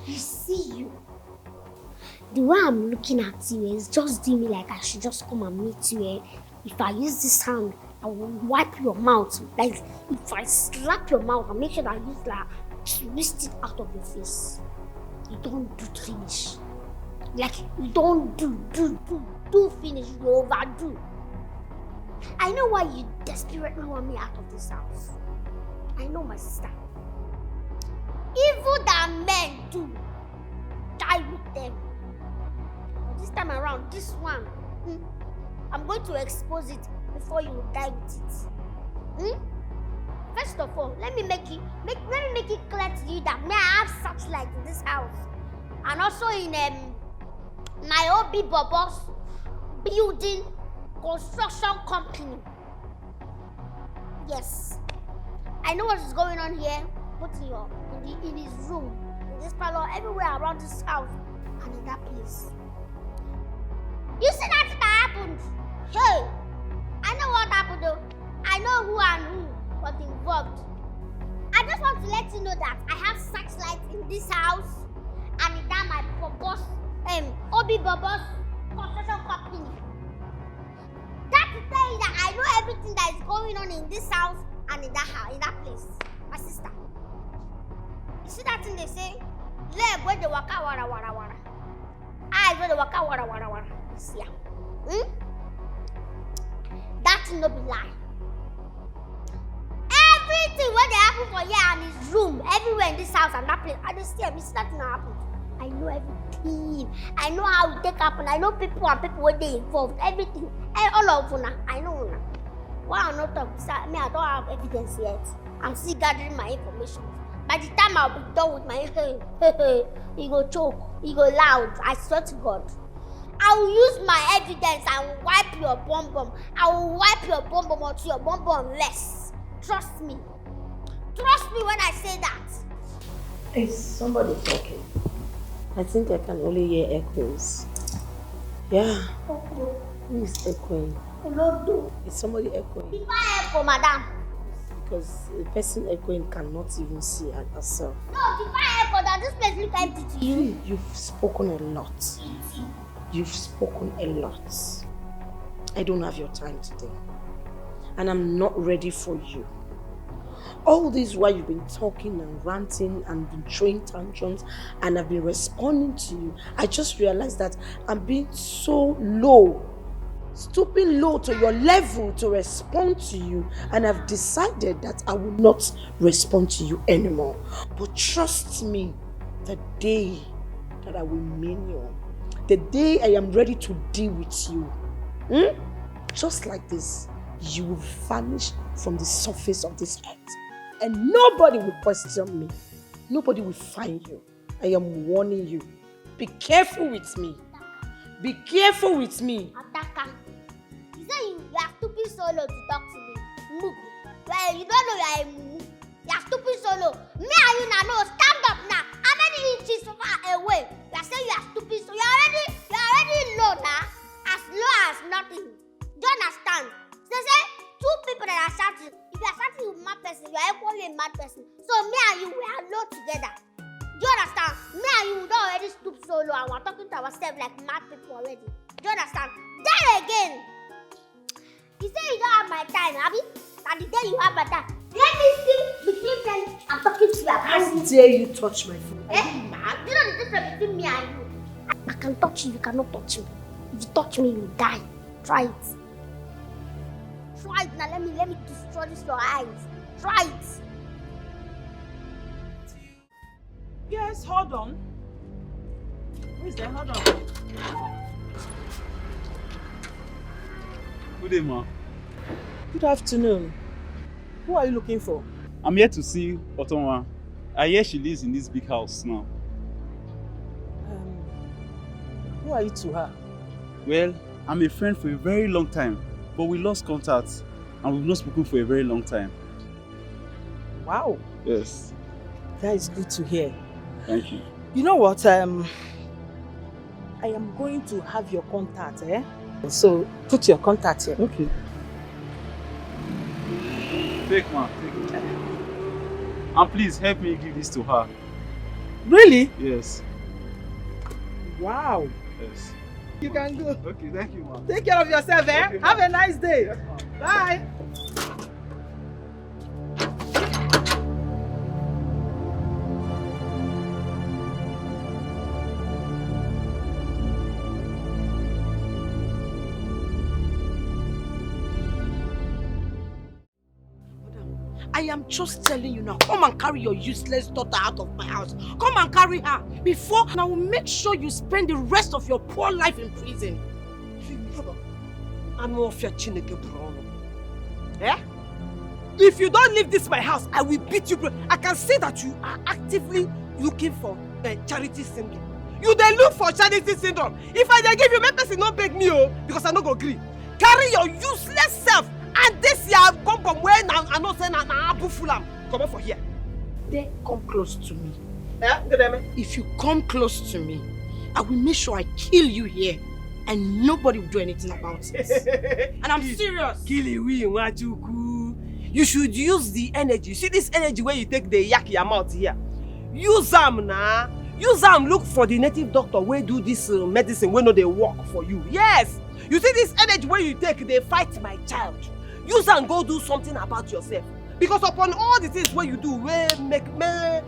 You see. The way I'm looking at you is just doing me like I should just come and meet you. If I use this hand, I will wipe your mouth. Like, if I slap your mouth, I'll make sure that I use like twist it out of your face. You don't do finish. Like, you don't do finish. You overdo. I know why you desperately want me out of this house. I know, my sister. Evil that men do, die with them. But this time around, this one, I'm going to expose it before you die with it. First of all, let me make it clear to you that may I have satellite in this house, and also in my Obi Bobo's building construction company. Yes, I know what is going on here. Put in his room, in this parlor, everywhere around this house, and in that place. You see that happened? Hey, I know what happened though. I know who and who was involved. I just want to let you know that I have searchlight in this house, and in that my Bobo's, Obi Bobo's construction company. That to tell you that I know everything that is going on in this house and in that house, in that place. My sister. You see that thing they say? Leg where they waka wara wara wara. Eyes where they waka wara wara wara. You see ya? That thing no be lie. Everything where they happen for here and his room, everywhere in this house and that place, I just see that thing happen. I know everything. I know how it take happen. I know people and people where they involved. Everything. All of them. I know. Why I'm not talking? I don't have evidence yet. I'm still gathering my information. By the time I'll be done with my you go choke, you go loud. I swear to God. I will use my evidence and wipe your bum bum. I will wipe your bum bum until your bum bum less. Trust me. Trust me when I say that. Is somebody talking? I think I can only hear echoes. Yeah. Who is echoing? Hello. Is somebody echoing? If I echo, madam. because the person echoing cannot even see herself. No, if I echo that, this place look empty to you. You've spoken a lot. You've spoken a lot. I don't have your time today. And I'm not ready for you. All this while you've been talking and ranting and been throwing tantrums and I've been responding to you, I just realized that I'm being so low, stooping low to your level to respond to you, and I've decided that I will not respond to you anymore. But trust me, the day that I will mean you, the day I am ready to deal with you, just like this, you will vanish from the surface of this earth. And nobody will question me. Nobody will find you. I am warning you. Be careful with me. Be careful with me. Ataka. You say you are stupid solo to talk to me. Mugu. Well, you don't know you are a mugu. You are stupid solo. Me and you now know. Stand up now. How many inches far away? You are saying you are stupid solo. You are already low now. As low as nothing. Do you understand? They say two people that are shouting. If you are shouting with a mad person, you are equally a mad person. So me and you, we are low together. Do you understand? Me and you don't already stoop so low and we're talking to ourselves like mad people already. Do you understand? Then again, you say you don't have my time, Abby? And the day you have my time, let me see between them and talking to you. How dare you touch my phone? Eh? You know the difference between me and you? I can touch you, you cannot touch me. If you touch me, you die. Try it. Try it now, let me destroy this your eyes. Try it. Yes, hold on. Who is there? Hold on. Good day, ma. Good afternoon. Who are you looking for? I'm here to see Utonwa. I hear she lives in this big house now. Who are you to her? Well, I'm a friend for a very long time, but we lost contact and we've not spoken for a very long time. Wow. Yes. That is good to hear. Thank you. You know what? I am going to have your contact, eh? So put your contact here. Okay. Take, ma. Take it. And please help me give this to her. Really? Yes. Wow. Yes. You can go. Okay, thank you, ma. Take care of yourself, eh? Okay, have a nice day. Yes, bye. I am just telling you now, come and carry your useless daughter out of my house. Come and carry her before, and I will make sure you spend the rest of your poor life in prison. I'm off your chineke brono. Eh? If you don't leave this my house, I will beat you. I can see that you are actively looking for charity syndrome. You then look for charity syndrome. If I give you, my person not beg me, because I don't go agree. Carry your useless self. And this year I've come from where I know say na Abu Fulam. Come on for here. They come close to me. Yeah? If you come close to me, I will make sure I kill you here. And nobody will do anything about it. And I'm serious. Kill you, you should use the energy. See this energy where you take the yak your mouth here. Use them now. Use them. Look for the native doctor where do this medicine where no they work for you. Yes. You see this energy where you take, they fight my child. Use and go do something about yourself. Because upon all the things where you do, where make men,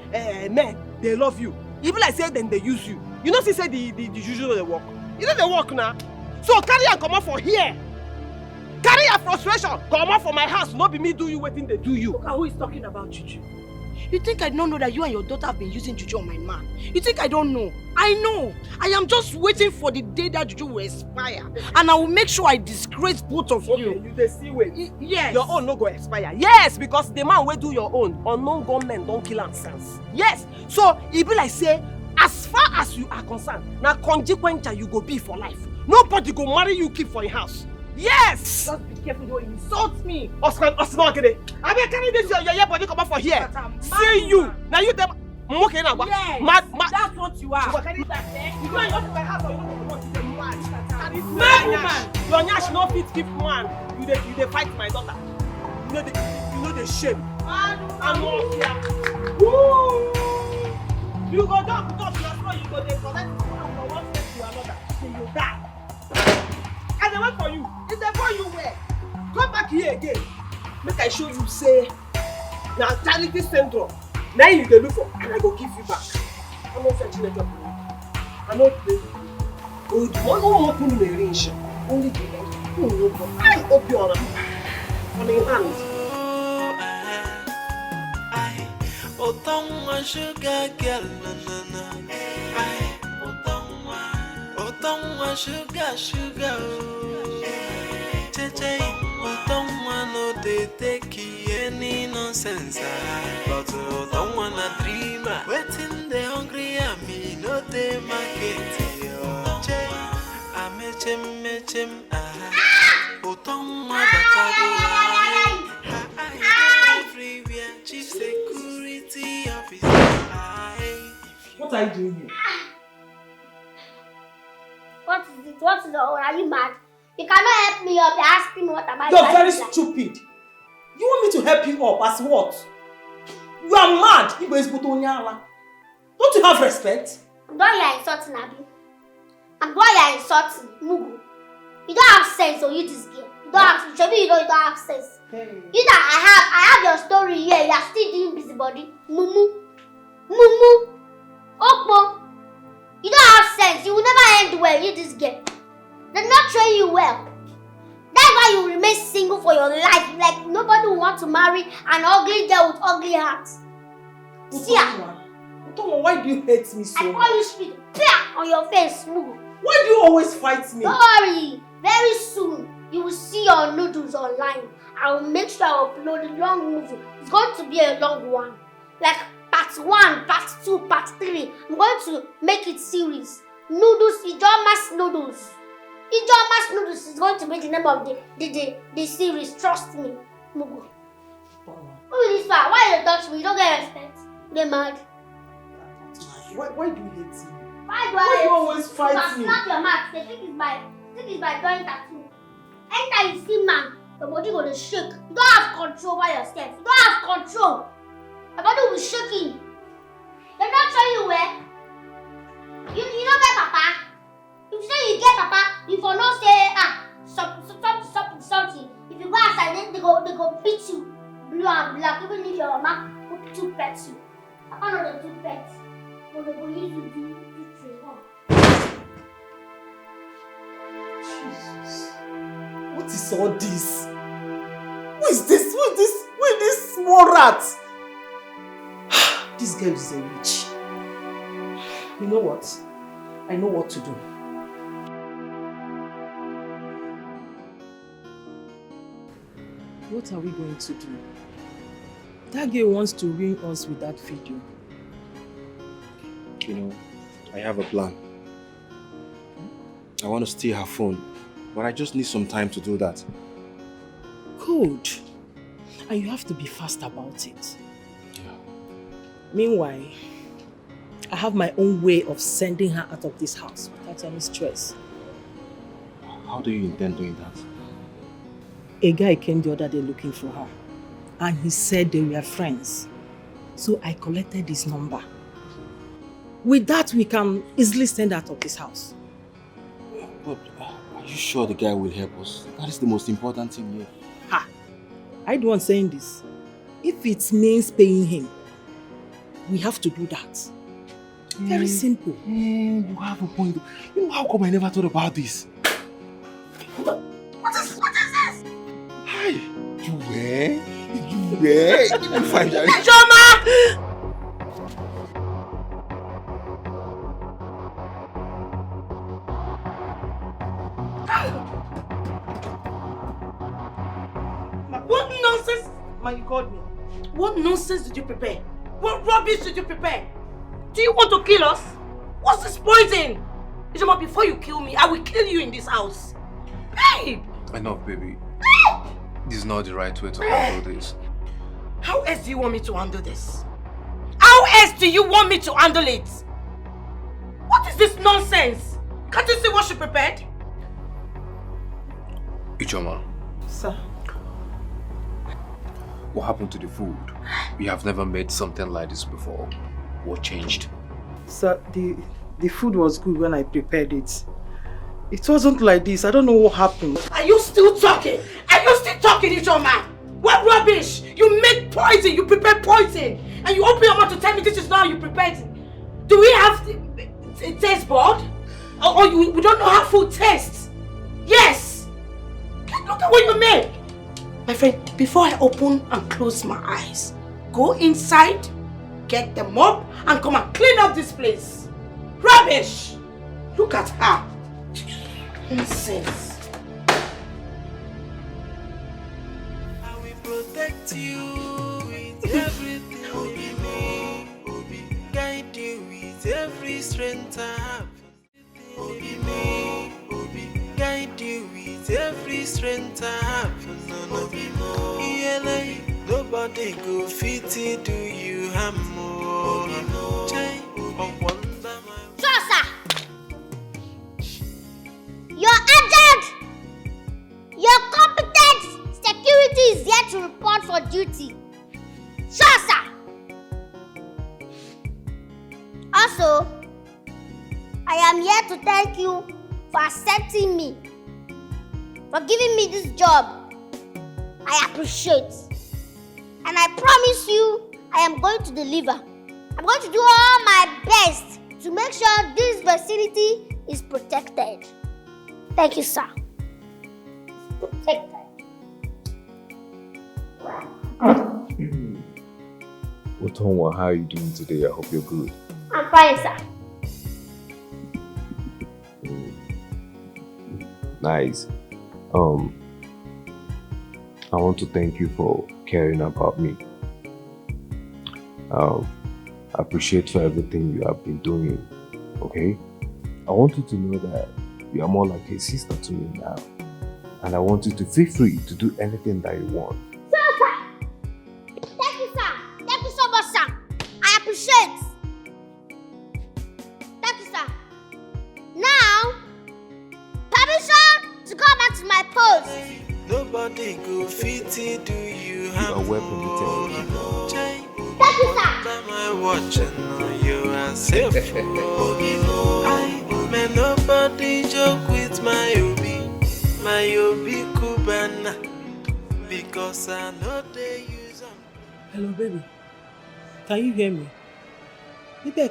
they love you. Even like say then they use you. You know, she said the usual they work. You know they work now. So carry and come out for here. Carry your frustration. Come out for my house. Not be me do you waiting they do you. Look at who is talking about juju. You think I don't know that you and your daughter have been using juju on my man? You think I don't know? I know. I am just waiting for the day that juju will expire. And I will make sure I disgrace both of you. You they see wait. Yes. Your own no go expire. Yes, because the man will do your own. Unknown gunmen don't kill and sense. Yes. So it be like say, as far as you are concerned, now consequential you go be for life. Nobody go marry you keep for your house. Yes! Just be careful, don't insult me. Osman, okay. I be carry this your body come out for here. See you. Now you them okay now. Yes. Mad. That's what you are. You carry that. You go and open my house or you don't want to mad woman. Your nyash no fit keep man. You dey fight my daughter. the shame. I'm not here. Woo! You go down because you are small, you go there collect from one place to another till you die. And they wait for you. It's there for you where? Come back here again. Make I show you say now charity syndrome. Now you dey look for and I go give you back. I'm not fetching a job. I'm not paying. Oh, one more thing in the range. Only the end. I hope you are on the hands. Utonwa sugar girl, na na na. Ay, Utonwa sugar. Cheche, Utonwa no dey take any nonsense. But Utonwa na dreamer. Waiting the hungry army no dey market. Che, amechem. Utonwa batago. Everywhere, chief security officer. What are you doing here? What is it? What is the order? Are you mad? You cannot help me up. You're asking me what am I doing? You're very stupid. You want me to help you up as what? You are mad. Don't you have respect? I'm the one you're insulting, Abi. I'm the one you're insulting, Mugu. You don't have sense, or you this game. You don't have sense. You don't have sense. Hey. You know, I have your story here. You are still doing busybody. Mumu. Okpo. You don't have sense. You will never end well. You this game. They're not train you well. That's why you remain single for your life. Like nobody will want to marry an ugly girl with ugly heart. See ya. Utonwa, why do you hate me so much? I call you spit on your face, Mugu. Why do you always fight me? Don't worry. Very soon, you will see your noodles online. I will make sure I upload a long movie. It's going to be a long one. Like part 1, part 2, part 3. I'm going to make it series. Noodles, Ijoma's Noodles. Ijoma's Noodles is going to be the name of the series. Trust me. Mugu. Who is this one? Why you touch me? You don't get respect. Get mad. Why do you hate me? Why do you always fight me? Snap your mouth. The thing is by drawing tattoo. Anytime you see man, your body gonna shake. You don't have control over yourself. You don't have control. Your body will be shaking. They're not showing you where. You don't get papa. If you say you get papa, you for not say something. If you go outside, then they go beat you. Blue and black. Even if your mama put 2 pets you. Papa know the 2 pets. But they go use you to Jesus. What is all this? Who is this? Who is this small rat? This girl is a witch. You know what? I know what to do. What are we going to do? That girl wants to ruin us with that video. You know, I have a plan. I want to steal her phone, but I just need some time to do that. Good. And you have to be fast about it. Yeah. Meanwhile, I have my own way of sending her out of this house without any stress. How do you intend doing that? A guy came the other day looking for her, and he said they were friends. So I collected his number. With that, we can easily send her out of this house. But are you sure the guy will help us? That is the most important thing here. Ha! I don't want saying this. If it means paying him, we have to do that. Very simple. You have a point. You know, how come I never thought about this? What is this? Hi! You were? I'm fine, Jerry. Joma! What nonsense? Man, you called me. What nonsense did you prepare? What rubbish did you prepare? Do you want to kill us? What's this poison? Ijoma, before you kill me, I will kill you in this house. Babe! Enough, baby. This is not the right way to handle this. How else do you want me to handle this? How else do you want me to handle it? What is this nonsense? Can't you see what she prepared? Ijoma. Sir. What happened to the food? We have never made something like this before. What changed? Sir, the food was good when I prepared it. It wasn't like this. I don't know what happened. Are you still talking? Are you still talking, Utonwa? What rubbish! You make poison, you prepare poison, and you open your mouth to tell me this is not how you prepared it. Do we have a taste board? Or we don't know how food tastes? Yes! Look at what you make! My friend, before I open and close my eyes, go inside, get the mop, and come and clean up this place. Rubbish! Look at her. Nonsense. I will protect you with everything. Obi, guide you with every strength I have. Obi, guide you with every strength I have. Nobody go fit do you harm. Sir! Your agent! Your competent security is here to report for duty. Sir! Also, I am here to thank you for accepting me, for giving me this job. I appreciate. And I promise you, I am going to deliver. I'm going to do all my best to make sure this vicinity is protected. Thank you, sir. Protected. Utonwa, how are you doing today? I hope you're good. I'm fine, sir. Nice. I want to thank you for caring about me. I appreciate for everything you have been doing, okay? I want you to know that you are more like a sister to me now. And I want you to feel free to do anything that you want. Sir! Thank you, sir. Thank you so much, sir. I appreciate. Thank you, sir. Now, permission to go back to my post. Nobody go fit do you harm. You are well permitted. Thank you, sir. My watching you are safe. May nobody joke with my Obi Kubana, because I know they use them. Hello, baby. Can you hear me? Maybe I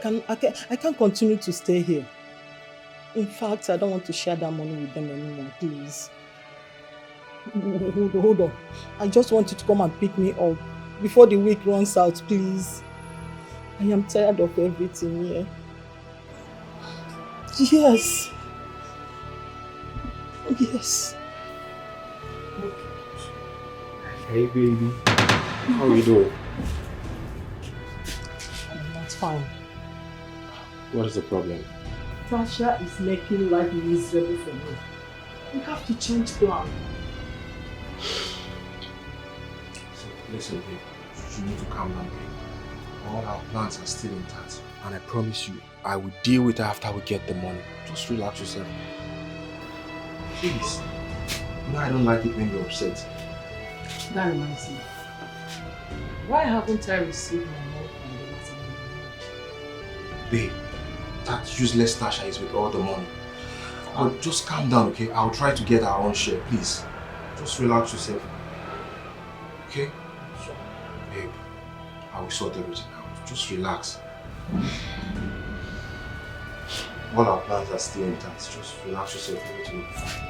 can't continue to stay here. In fact, I don't want to share that money with them anymore, please. Hold on. I just want you to come and pick me up before the week runs out, please. I am tired of everything here. Yes. Yes. Hey, baby. How are you doing? That's fine. What is the problem? Tasha is making life miserable for me. We have to change plan. So, listen, babe. You need to calm down, babe. All our plans are still intact. And I promise you, I will deal with it after we get the money. Just relax yourself. Please. You know I don't like it when you're upset. That reminds me. Why haven't I received my money from the last time? Babe, that useless Tasha is with all the money. Just calm down, okay? I'll try to get our own share, please. Just relax yourself. Okay? Sure. Babe, I will sort everything out. Just relax. All our plans are still intact. Just relax yourself. Everything will be fine.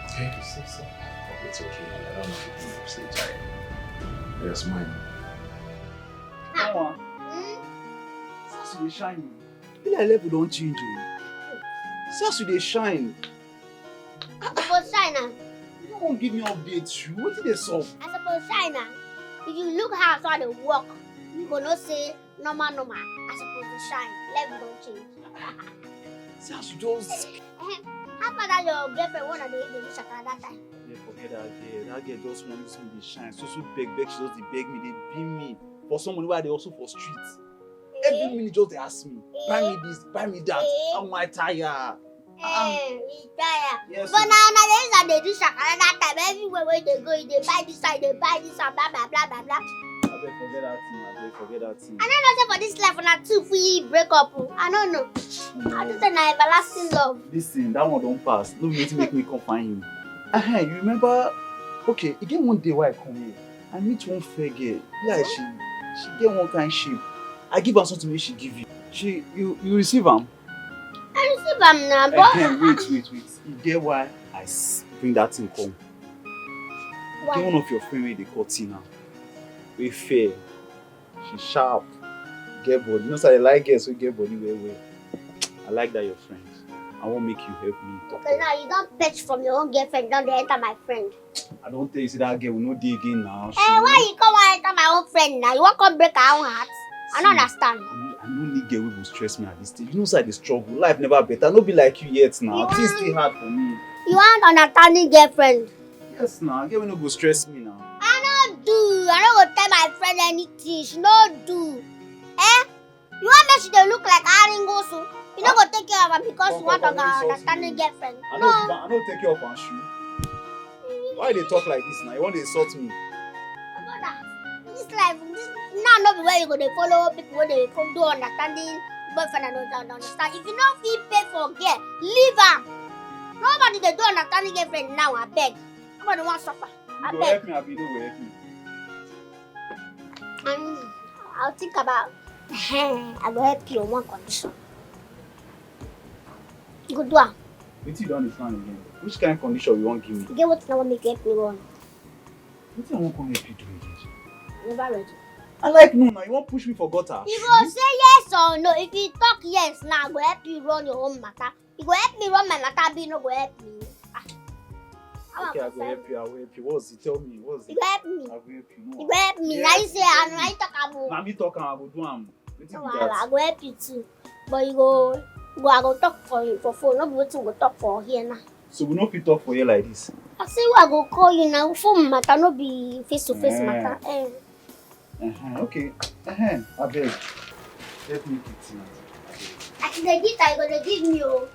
Okay? You say so. It's okay. I don't know if you're upset. Yes, mine. Noah. Since you dey shine, feel like level don't change. Since you dey shine, I suppose China. you won't give me updates. What did they solve? I suppose China. If you look how they work, you gonna say normal. I suppose to shine. Level don't change. Since you just How about that your girlfriend one of the do shakara that time? yeah, forget that girl. That girl just want this one dey shine. So beg, she just dey beg me, they beam me for someone where they also for streets. Every minute just they ask me, buy me this, buy me that. I'm my tire. Retire. Yes. But now they they do shakara that time. Everywhere where they go, they buy this side, they buy this and blah blah blah blah blah. Forget that thing, forget that thing. I don't know for this life when I two we break up. I don't know. I just say na everlasting love. Listen, that one don't pass. No need to make me come find you. You remember? Okay, again one day why I come here, I meet one fair girl. Like she get one kind shape. I give her something she give you. You receive them. I receive them now, but wait. You get why I bring that thing come? Why? Get one of your friends they call Tina. We fair. She sharp. Get body. You know, so I like girls who get body well. I like that you're friends. I won't make you help me. Okay, now you don't fetch from your own girlfriend, don't enter my friend. I don't tell you, see that girl will not dig again now. Why you come and enter my own friend now? You want to come break our own heart? I don't understand. I don't need girl who will stress me at this stage. You know, so the struggle. Life never better. Not be like you yet now. Things still hard for me. You want understanding girlfriend? Yes, now. Girl will not go stress me now. I don't do. I don't go tell my friend anything. She don't do. You want me to look like Aringo so? You don't go take care of her because you want to understanding girlfriend. I don't take care of her shoe. Why they talk like this now? You want to insult me? This life, now not be where you go to follow people where they come do understanding boyfriend and don't understand. If you don't feel pay for girl, leave her. Nobody they do understanding girlfriend now. I beg. Nobody want to suffer. I beg. Help me, Abi. No go help me. I'll think about. I will help you on one condition. Good one. What you don't understand again? Which kind of condition you want give me? Get what I want make you help me run. What I want to help you do again? Never ready. I like no now. You want push me for gutter? You go say yes or no. If you talk yes now, I go help you run your own matter. You go help me run my matter, but you no go help me. Okay, I will help you. I will help you. What's it? Tell me. What's it? You go help me. I will help you. No. You go help me. Yes. Now you say I talk about. Now me talk and I go do am. No, I go help you too. But I go talk for you for phone. Not waiting go talk for here now. So we no fit talk for you like this. I say I go call you now. Phone matter no be face to face matter. Okay. I beg. Let me put it. I the gift I go to give me oh.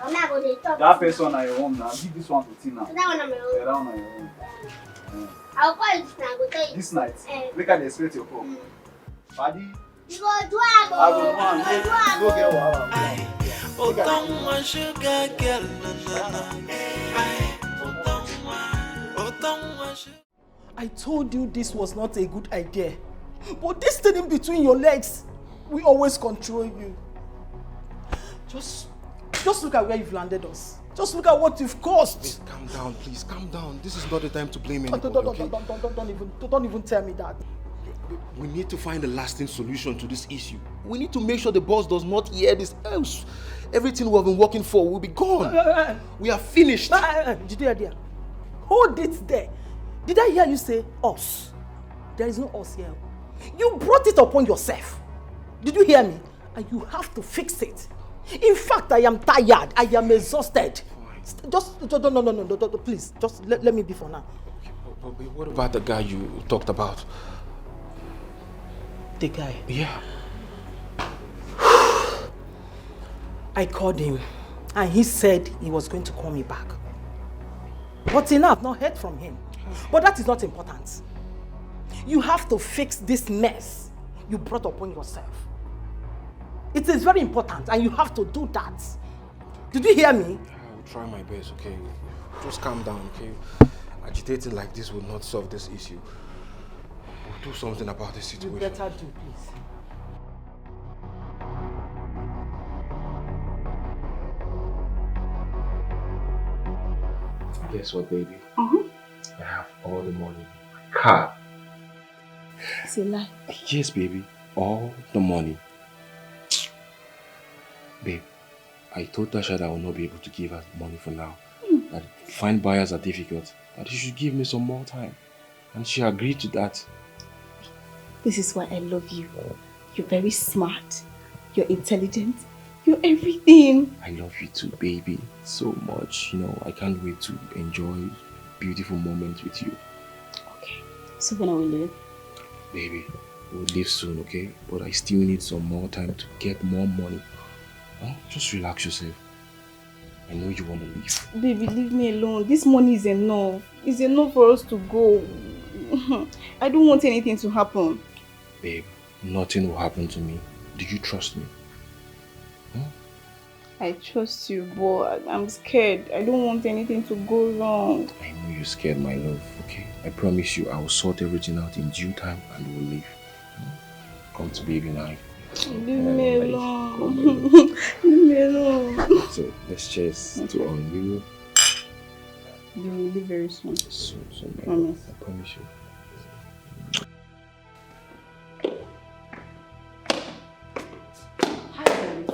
I go to talk. That first one on your own now. Give this one to Tina. That one on my own. Yeah, that one on your own. I'll call you this night. I go tell you. This night. Make her expect your call. Paddy. You go do I go. Go get Wahala. Utonwa sugar girl, I told you this was not a good idea. But this thing in between your legs, we always control you. Just look at where you've landed us. Just look at what you've caused. Please, calm down, please, calm down. This is not the time to blame anybody, okay? Don't even tell me that. We need to find a lasting solution to this issue. We need to make sure the boss does not hear this, else everything we have been working for will be gone. We are finished. Did you hear? Hold it there. Did I hear you say us? There is no us here. You brought it upon yourself. Did you hear me? And you have to fix it. In fact, I am tired. I am exhausted. Just no, please. Just let me be for now. But what about the guy you talked about? The guy? Yeah. I called him and he said he was going to call me back. But enough, not heard from him. But that is not important. You have to fix this mess you brought upon yourself. It is very important and you have to do that. Did you hear me? I will try my best, okay? Just calm down, okay? Agitating like this will not solve this issue. We'll do something about this situation. You better do, please. Guess what, baby? I have all the money in my car. It's a lie. Yes, baby. All the money. Babe, I told Tasha that I will not be able to give her money for now. That find buyers are difficult. That she should give me some more time. And she agreed to that. This is why I love you. You're very smart. You're intelligent. You're everything. I love you too, baby. So much. You know, I can't wait to enjoy beautiful moments with you. Okay. So when are we leave? Baby, we'll leave soon, okay? But I still need some more time to get more money. Oh, just relax yourself. I know you want to leave. Baby, leave me alone. This money is enough. It's enough for us to go. I don't want anything to happen. Babe, nothing will happen to me. Do you trust me? I trust you, but I'm scared. I don't want anything to go wrong. I know you're scared, my love, okay? I promise you I will sort everything out in due time and we'll leave. Come to baby now. Leave me alone. Leave me alone. So, let's cheers to all you. You will leave very soon. So, my Promise. love, I promise you. Hi, darling.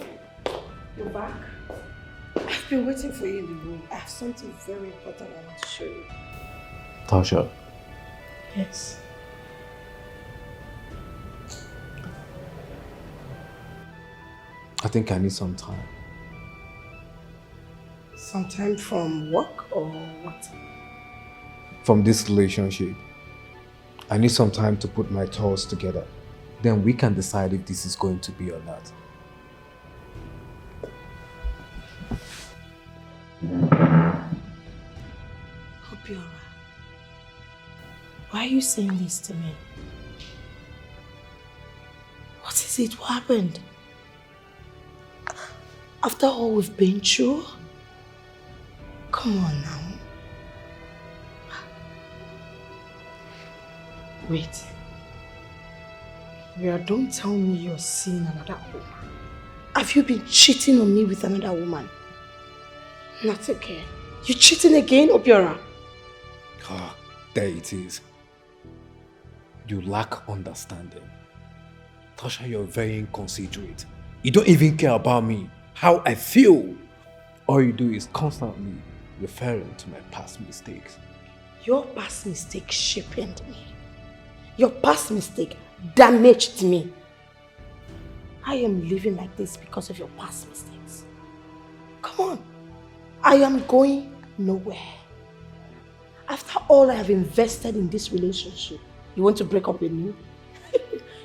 You're back? I've been waiting for you in the room. I have something very important I want to show you. Tasha, Yes. I think I need some time. Some time from work or what? From this relationship. I need some time to put my thoughts together. Then we can decide if this is going to be or not. Obiora, why are you saying this to me? What is it? What happened? After all we've been through? Come on now. Wait. Obiora, don't tell me you're seeing another woman. Have you been cheating on me with another woman? Not again. You cheating again, Obiora? Ah, there it is. You lack understanding. Tasha, you're very inconsiderate. You don't even care about me, how I feel. All you do is constantly referring to my past mistakes. Your past mistake shaped me. Your past mistake damaged me. I am living like this because of your past mistakes. Come on. I am going nowhere. After all I have invested in this relationship, you want to break up with me?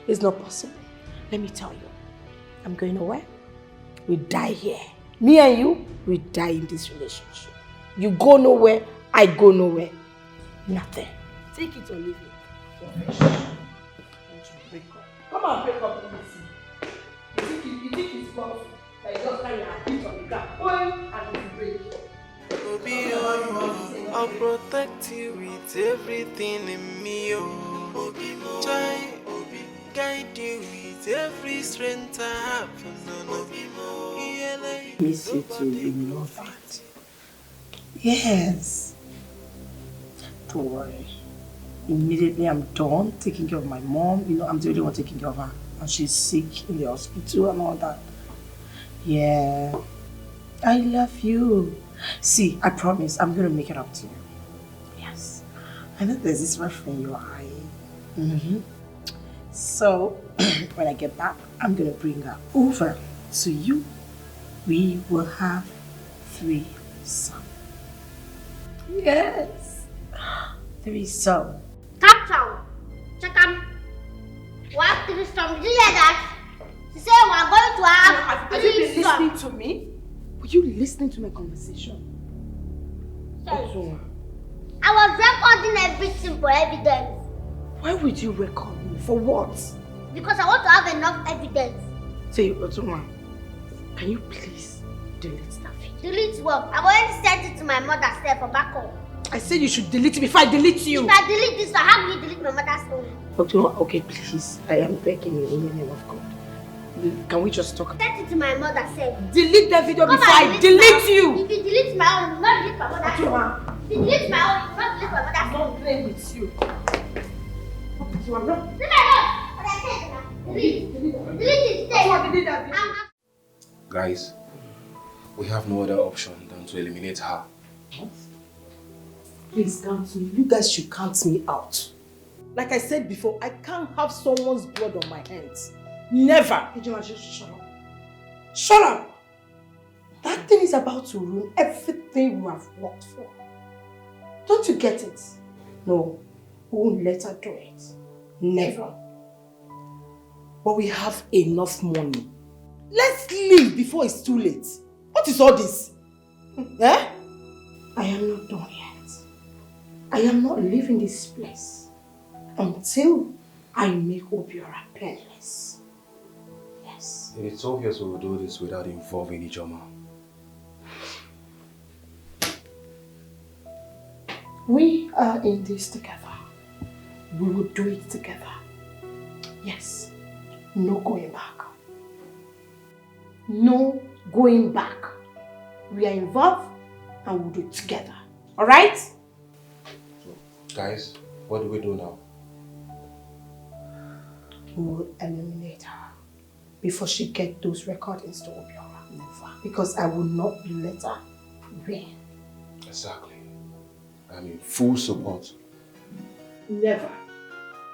It's not possible. Let me tell you, I'm going nowhere. We die here. Me and you, we die in this relationship. You go nowhere, I go nowhere. Nothing. Take it or leave it. Break up. Come on, break up, let me see. You think it's possible? That you just carry a hit on the ground, and you break. Obio, I'll protect you with everything in me, oh. Try, guide you with every strength I have. Miss you too, you know that. Yes. Don't worry. Immediately I'm done taking care of my mom. You know, I'm the only one taking care of her. And she's sick in the hospital and all that. Yeah. I love you. See, I promise I'm going to make it up to you. Yes. I know there's this rush in your eye. So, when I get back, I'm going to bring her over to you. We will have 3 sons. Yes. 3 sons. Tap sound. Chakam. What 3 sons? Did you hear that? She said we are going to have 3 sons. Have you been listening to me? Were you listening to my conversation? Sorry. I was recording everything for evidence. Why would you record me? For what? Because I want to have enough evidence. Say, Utonwa, can you please delete that video? Delete what? I've already sent it to my mother's cell for backup. I said you should delete it before I delete you. If I delete this, how will you delete my mother's phone? Utonwa, okay, please. I am begging you in the name of God. Can we just talk? Send it to my mother's cell. Delete that video before I delete you. If you delete my own, you will not delete my mother's phone. If you delete my own, you will not delete my mother's phone. I'm not playing with you. I'm not. Leave my phone. What I said now. Delete it. Delete it. Guys, we have no other option than to eliminate her. Please count me. You guys should count me out. Like I said before, I can't have someone's blood on my hands. Never. Just shut up. Shut up. That thing is about to ruin everything we have worked for. Don't you get it? No, we won't let her do it. Never. But we have enough money. Let's leave before it's too late. What is all this? Eh? I am not done yet. I am not leaving this place until I make Obiora penniless. Yes. It's obvious we will do this without involving Ijoma. We are in this together. We will do it together. Yes. No going back. No going back. We are involved and we'll do it together. Alright? Guys, what do we do now? We will eliminate her before she gets those recordings to Obiora. Never. Because I will not let her win. Exactly. I'm in full support. Never.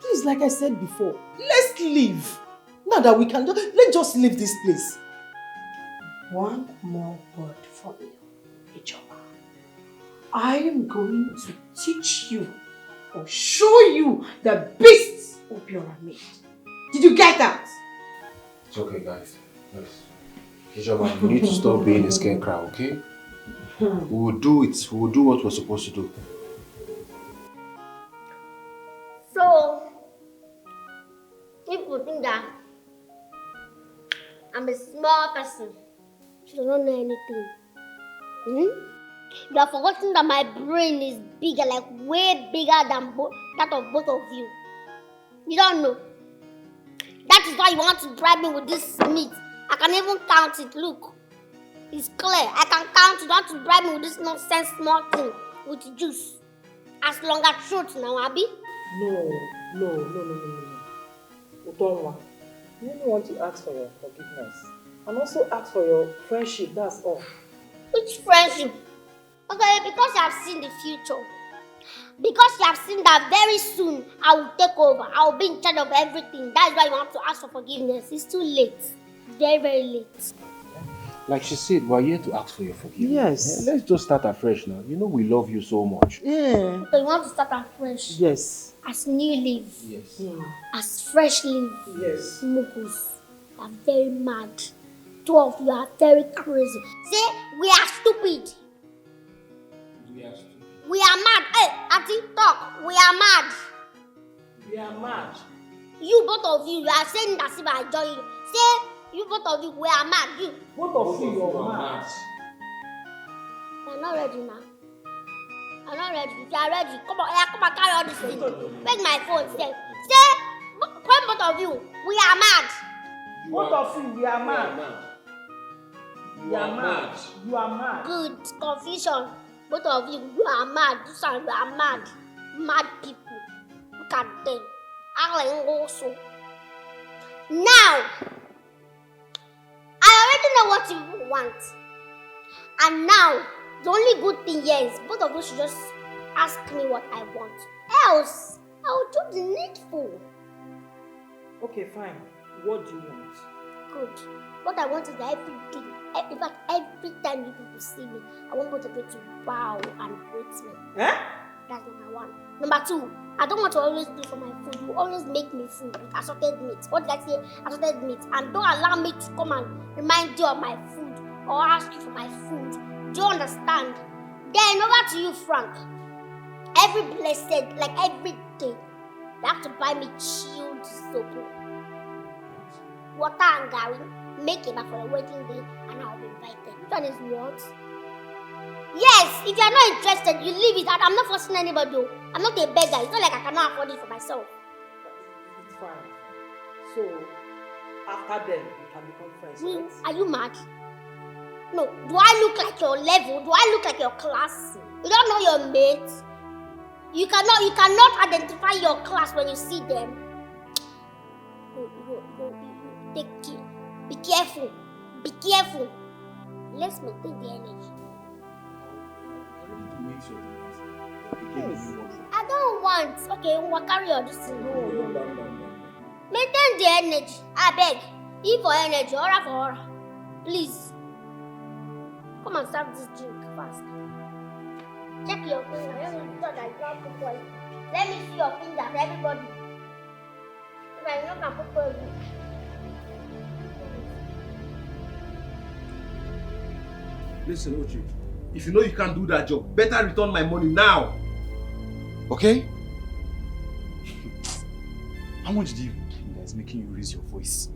Please, like I said before, let's leave. Now that we can, let's just leave this place. One more word from you, Ijoma. I am going to teach you or show you the beasts Obiora made. Did you get that? It's okay, guys. Yes. Ijoma, you need to stop being a scarecrow, okay? We will do it. We will do what we're supposed to do. So, people think that I'm a small person. She don't know anything. You are forgetting that my brain is bigger, like way bigger than that of both of you. You don't know. That is why you want to bribe me with this meat. I can even count it. Look. It's clear. I can count. You don't want to bribe me with this nonsense small thing with juice. As long as truth now, Abi. No. Utonwa, you only want to ask for your forgiveness. And also ask for your friendship, that's all. Which friendship? Okay, because you have seen the future. Because you have seen that very soon I will take over. I will be in charge of everything. That's why you want to ask for forgiveness. It's too late. Very, very late. Like she said, we're here to ask for your forgiveness. Yes. Yeah, let's just start afresh now. You know we love you so much. Yeah. So you want to start afresh? Yes. As new leaf. Yes. As fresh leaf. Yes. Mukus. You are very mad. Two of you are very crazy. Say, we are stupid. We are mad. Hey, Ati, talk. We are mad. We are mad. You, both of you are saying that if I join you. Say, you both of you, we are mad. You. Both of you are mad. I'm not ready now. I'm not ready. If you are ready, come on, carry all this thing. Take my phone, say, both of you, we are mad. Both of you, we are mad. You are mad. You are mad. Good. Confusion. Both of you, you are mad. You are mad. Mad people. Look at them. I'm also. Now, I already know what you want. And now, the only good thing here is both of you should just ask me what I want. Else, I will do the needful. Okay, fine. What do you want? Good. What I want is that every day, in fact, every time you people see me, I want both of you to bow and greet me. Eh? That's number one. Number two, I don't want to always do for my food. You always make me food with assorted meat. What did I say? Assorted meat. And don't allow me to come and remind you of my food or ask you for my food. Do you understand? Then over to you, Frank. Every blessed, like every day, you have to buy me chilled soap, water and gari, make it for a wedding day, and I'll be invited. Which one is what? Yes, if you are not interested, you leave it out. I'm not forcing anybody. Though. I'm not a beggar. It's not like I cannot afford it for myself. It's fine. So, after then, we can become friends, right? Are you mad? No. Do I look like your level? Do I look like your class? You don't know your mates. You cannot identify your class when you see them. Go. Take care. Be careful. Be careful. Let's maintain the energy. Yes. I don't want. Okay, we'll carry on this thing. No. Maintain the energy. I beg. E for energy, aura for aura. Please. Come and serve this drink fast. Check your finger. Let me see your fingers, everybody. So that you know can put for you. Listen, Uchi. If you know you can't do that job, better return my money now. Okay? How much do you think that is making you raise your voice?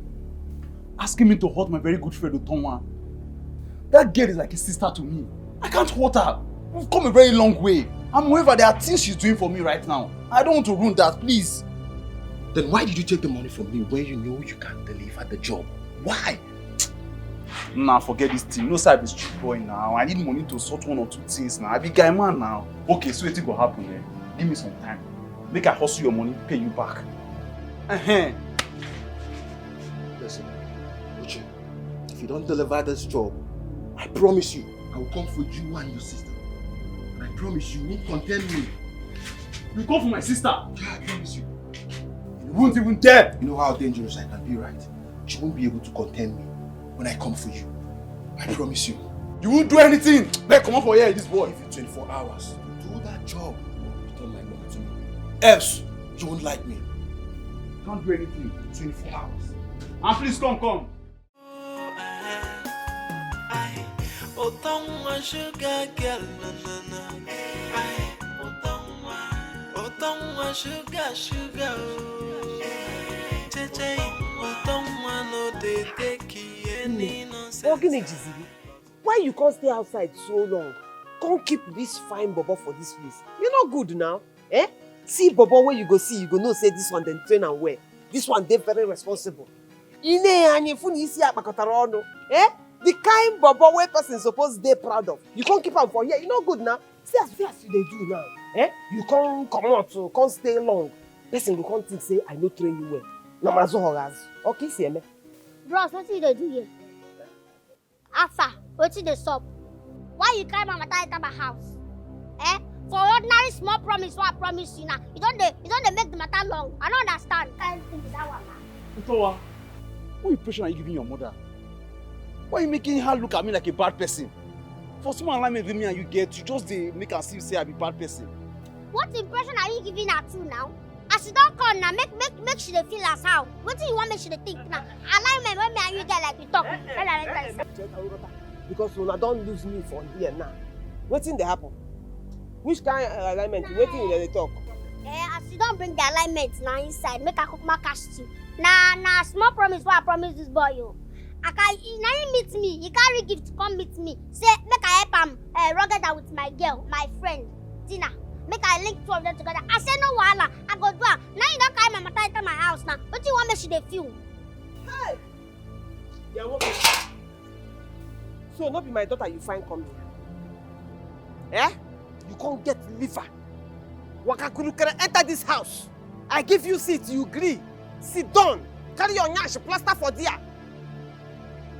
Asking me to hurt my very good friend Utonwa. That girl is like a sister to me. I can't hurt her. We've come a very long way. And moreover, there are things she's doing for me right now. I don't want to ruin that, please. Then why did you take the money from me when you know you can't deliver the job? Why? Nah, forget this thing. No, sir, I be street boy now. I need money to sort one or two things now. I be guy man now. Okay, so it will happen. Eh? Give me some time. Make I hustle your money, pay you back. Listen, Uche, if you don't deliver this job, I promise you, I will come for you and your sister. And I promise you won't contend me. You come for my sister? Yeah, I promise you. You won't even dare. You know how dangerous I can be, right? She won't be able to contend me when I come for you. I promise you. You won't do anything. Better come on for here, this boy. Give you 24 hours to do that job. Return my money to me. Else, you won't like me. Can't do anything. 24 hours. And please come. Utonwa sugar girl, Utonwa sugar, Cheche, Utonwa no dey take any nonsense. Why you can't stay outside so long? Can't keep this fine bobo for this place. You're not good now, eh? See bobo where you go see, you go know say this one then train and wear. This one they very responsible. Eh? The kind bobo where person supposed they proud of. You can't keep am for here. You not good now. See as you they do now. Eh? You can't come out, so can't stay long. Person will can't think say I no train you well. No matter how. Okay, see me. Bros, what did they do here? Alpha, what did they stop? Why you carry my matter into my house? Eh? For ordinary small promise, what I promise you now. You don't make the matter long. I don't understand. I think that one. Utonwa, what impression are you giving your mother? Why are you making her look at me like a bad person? For someone like me and you get, you just make her see say I be bad person. What impression are you giving her to now? As she don't come now, make she feel as how. What do you want me she think now? Alignment when me and you get like we talk. Because una don't lose me for here now. Wetin dey happen? Which kind of alignment? Wetin dey talk? As you don't bring the alignment now inside, make a cook my cash too. Nah, small promise what I promise this boy you. Now he meet me, he carry gift come meet me. Say make I help him rugged out with my girl, my friend, Tina. Make I link two of them together. I say no wahala, I go do am. Now you don't carry my matter into my house now. What do you want me she dey feel? Hey! Yeah, what? So not be my daughter you find coming. Eh? You can't get liver. Wakakurukere enter this house. I give you seat, you agree. Sit down. Carry your nyash plaster for there.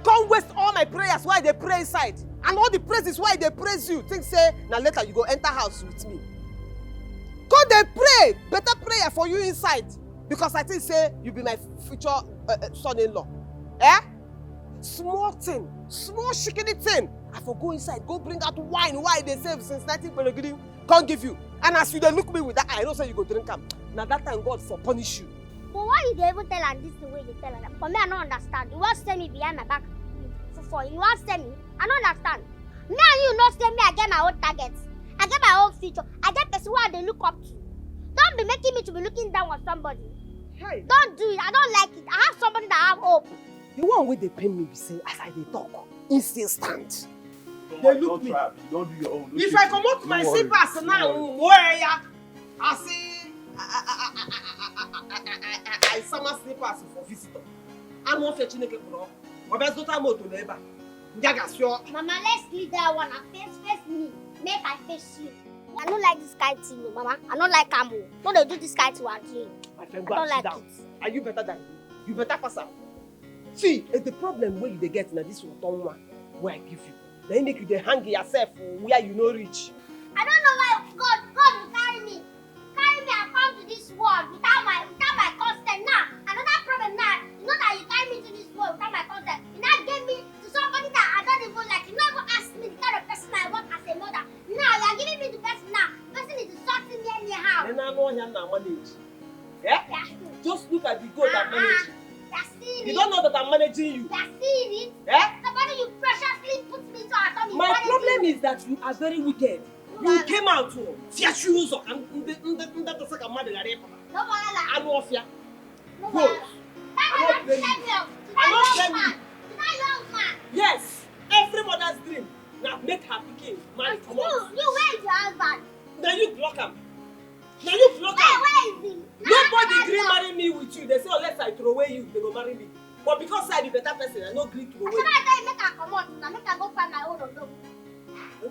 Come waste all my prayers while they pray inside. And all the praises while they praise you. Think say, now later you go enter house with me. Come they pray. Better prayer for you inside. Because I think say, you be my future son-in-law. Eh? Small thing. Small shikini thing. I for go inside. Go bring out wine. Why they save since 19 can't give you. And as you don't look me with that, I know say you go drink them. Now that time God for punish you. But why you dey even tell her this the way you tell her? For me, I don't understand. You want to tell me behind my back? For you want to tell me? I don't understand. Me and you not tell me I get my own targets. I get my own future. I get person who they look up to. Don't be making me to be looking down on somebody. Hey. Don't do it. I don't like it. I have somebody that have hope. The one way they pay me, be say as I dey talk, he still stand. They look me. You don't do your own. If I come out my slippers now, where ya? I see. I summer slippers for visitor. I'm not fetching a bro. My best daughter moto neighbor. Mama, let's leave that one and face me. Make I face you. I don't like this kind of thing, Mama. I don't like Camo. Don't they do this kind of thing? My friend, I don't like down. it. Are you better than me? You better pass out. See, it's the problem where you dey get now this Utonwa where I give you. Then make you dey hang yourself where you no reach. I don't know why God will carry me and come to this world without my consent. Now, another problem now, you know that you carry me to this world without my consent. You now gave me to somebody that I don't even like. You never asked me the kind of person I want as a mother. Now, you are giving me the person now. The person is insulting me anyhow. Then I know him now manage. Yeah? Just look at the goal I'm managing. You don't know that I'm managing you. You're seeing it? Yeah? Somebody you preciously put me into a My problem is that you are very wicked. You came out to tear shoes and that was like a mother. I know of ya. Go. I don't blame you. Yes, every mother's dream. Now make her picking. Man, come on. You where is your husband? Now you block him. Now you block him. Where is he? Nobody dream marry me with you. They say unless I throw away you, they go marry me. But because I be better person, I no agree to away. I make her come on. Now make her go find my own of.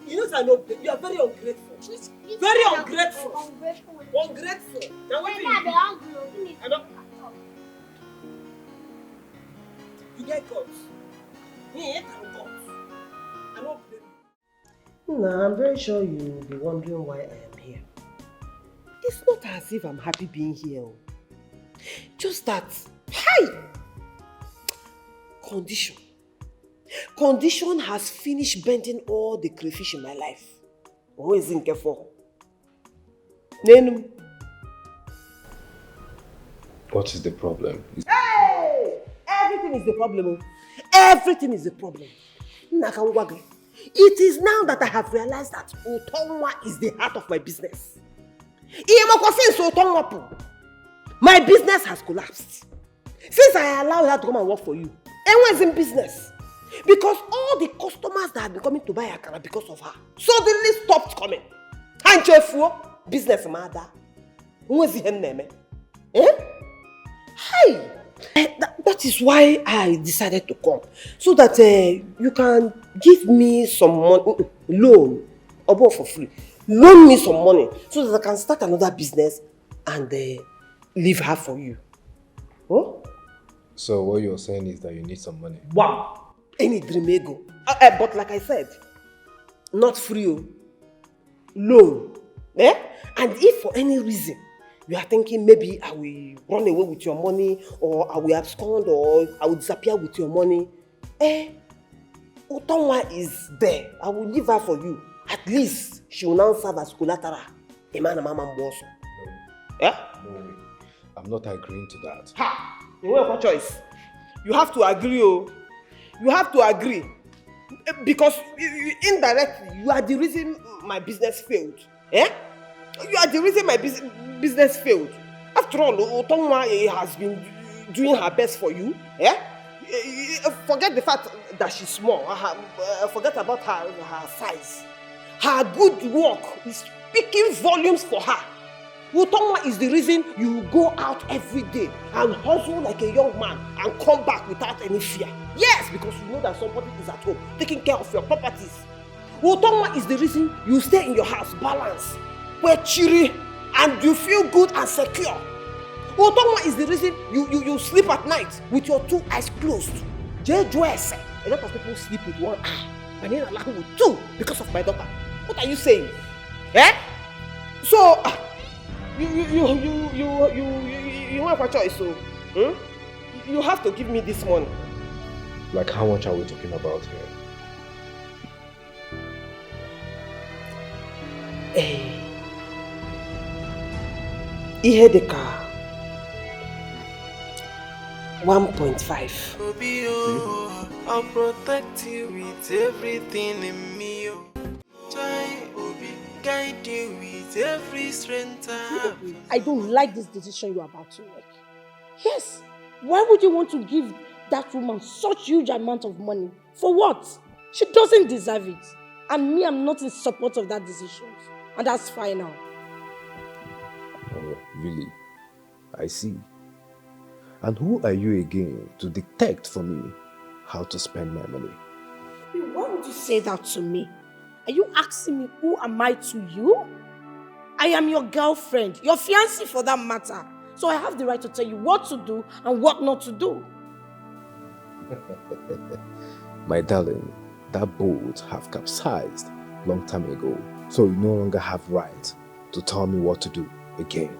You know I know you are very ungrateful. Very ungrateful. Ungrateful. Now what do you? I don't. You get guts. Me, I can't guts. I don't blame you. No, I'm very sure you'll be wondering why I am here. It's not as if I'm happy being here. Just that, condition. Condition has finished bending all the crayfish in my life. Who is in careful? Nenum. What is the problem? Hey! Everything is the problem. Everything is the problem. It is now that I have realized that Utonwa is the heart of my business. My business has collapsed. Since I allowed her to come and work for you, everyone's in business. Because all the customers that have been coming to buy akara because of her suddenly stopped coming. Business mother. That is why I decided to come. So that you can give me some money, loan, or for free. Loan me some money so that I can start another business and leave her for you. Oh? So what you're saying is that you need some money? Wow! Any dream ego. But like I said, not free. Loan. And if for any reason you are thinking maybe I will run away with your money, or I will abscond, or I will disappear with your money, Utonwa is there. I will leave her for you. At least she will now serve as collateral. No, I'm not agreeing to that. Ha! You have a choice. You have to agree, oh. You have to agree. Because indirectly, you are the reason my business failed. You are the reason my business failed. After all, Utonwa has been doing her best for you. Forget the fact that she's small. Forget about her size. Her good work is speaking volumes for her. Utonwa is the reason you go out every day and hustle like a young man and come back without any fear. Yes, because you know that somebody is at home taking care of your properties. Utonwa is the reason you stay in your house balanced, where cheery, and you feel good and secure. Utonwa is the reason you sleep at night with your two eyes closed. A lot of people sleep with one eye, and then allow with two because of my daughter. What are you saying? So you have a choice. So you have to give me this money. Like how much are we talking about here? Ihe deka 1.5. Obio, I'll protect you with everything in me. Obi, guide you with every strength. I don't like this decision you are about to make. Yes, why would you want to give that woman such huge amount of money? For what? She doesn't deserve it. And me, I'm not in support of that decision. And that's final. Oh, really? I see. And who are you again to dictate for me how to spend my money? Why would you say that to me? Are you asking me who am I to you? I am your girlfriend, your fiancée for that matter. So I have the right to tell you what to do and what not to do. My darling, that boat have capsized long time ago. So you no longer have right to tell me what to do again.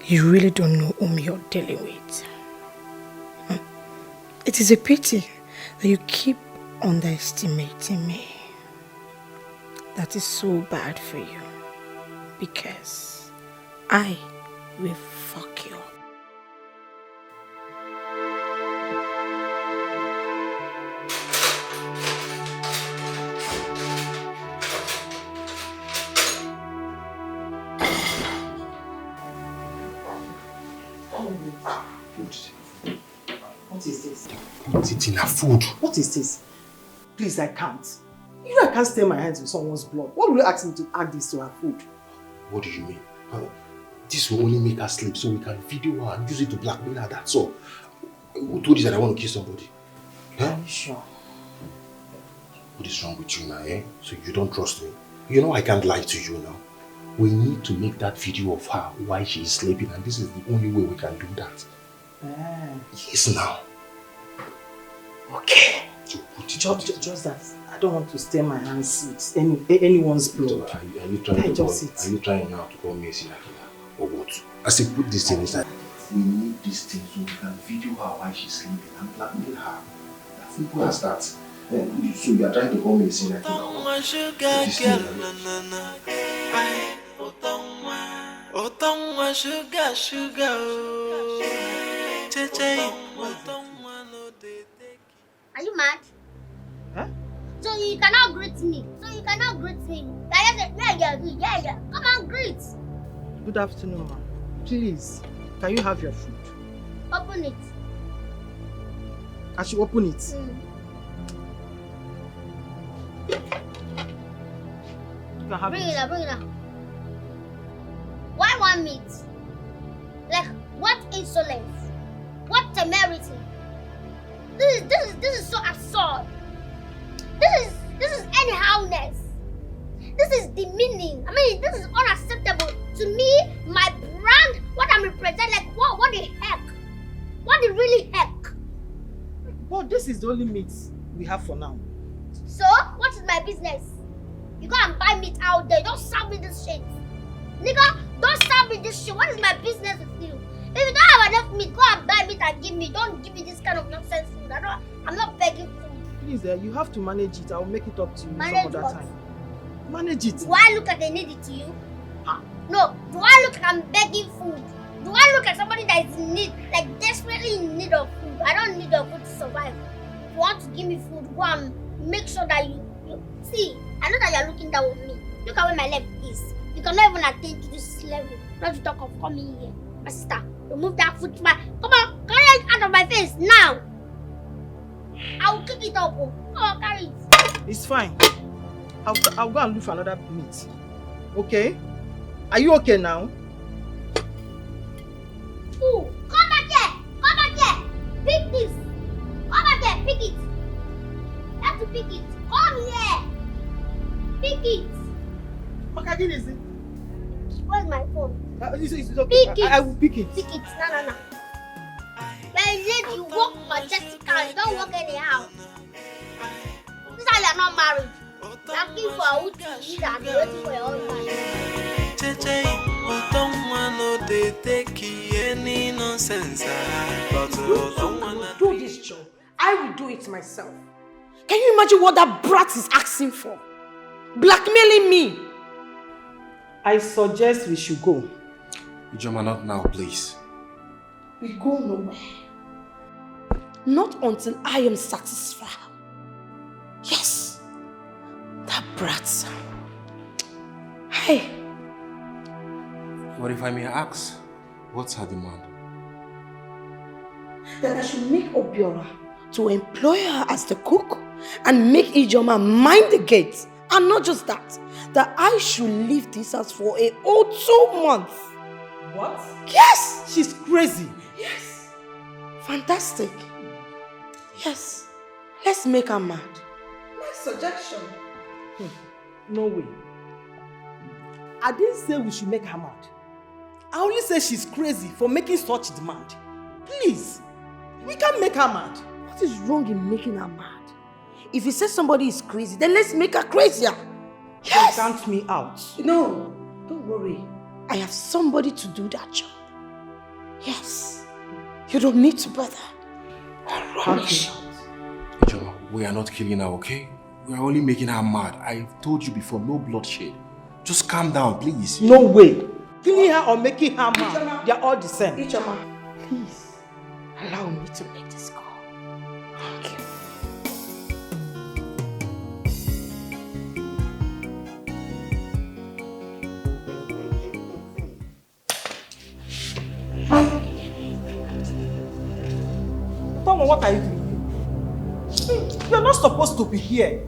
You really don't know whom you're dealing with. It is a pity that you keep underestimating me. That is so bad for you. Because I will fuck you up. Food. What is this? Put it in her food. What is this? Please, I can't. You know I can't stain my hands with someone's blood. Why would you ask me to add this to her food? What do you mean? This will only make her sleep so we can video her and use it to blackmail her, that's all. Who told you that I want to kill somebody? Huh? Are you sure? What is wrong with you now, eh? So you don't trust me? You know I can't lie to you now. We need to make that video of her while she is sleeping, and this is the only way we can do that. Yes, now. Okay. So put it just that I don't want to stain my hands with anyone's blood. Are you trying now to call me a serial killer? Or what? I say put this thing inside. We need this thing so we can video her while she's sleeping and blackmail her. As simple as that. So you are trying to call me a serial killer. Utonwa sugar. Are you mad? Huh? So you cannot greet me. Yeah. Come on, greet. Good afternoon, ma'am. Please, can you have your food? Open it. I should open it. You can have Bring it out. Why one meat? Like, what insolence? What temerity? This is so absurd. This is anyhowness. This is demeaning. I mean, this is unacceptable to me, my brand, what I'm representing. Like, what the heck? What the really heck? Well, this is the only meat we have for now. So, what is my business? You go and buy meat out there. Don't serve me this shit. Nigga, don't serve me this shit. What is my business with you? If you don't have enough meat, go and buy meat and give me. Don't give me this kind of nonsense food. I'm not begging food. Please, you have to manage it. I'll make it up to you Manage some other what? time. Manage it. Do I look like I need it to you? No. Do I look like I'm begging food? Do I look like somebody that is in need, like desperately in need of food? I don't need your food to survive. If you want to give me food, go and make sure that you see. I know that you're looking down with me. Look at where my left is. You cannot even attain to this level. Not to talk of coming here. My sister, remove that food to my... Come on, carry it out of my face now. I will kick it up. Come on, carry it. It's fine. I'll go and look for another meat. Okay? Are you okay now? Ooh, come back here. Pick this. Come back here, pick it. You have to pick it. Come here. Pick it. Okay, is it? Where's my phone? It's okay. Pick it. I will pick it. Pick it. No. You walk majestically. You don't walk anyhow. This is how you're not married. You're looking for a wood to eat and you're waiting for your husband. Do this job. I will do it myself. Can you imagine what that brat is asking for? Blackmailing me. I suggest we should go. Ijoma, not now, please. We go nowhere. Not until I am satisfied. Yes. That brat. Hey. What if I may ask? What's her demand? That I should make Obiora to employ her as the cook and make Ijoma mind the gate. And not just that, that I should leave this house for a whole 2 months. What? Yes! She's crazy. Yes. Fantastic. Yes. Let's make her mad. My suggestion. No way. I didn't say we should make her mad. I only say she's crazy for making such demand. Please, we can't make her mad. What is wrong in making her mad? If you say somebody is crazy, then let's make her crazier. Yes! Count me out. No, don't worry. I have somebody to do that job. Yes. You don't need to bother. I promise. Ijoma, we are not killing her, okay? We are only making her mad. I told you before, no bloodshed. Just calm down, please. No way. Killing her or making her mad, they are all the same. Ijoma, please allow me to make this call. Thank you. Utonwa, what are you doing? You're not supposed to be here.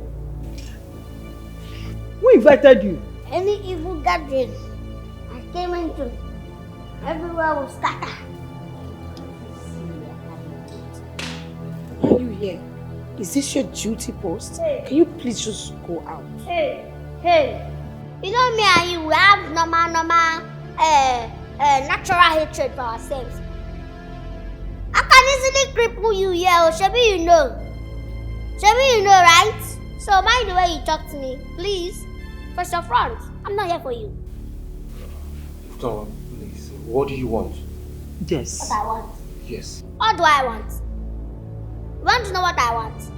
Who invited you? Any evil gathering I came into, everywhere was scattered. Why are you here? Is this your duty post? Hey. Can you please just go out? Hey. You know me and you, we have normal, natural hatred for ourselves. I can easily cripple you here, Shebi you know. Shebi you know, right? So mind the way you talk to me, please. Face your front. I'm not here for you. Utonwa, please. What do you want? Yes. What I want. Yes. What do I want? You want to know what I want?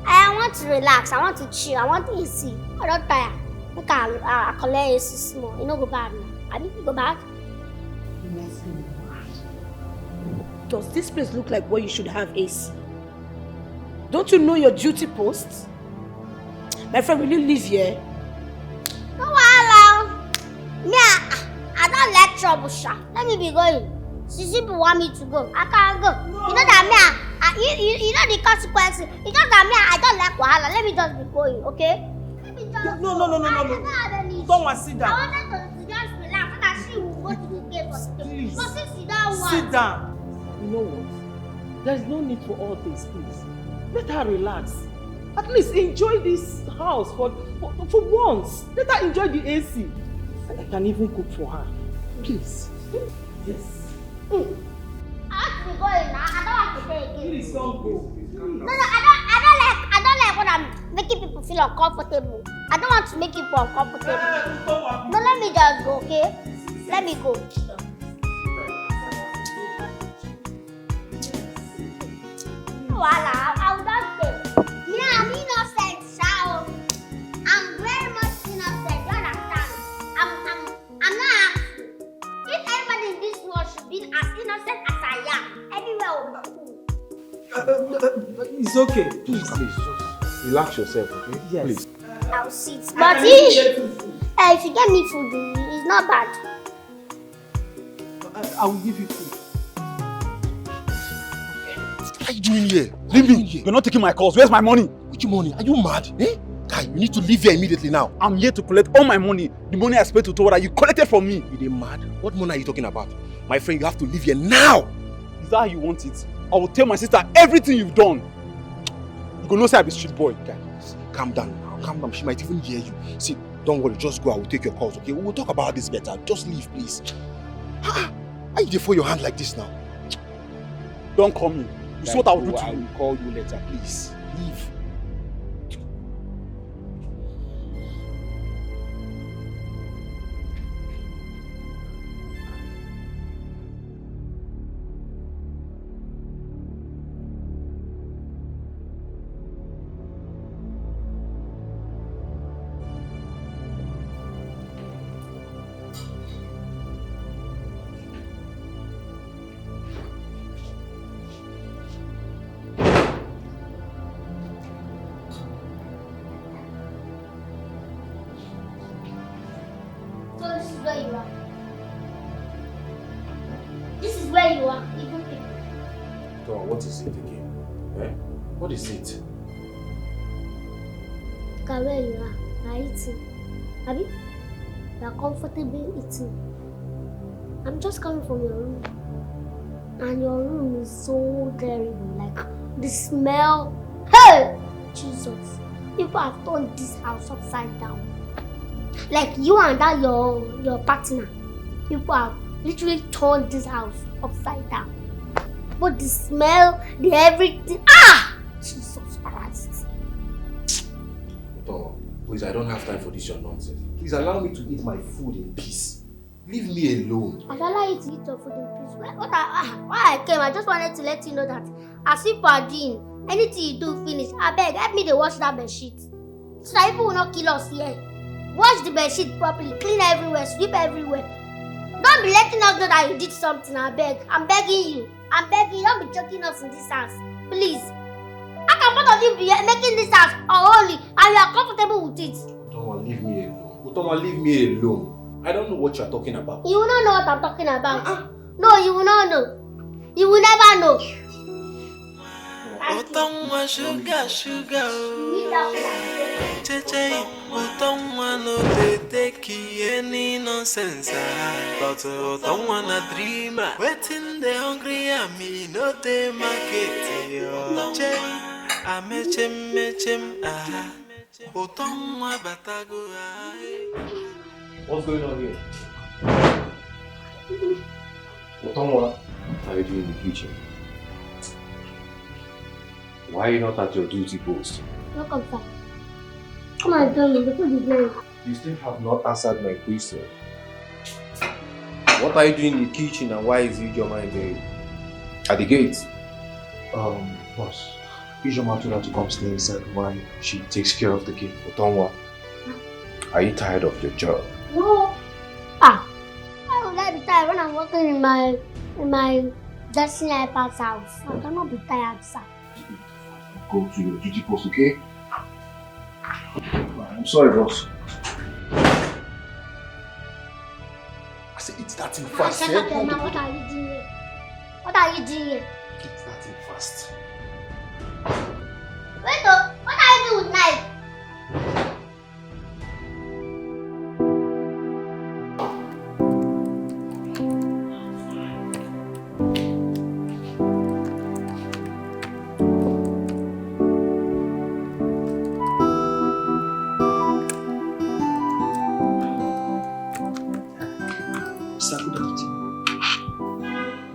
I want to relax. I want to chill. I want to AC. I don't tire. Look I collect AC small. You know go bad now. I need to go back. Does this place look like where you should have AC? Don't you know your duty post? My friend, will you live here? No wahala. Me, I don't like trouble, sha. Let me be going. Since people want me to go, I can't go. No. You know that me, you know the consequences. You know that me, I don't like wahala. Let me just be going, okay? Let me just No. Don't want to sit down. I wanted to just relax so that she will go to the gate for the Please. But since you don't want. Sit down. You know what? There's no need for all this, please. Let her relax. At least enjoy this house for once. Let her enjoy the AC. And I can even cook for her. Please. Yes. I have to be going now. I don't want to stay again. Please don't go. No, I don't like when I'm making people feel uncomfortable. I don't want to make people uncomfortable. No, let me just go, okay? Let me go. Voila, I will just stay. Me, I'm innocent, Shao. I'm very much innocent, you understand? I'm not asking. If everybody in this world should be as innocent as I am, everywhere will be cool. It's okay. Please, just relax yourself, okay? Yes. Please. I'll sit. But if you get me food, it's not bad. I will give you food. What are you doing here? Leave me. You're not taking my calls. Where's my money? Which money? Are you mad? Eh? Guy, you need to leave here immediately now. I'm here to collect all my money. The money I spent to Tora, you collected from me. You mad? What money are you talking about? My friend, you have to leave here now. Is that how you want it? I will tell my sister everything you've done. You gonna say I'm a street boy. Guy, calm down now. Calm down. She might even hear you. See, don't worry. Just go. I will take your calls, okay? We will talk about this better. Just leave, please. Why you there for your hand like this now? Don't call me. You see what I will do to you. I will call you later, please. Leave. What is it again? Eh? What is it? Look at where you are. You are eating. Abi? You are comfortably eating. I'm just coming from your room. And your room is so terrible. Like, the smell. Hey! Jesus. People have turned this house upside down. Like, you and that your partner. People have literally turned this house upside down. But the smell, the everything. Ah! Jesus Christ. Utonwa, please, I don't have time for this your nonsense. Please allow me to eat my food in peace. Leave me alone. I shall allow you to eat your food in peace. Why I came, I just wanted to let you know that as people are doing, anything you do finish, I beg, help me to wash that bed sheet. So that people will not kill us here. Wash the bed sheet properly, clean everywhere, sweep everywhere. Don't be letting us know that you did something, I beg. I'm begging you. I'm begging you, don't be choking us in this house. Please. How can both of you be making this house unholy and you are comfortable with it? Utonwa, leave me alone. Utonwa, leave me alone. I don't know what you are talking about. You will not know what I'm talking about. No, you will not know. You will never know. Utonwa sugar sugar oh. Cheche Utonwa no dey take any nonsense but Utonwa na dreamer. Waiting the hungry and me no dey market yo. Che mechem ah. Utonwa batago ah. What's going on here? Utonwa, are you doing in the kitchen? Why are you not at your duty post? Welcome, sir. Come on, tell me, the food is ready. You still have not answered my question. What are you doing in the kitchen and why is Ijoma in there? At the gate? Boss, Ijoma told her to come stay inside while she takes care of the kid. Utonwa, are you tired of your job? No. Why would I be tired when I'm working in my destiny iPad's house? I cannot be tired, sir. Go to your duty post, okay? I'm sorry, boss. I said, eat that thing fast. Shut up, your man. What are you doing here? What are you doing here? Eat that thing fast. Wait, what are you doing with knife?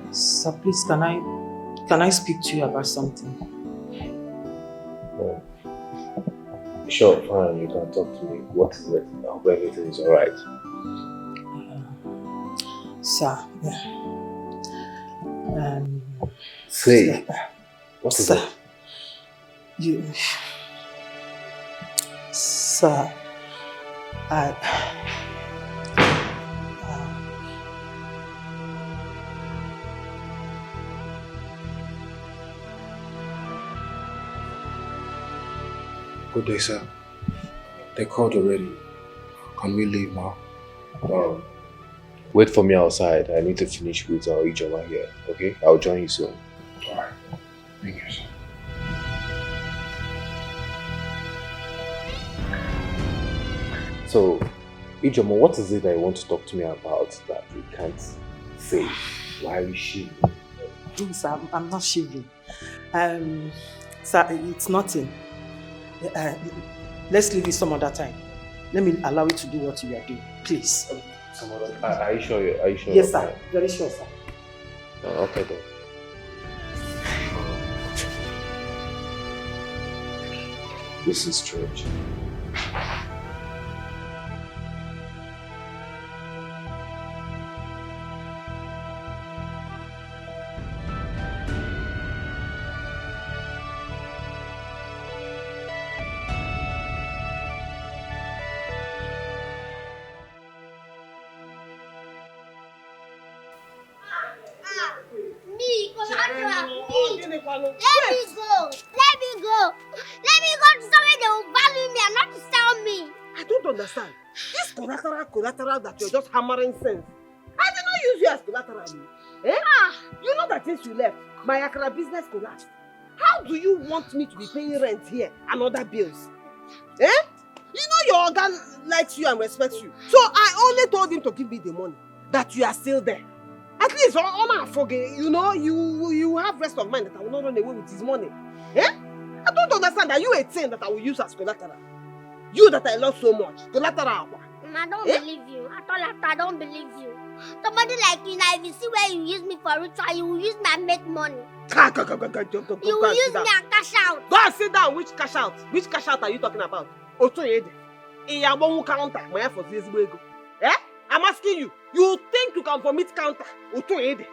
Sir, please, can I speak to you about something? No. Sure, fine, you can talk to me. What is it? I hope everything is alright. Sir, say, what is it? Sir, Good day, sir. They called already. Can we leave now? Wait for me outside. I need to finish with our Ijoma here. Okay? I'll join you soon. Alright. Thank you, sir. So, Ijoma, what is it that you want to talk to me about that you can't say? Why are you shivering? Sir, I'm not shivering. Sir, it's nothing. Let's leave it some other time. Let me allow you to do what you are doing, please. Some other time? Are you sure? Yes, sir. Very sure, sir. Okay then. This is strange. Let me go. Let me go to somewhere they will value me and not to sell me. I don't understand. This collateral that you're just hammering sense. I did not use you as collateral. Eh? You know that since you left, my Accra business collapsed. How do you want me to be paying rent here and other bills? Eh? You know your organ likes you and respects you. So I only told him to give me the money, that you are still there. At least, you know, you have rest of mind that I will not run away with his money. Eh? I don't understand that you a thing that I will use as collateral. You that I love so much. Collateral. I don't believe you. I don't believe you. Somebody like you now, if you see where you use me for ritual, you will use me and make money. You will use me and cash out. Go and sit down. Which cash out? Which cash out are you talking about? Otoyede. Counter. Eh? I'm asking you. You think you can vomit counter? Otoyede.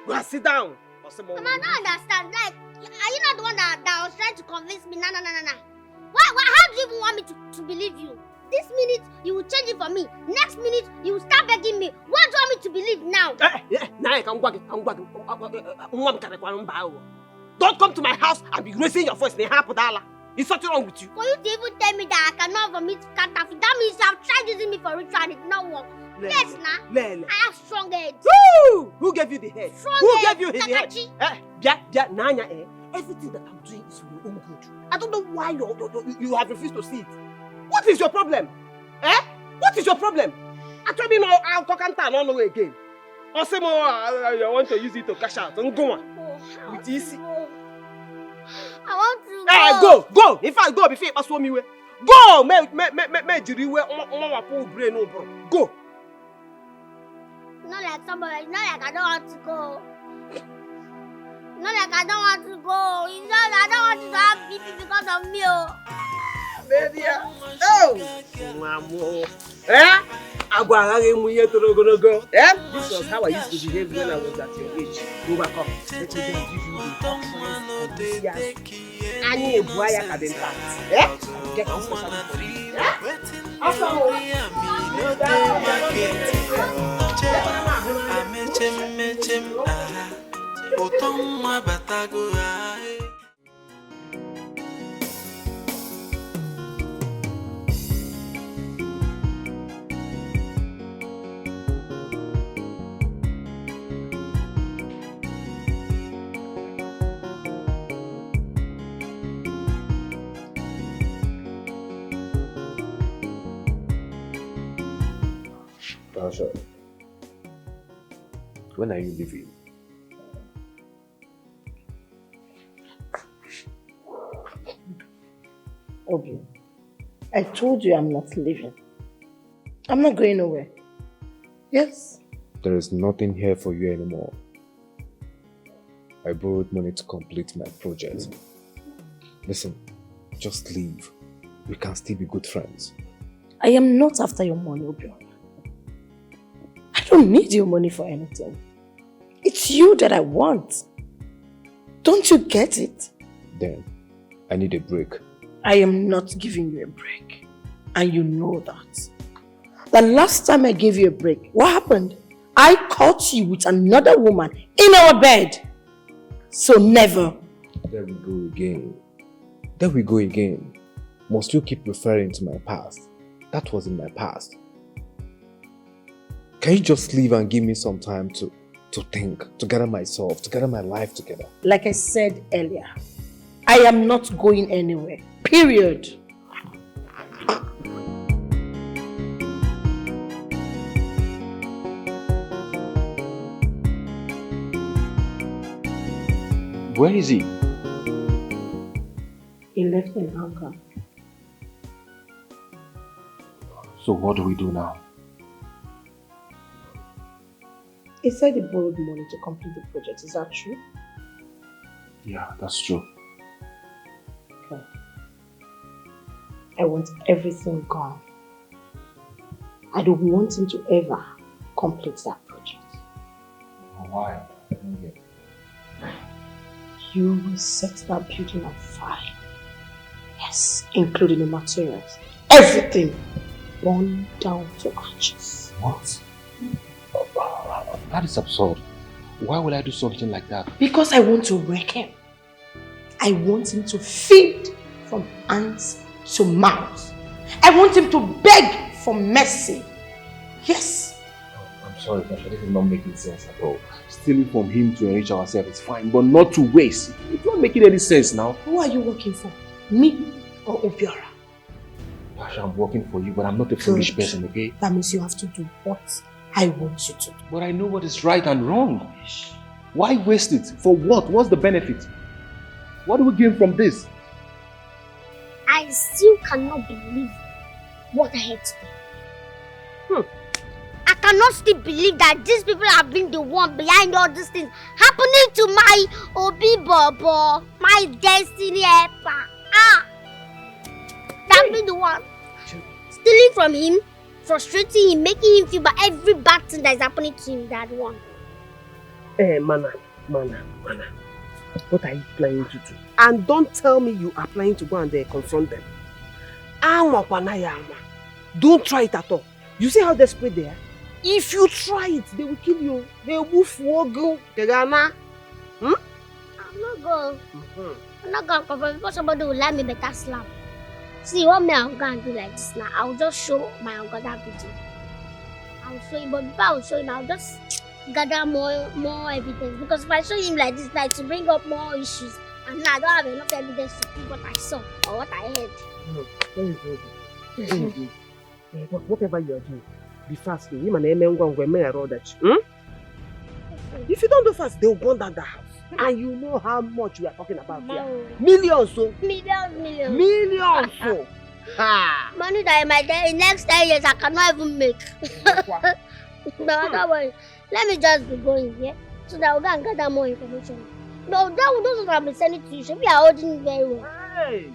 Go and sit down. I don't understand. Like, are you not the one that was trying to convince me? Nah. How do you even want me to believe you? This minute, you will change it for me. Next minute, you will start begging me. What do you want me to believe now? Don't come to my house and be raising your voice. Is something wrong with you? For you to even tell me that I cannot vomit counterfeit, that means you have tried using me for ritual and it did not work. Yes, nah. I have strong head. Who gave you the head? Strong Who head. gave you his head? everything that I'm doing is for your own good. I don't know why you have refused to see it. What is your problem? Eh? What is your problem? Actually, no, I'll talk and turn on again. Also, I want to use it to cash out. Don't go on. With easy. I want to go. Go. In fact, go before you pass me way. Go. Me jiri way. Go. Not like somebody. Not like I don't want to go. Not like I don't want to go. It's not like I don't want you to have BP because of me. Baby, oh, Mamo. Eh? This was how I used to behave when I was at your age. Go back up. Let me give you the Ani Ebuaya Kadenta. Eh? Get on special. Utonwa batago ai. Tasha, when are you leaving? Obio, I told you I'm not leaving. I'm not going nowhere. Yes? There is nothing here for you anymore. I borrowed money to complete my project. Listen, just leave. We can still be good friends. I am not after your money, Obio. I don't need your money for anything. It's you that I want. Don't you get it? Then, I need a break. I am not giving you a break. And you know that. The last time I gave you a break, what happened? I caught you with another woman in our bed. So never. There we go again. There we go again. Must you keep referring to my past? That was in my past. Can you just leave and give me some time to think, to gather myself, to gather my life together? Like I said earlier, I am not going anywhere. Period. Where is he? He left in anger. So what do we do now? He said he borrowed money to complete the project. Is that true? Yeah, that's true. Okay. I want everything gone. I don't want him to ever complete that project. Why? You will set that building on fire. Yes, including the materials. Everything burned down to ashes. What? That is absurd. Why would I do something like that? Because I want to wreck him. I want him to feed from hands to mouth. I want him to beg for mercy. Yes. I'm sorry, Tasha, this is not making sense at all. Stealing from him to enrich ourselves is fine, but not to waste. It's not making any sense now. Who are you working for? Me or Obiora? Tasha, I'm working for you, but I'm not a foolish person, okay? That means you have to do what I want you to do. But I know what is right and wrong. Why waste it? For what? What's the benefit? What do we gain from this? I still cannot believe what I heard today. I cannot still believe that these people have been the one behind all these things happening to my Obi Bobo, my destiny helper. That's been the one. Stealing from him, frustrating him, making him feel bad. Every bad thing that is happening to him, that one. Mana. What are you planning to do? And don't tell me you are planning to go and confront them. Don't try it at all. You see how desperate they are? If you try it, they will kill you. They will go. I'm not going. I'm not going to confront because somebody will let me better slap. See, what me I'm going to do like this now, I'll just show my uncle that video. I'll show him, but before I'll show him, I'll just gather more evidence. Because if I show him like this, like to bring up more issues, And now I don't have enough evidence to prove what I saw or what I heard. No, let me go. But whatever you are doing, be fast. If you don't do fast, they will burn down the house. And you know how much we are talking about here. Millions, so. Millions. Millions, so. Money that in my next 10 years I cannot even make. But don't worry. Let me just be going here so that we can gather more information. No, those what I've been sending to you. We are holding it very well. Hey.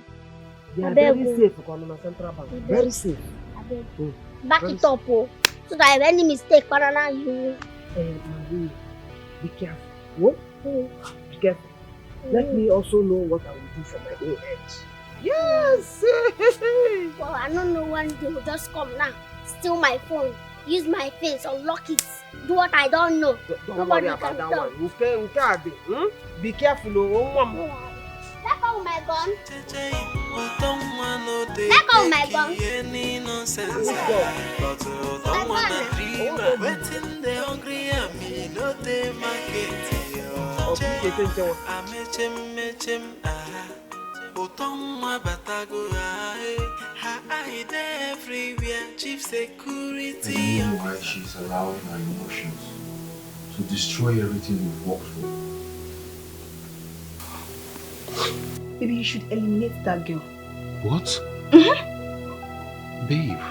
They are very safe for Konoma Central Bank. Very safe. Back it up, so that if any mistake, you. Marie, be careful. What? Be careful. Let me also know what I will do for my own ends. Yes! Well, I don't know when they will just come now, steal my phone, use my face, unlock it, do what I don't know. Don't worry about that one. Be careful, Let go of my gun. Let go of my gun. Utonwa batago hide everywhere, chief security. I don't know why she's allowing her emotions to destroy everything we've worked for. Maybe you should eliminate that girl. What? Babe,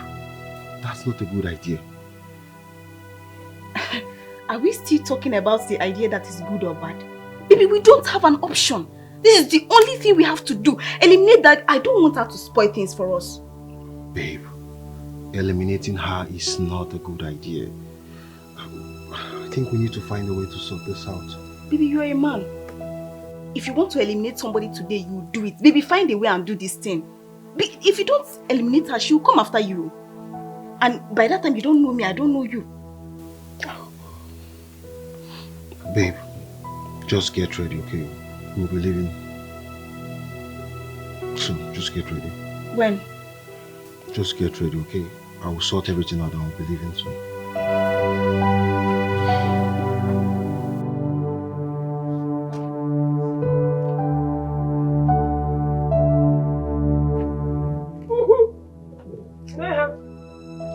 that's not a good idea. Are we still talking about the idea that is good or bad? Baby, we don't have an option. This is the only thing we have to do. Eliminate that. I don't want her to spoil things for us. Babe, eliminating her is not a good idea. I think we need to find a way to sort this out. Baby, you're a man. If you want to eliminate somebody today, you will do it. Baby, find a way and do this thing. If you don't eliminate her, she will come after you. And by that time, you don't know me, I don't know you. Babe, just get ready, okay? We'll be leaving soon. Just get ready. When? Just get ready, okay? I will sort everything out and we'll be leaving soon.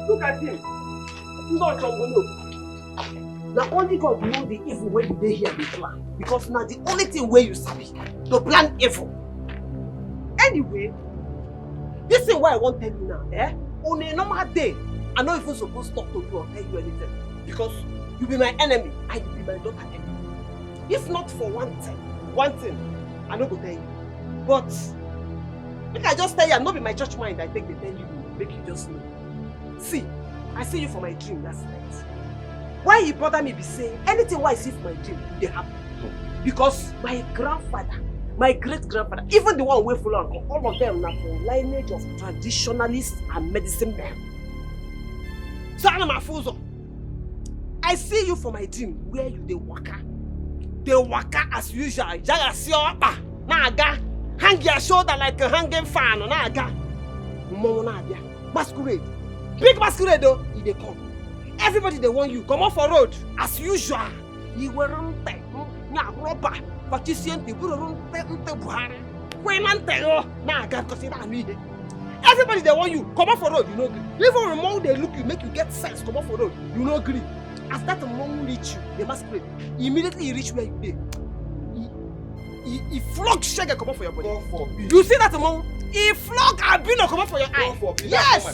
Look at him. Not now only God know the evil way you dey here dey plan. Because now the only thing where you sabi to plan evil. Anyway, this is why I want to tell you now, on a normal day, I'm not even supposed to talk to you or tell you anything. Because you be my enemy and you be my daughter enemy. If not for one thing, I no go tell you. But make I just tell you, I'm not be my church mind, I take the tell you, make you just know. See, I see you for my dream last night. Why you bother me be saying anything what I see for my dream, they happen. Because my grandfather, my great-grandfather, even the one who follow uncle, all of them are from lineage of traditionalists and medicine men. So I see you for my dream where you dey waka. They waka as usual. Naga, hang your shoulder like a hanging fan. Naga, masquerade, big masquerade though. They come. Everybody they want you. Come off for road as usual. You were on time. Rubber. But you see, everybody they want you. Come off for road. You know. Even the more they look, you make you get sense. Come off for road. You know, agree. As that moment reach you, they masquerade. Immediately you reach where you be. He flog sugar come off for your body. You see that among? He flog albino come off for your eye. Yes.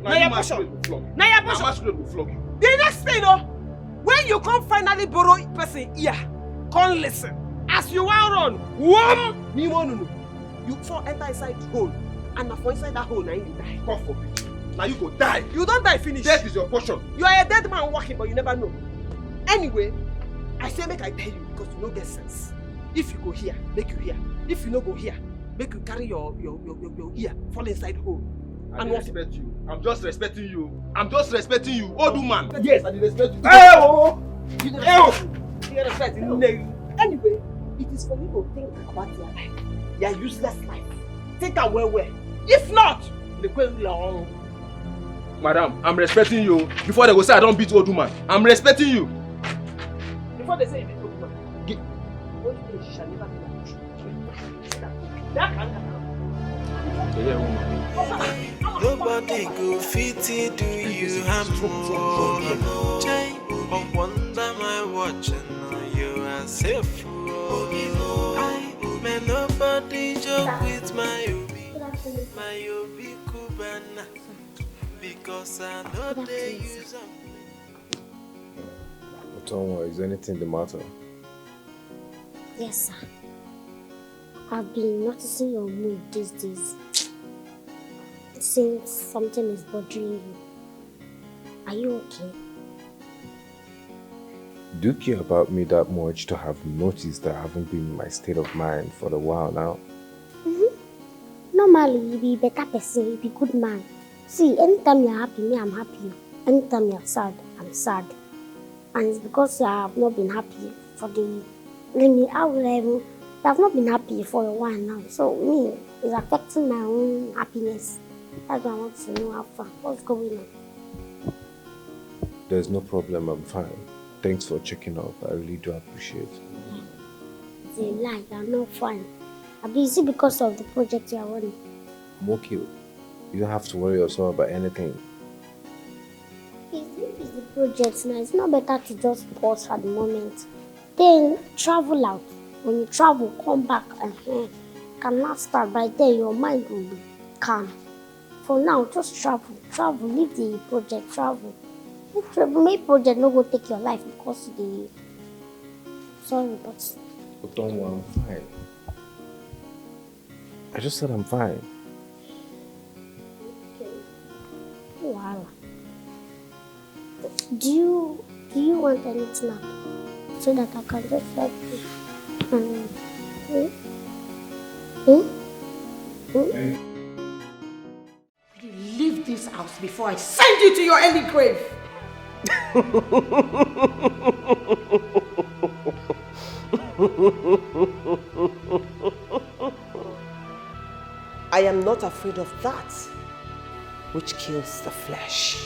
Now your portion. Now your portion. The next thing, when you come finally borrow person ear, come listen. As you are on, you fall enter inside the hole, and for inside that hole, now you die. God forbid. Now you go die. You don't die finish. Death is your portion. You are a dead man walking, but you never know. Anyway, I say make I tell you because you no get sense. If you go here, make you hear. If you no go here, make you carry your ear, fall inside the hole. I respect you. I'm just respecting you. Old woman. Yes, I respect you. You respect you. Anyway, it is for you to think about your life. Your useless life. Think and well. If not, the question long. Madam, I'm respecting you. Before they go say I don't beat old woman. I'm respecting you. Before they say you beat old woman, she shall never be like Nobody go fit do you harm. Jay, I wonder my watching you are safe. May nobody joke with my Obi Kubana, because I know they use them. Utonwa, is anything the matter? Yes, sir. I've been noticing your mood these days. It seems something is bothering you. Are you okay? Do you care about me that much to have noticed that I haven't been in my state of mind for a while now? Normally, you be a better person, you be a good man. See, anytime you're happy, me, I'm happy. Anytime you're sad, I'm sad. And it's because I have not been happy for the... I've not been happy for a while now. So, me, it's affecting my own happiness. That's why I want to know how far. What's going on? There's no problem, I'm fine. Thanks for checking up. I really do appreciate it. It's a lie, I'm not fine. I'm busy because of the project you're running. I'm okay. You don't have to worry yourself about anything. If it's the project now, it's not better to just pause at the moment. Then travel out. When you travel, come back and cannot start. By then, your mind will be calm. For now, just travel. Travel, leave the project, travel. Make project not go take your life because the... Sorry, but... But don't worry, I'm fine. I just said I'm fine. Okay. Wahala. Do you want anything now? So that I can just help you? Will you leave this house before I send you to your early grave? I am not afraid of that which kills the flesh.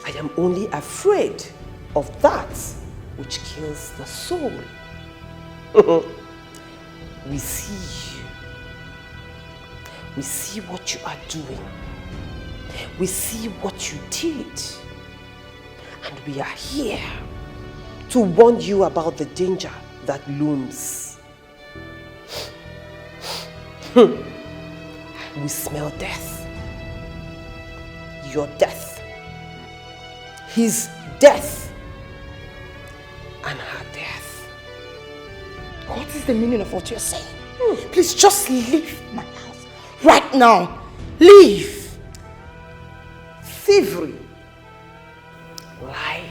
I am only afraid of that which kills the soul. We see you. We see what you are doing. We see what you did. And we are here to warn you about the danger that looms. We smell death. Your death. His death. And her death. What is the meaning of what you're saying? Please just leave my house right now. Leave. Thievery. Lie.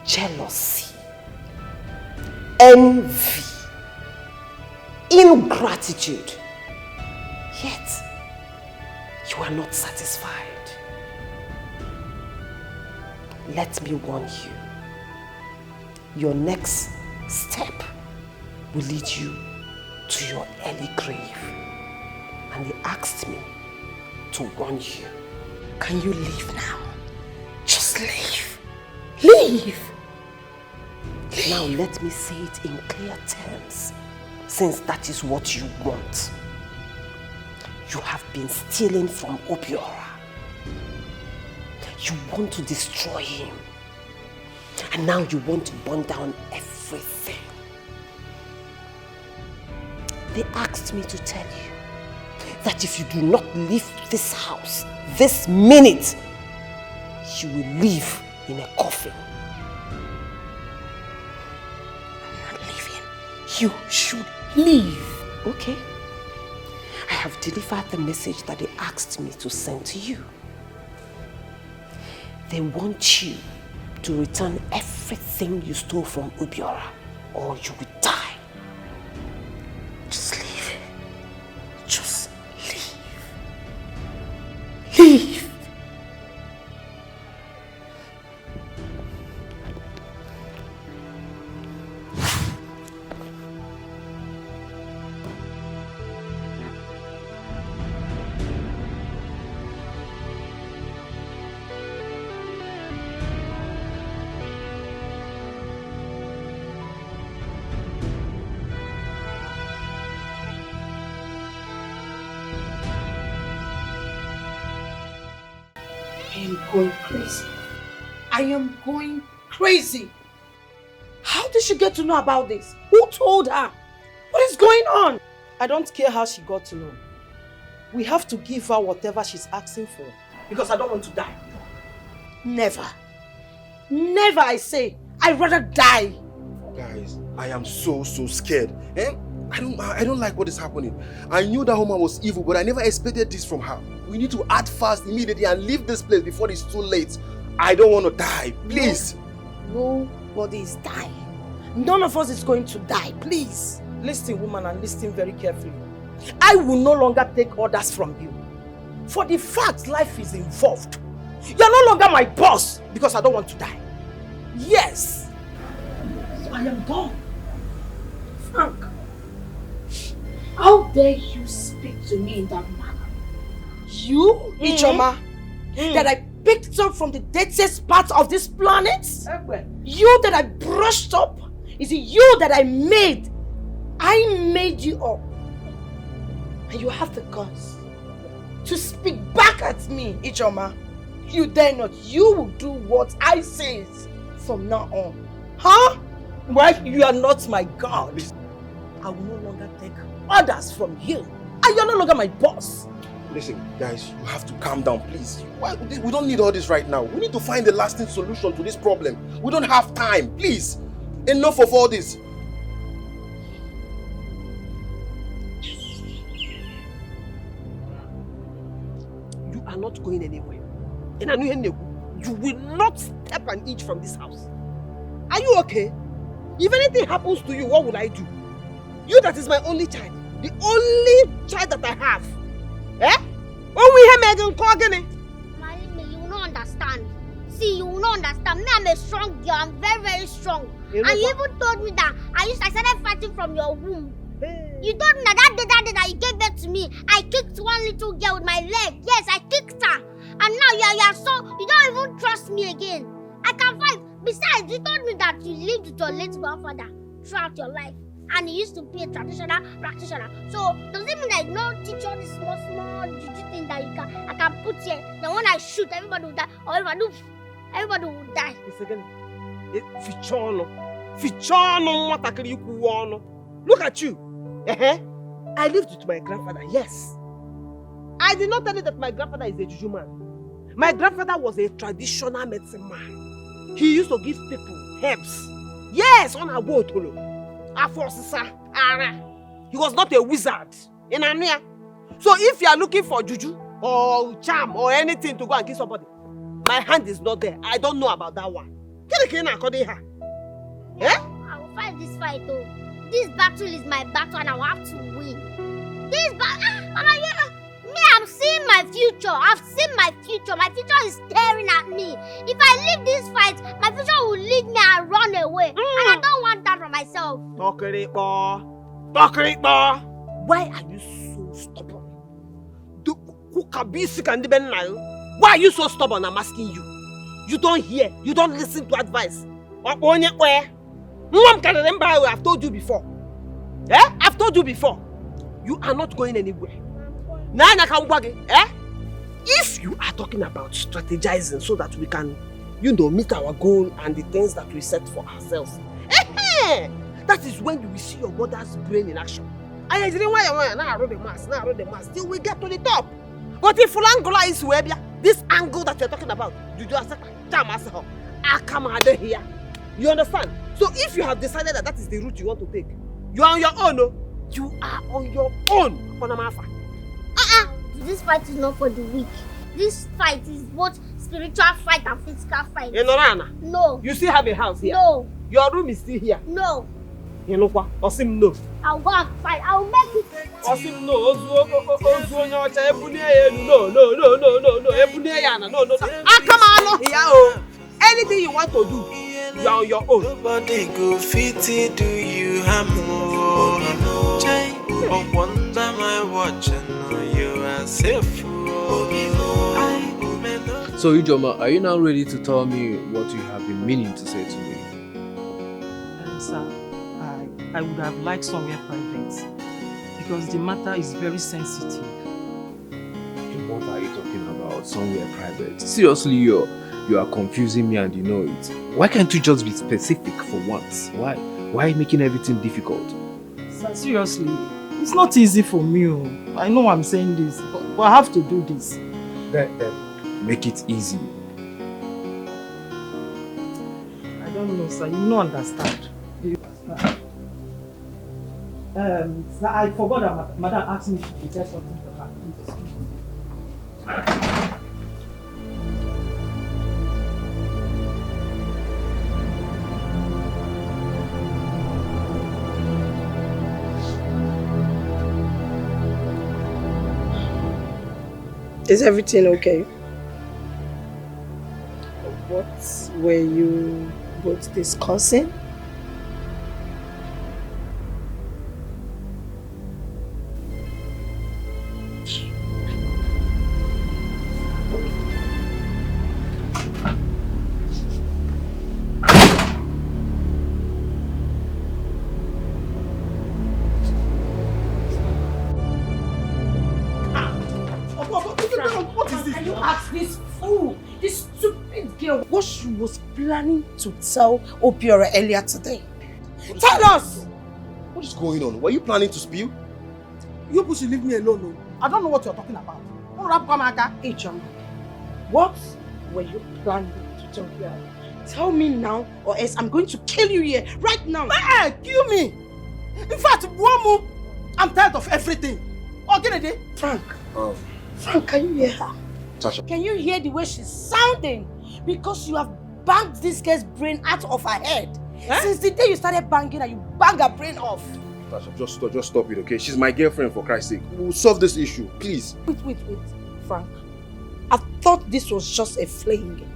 Jealousy. Envy. Ingratitude. Yet, you are not satisfied. Let me warn you. Your next step will lead you to your early grave. And they asked me to warn you. Can you leave now? Just leave. Leave. Now let me say it in clear terms, since that is what you want. You have been stealing from Obiora. You want to destroy him. And now you want to burn down everything. They asked me to tell you that if you do not leave this house this minute, you will live in a coffin. I'm not leaving. You should leave. Okay? I have delivered the message that they asked me to send to you. They want you to return everything you stole from Obiora, or you will die. Just leave. Just leave. Leave. I am going crazy. I am going crazy. How did she get to know about this? Who told her? What is going on? I don't care how she got to know. We have to give her whatever she's asking for. Because I don't want to die. Never. Never, I say. I'd rather die. Guys, I am so scared. I don't like what is happening. I knew that woman was evil, but I never expected this from her. We need to act fast immediately and leave this place before it's too late. I don't want to die. Please. Nobody is dying. None of us is going to die. Please. Listen, woman, and listen very carefully. I will no longer take orders from you. For the fact life is involved. You are no longer my boss because I don't want to die. Yes. So I am gone. Frank, how dare you speak to me in that manner? You, Ichoma, that I picked up from the dirtiest part of this planet? You that I brushed up? Is it you that I made? I made you up. And you have the guts to speak back at me, Ichoma. You dare not. You will do what I say from now on. Huh? Why? You are not my God. I will no longer take orders from you. And you are no longer my boss. Listen, guys, you have to calm down, please. We don't need all this right now. We need to find a lasting solution to this problem. We don't have time, please. Enough of all this. You are not going anywhere. You will not step an inch from this house. Are you okay? If anything happens to you, what will I do? You that is my only child. The only child that I have. Eh? When we hear Megan calling, Malime, you will not understand. See, you will not understand. Me, I'm a strong girl. I'm very, very strong. And you even told me that I started fighting from your womb. Hey. You told me that day that you gave birth to me, I kicked one little girl with my leg. Yes, I kicked her. And now you are so, you don't even trust me again. I can fight. Besides, you told me that you lived with your late grandfather throughout your life. And he used to be a traditional practitioner. So, does it mean that you don't teach all these small juju things that I can put here? Then when I shoot, everybody will die. Or if I do, everybody will die. Look at you. I lived with my grandfather, yes. I did not tell you that my grandfather is a juju man. My grandfather was a traditional medicine man. He used to give people herbs. Yes, on a boat. He was not a wizard. So if you are looking for juju or charm or anything to go and kill somebody, my hand is not there. I don't know about that one. I will fight this fight though. This battle is my battle and I will have to win. This battle, Mama, me, I'm seeing my future. I've seen my future. My future is staring at me. If I leave this fight, my future will leave me and run away. And I don't want that for myself. Why are you so stubborn? Why are you so stubborn? I'm asking you. You don't hear. You don't listen to advice. I've told you before. I've told you before. You are not going anywhere. If you are talking about strategizing so that we can, meet our goal and the things that we set for ourselves, that is when you will see your mother's brain in action. Now I roll the mass, till we get to the top. But if Angola is this angle that you're talking about, I come out here. You understand? So if you have decided that is the route you want to take, you are on your own. No? You are on your own. This fight is not for the weak. This fight is both spiritual fight and physical fight. No. You still have a house here? No. Your room is still here? No. You know what? Osim no. I'll go and fight. I'll make it. Osim no. No. Come on. Yeah. Anything you want to do, you are on your own. Nobody go fit do you harm. I wonder my watching you are safe. So Ijoma, are you now ready to tell me what you have been meaning to say to me? Sir, I would have liked somewhere private because the matter is very sensitive. What are you talking about? out somewhere private. Seriously, you are confusing me and you know it. Why can't you just be specific for once? Why? Why are you making everything difficult? Sir, seriously, it's not easy for me. I know I'm saying this, but I have to do this. Then make it easy. I don't know, sir. You don't understand. Sir, I forgot that Madam asked me to prepare something for her. Is everything okay? What were you both discussing? What she was planning to tell Obiora earlier today. Tell us! What is going on? Were you planning to spill? You people should leave me alone. No? I don't know what you're talking about. Hey, John, what were you planning to tell Obiora? Tell me now, or else I'm going to kill you here, right now. Hey, kill me! In fact, Womu, I'm tired of everything. Okay, Frank. Frank, can you hear her? Tasha. Can you hear the way she's sounding? Because you have banged this girl's brain out of her head. Since the day you started banging her, you banged her brain off. Tasha, just stop it, okay? She's my girlfriend, for Christ's sake. We'll solve this issue, please. Wait, Frank. I thought this was just a fling.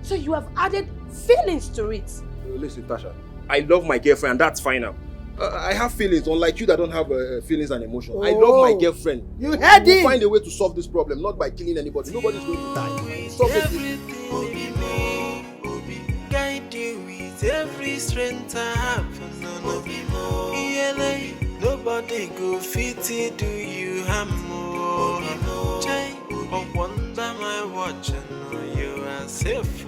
So you have added feelings to it. Listen, Tasha, I love my girlfriend, and that's fine now. I have feelings, unlike you that don't have feelings and emotions. I love my girlfriend. You heard it! We'll find a way to solve this problem, not by killing anybody. Nobody's going to die. Solve this issue. Guide you with every strength I have. Nobody go fit it, do you have more? I wonder my watch and know you are safe.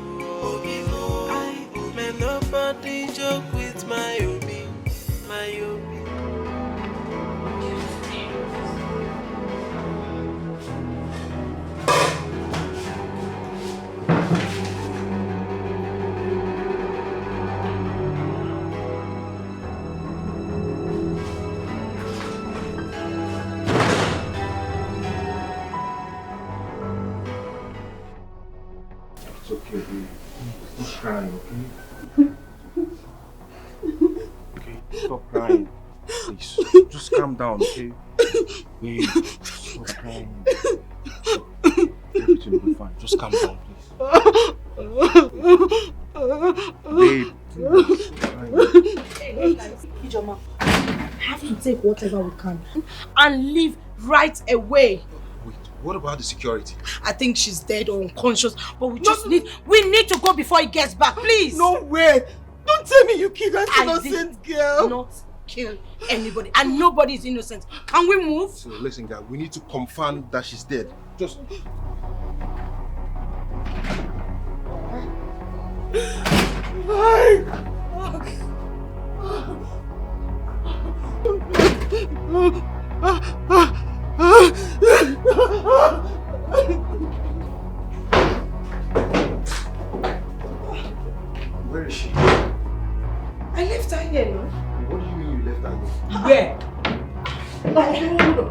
May nobody joke with my Obi, my Obi. It's okay, babe. Stop crying, okay? Okay, stop crying. Please, just calm down, okay? Babe, stop crying. Everything will be fine. Just calm down, please. Babe, please, stop crying. Ijoma, I have to take whatever we can and leave right away. Wait, what about the security? I think she's dead or unconscious, but we need to go before he gets back, please. No way! Don't tell me you killed that innocent girl. Not kill anybody, and nobody is innocent. Can we move? So listen, guys, we need to confirm that she's dead. Just. Where is she? I left her here, no? What do you mean you left her Where?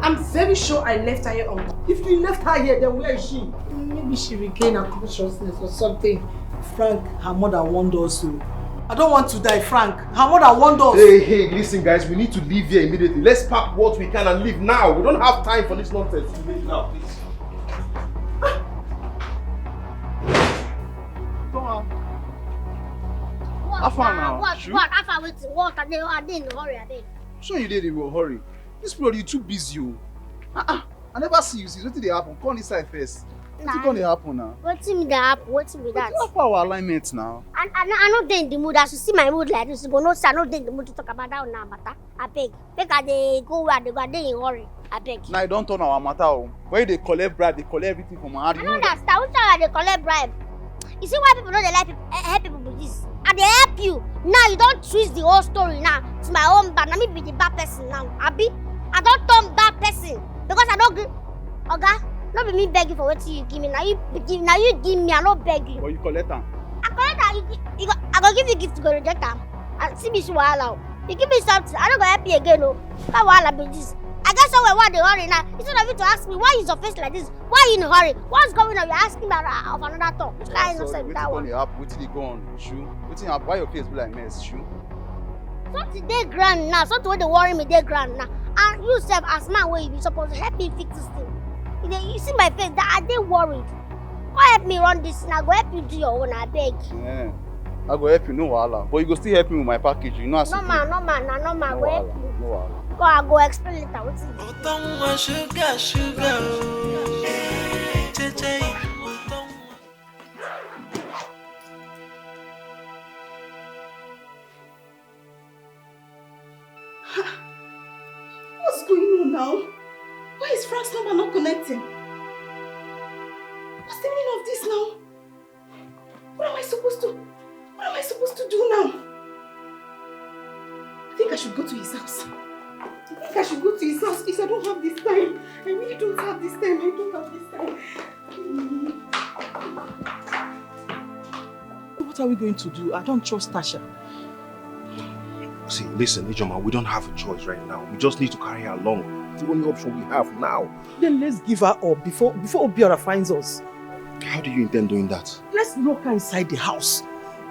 I'm very sure I left her here. If you left her here, then where is she? Maybe she regained her consciousness or something. Frank, her mother warned us to. I don't want to die, Frank. Her mother warned us. Hey, listen, guys, we need to leave here immediately. Let's pack what we can and leave now. We don't have time for this nonsense. Leave now, please. How far now? What? How far with what? I didn't hurry. Sure you did in a hurry. This period you too busy. I never see you. What did they happen? Come inside first. What's going to happen now? What's in the app? What's with that? What about our alignment now? I'm not in the mood. I should see my mood like this. But no, I'm not in the mood to talk about that now. But I beg. I they go where they go. They in hurry. I I beg. Now you don't turn our matter. When they collect bribe, they collect everything from our hand. I don't understand. Which time they collect bribe? You see why people don't like people, help people with this? And they help you. Now you don't twist the whole story now to my own bad. Now me be the bad person now. Abi, I don't turn bad person because I don't. Oga, not be me beg you for what you give me. Now you give me. I don't beg you. But you collect them. I collect that. I go give you gift to go reject them. And see me so wahala. You give me something. I don't go help you again. No, that wahala be this. I guess somewhere why they hurry now. Instead of you to ask me why is your face like this? Why are you in a hurry? What's going on? You're asking me of another talk. Which kind of sense that one? What's go on? Shoe. Why your face be like mess? Shoe. Something they grand now. Something where they worry me they grand now. And you self as man where you be supposed to help me fix this thing. You see my face that I they worried. Go help me run this now. Go help you do your own. I beg. Yeah. I go help you, no wahala. But you go still help me with my package. You know as no man. Go help you. No wahala. Go, I go explain later. What's it? Utonwa sugar. What's going on now? Why is Frank's number not connecting? What's the meaning of this now? What am I supposed to do now? I think I should go to his house. Because I don't have this time. I really don't have this time. What are we going to do? I don't trust Tasha. See, listen, Ijoma, we don't have a choice right now. We just need to carry her along. It's the only option we have now. Then let's give her up before Obiora finds us. How do you intend doing that? Let's lock her inside the house.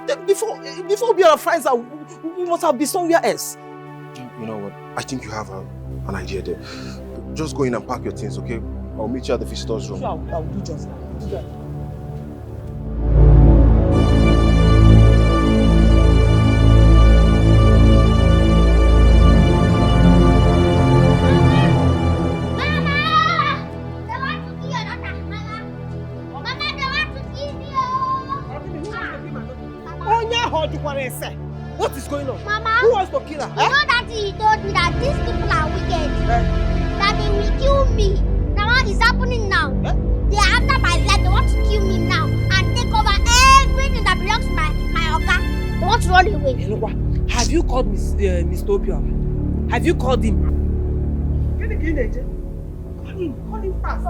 Then before Obiora finds her, we must have been somewhere else. You know what? I think you have an idea there. Just go in and pack your things, okay? I'll meet you at the visitor's room. Sure, I'll do just that. Do that. What is going on? Mama, who wants to kill her? You know that he told me that these people are wicked. That they will kill me. Now what is happening now? They are after my life. They want to kill me now and take over everything that belongs to my Oga. They want to run away. You know what? Have you called Mr. Obio? Have you called him? Call him fast.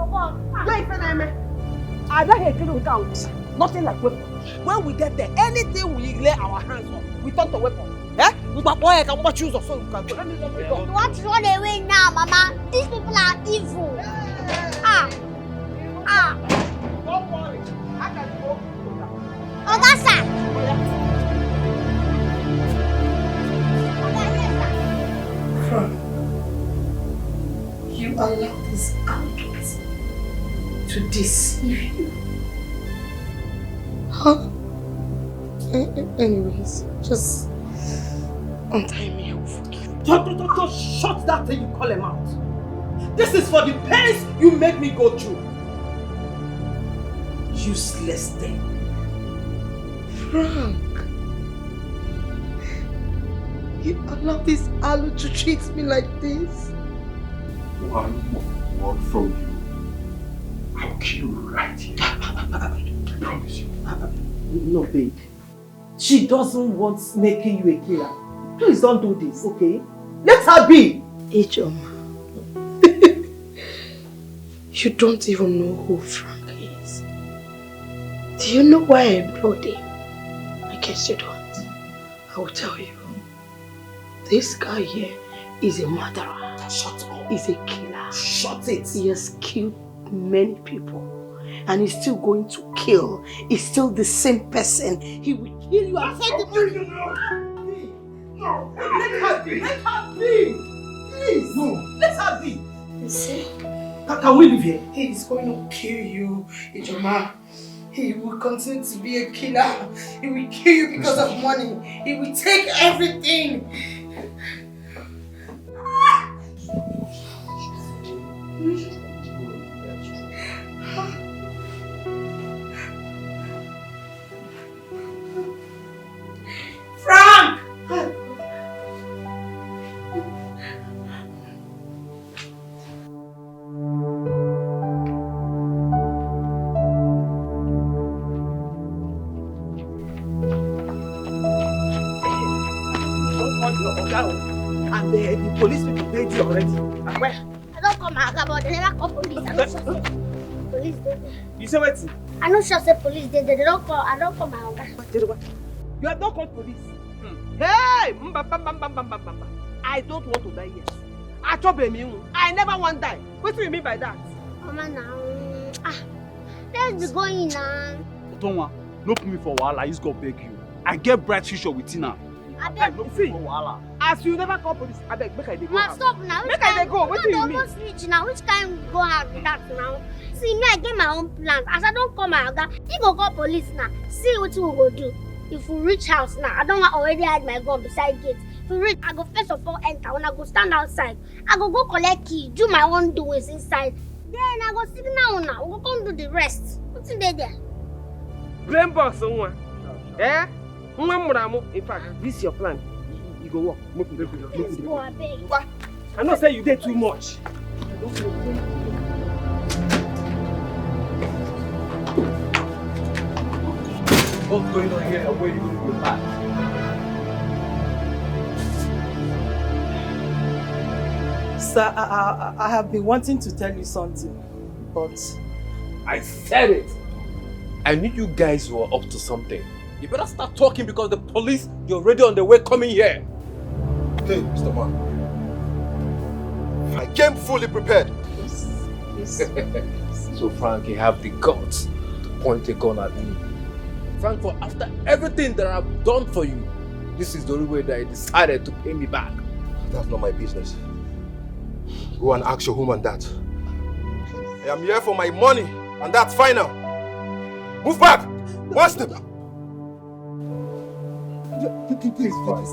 I don't hear you down. Nothing like weapon. When we get there, anything we lay our hands on, we turn to weapon. You want to run away now, Mama. These people are evil. Don't worry. I can go. Ogasa. You allow this arrogance to deceive you. Huh? Anyways, just untie me, I will forgive you. Don't shut that thing you call him out. This is for the pains you make me go through. Useless thing. Frank, you allow this Alu to treat me like this? One word from you, I'll kill you right here. I promise you. No, babe. She doesn't want making you a killer. Please don't do this, okay? Let her be! Ijoma, you don't even know who Frank is. Do you know why I employed him? I guess you don't. I will tell you. This guy here is a murderer. Shut up. He's a killer. Shut it. He has killed many people. And he's still going to kill. He's still the same person. He will kill you and take the No! Let her be! Let her be! Please! No! Let her be! You see? Can we live here? He is going to kill you, Ijoma. He will continue to be a killer. He will kill you because of money. He will take everything. Frank! your oga. And the police people paid you already. Where? I don't call my oga, but they never call police. I don't sure say police did. You say what? I don't sure say police did. They don't call. I don't call my oga. You have not called police. Hey! I don't want to die yet. I don't blame you. I never want to die. What do you mean by that? Mama, now. Let's be going now. Utonwa, no put me for Wahala. He's gonna beg you. I get bright future with Tina. I beg. No see, for Wahala. As you never call police, I beg. Make I dey go. Ma, stop now. Make I dey go. What do you mean? Almost reach now. Which kind go out with that now? See me, I get my own plan. As I don't call my oga, he go call police now. See what we go do. If we reach house now, I don't want already hide my gun beside gate. If we reach, I go first of all enter. When I go stand outside, I go collect key, do my own doings inside. Then I go signal now. We go come do the rest. What's in there? Blame boss someone. Eh? In fact, this is your plan. You go walk. Let's go, I beg. I know say you did too much. What's going on here? Where are you going to go back? Sir, I have been wanting to tell you something, but... I said it! I knew you guys were up to something. You better start talking because the police, you're already on the way coming here. Hey, Mr. Man. I came fully prepared. So Frank, you have the guts to point a gun at me. Frank, for after everything that I've done for you, this is the only way that you decided to pay me back. That's not my business. Go and ask your woman that. I am here for my money, and that's final. Move back! One step!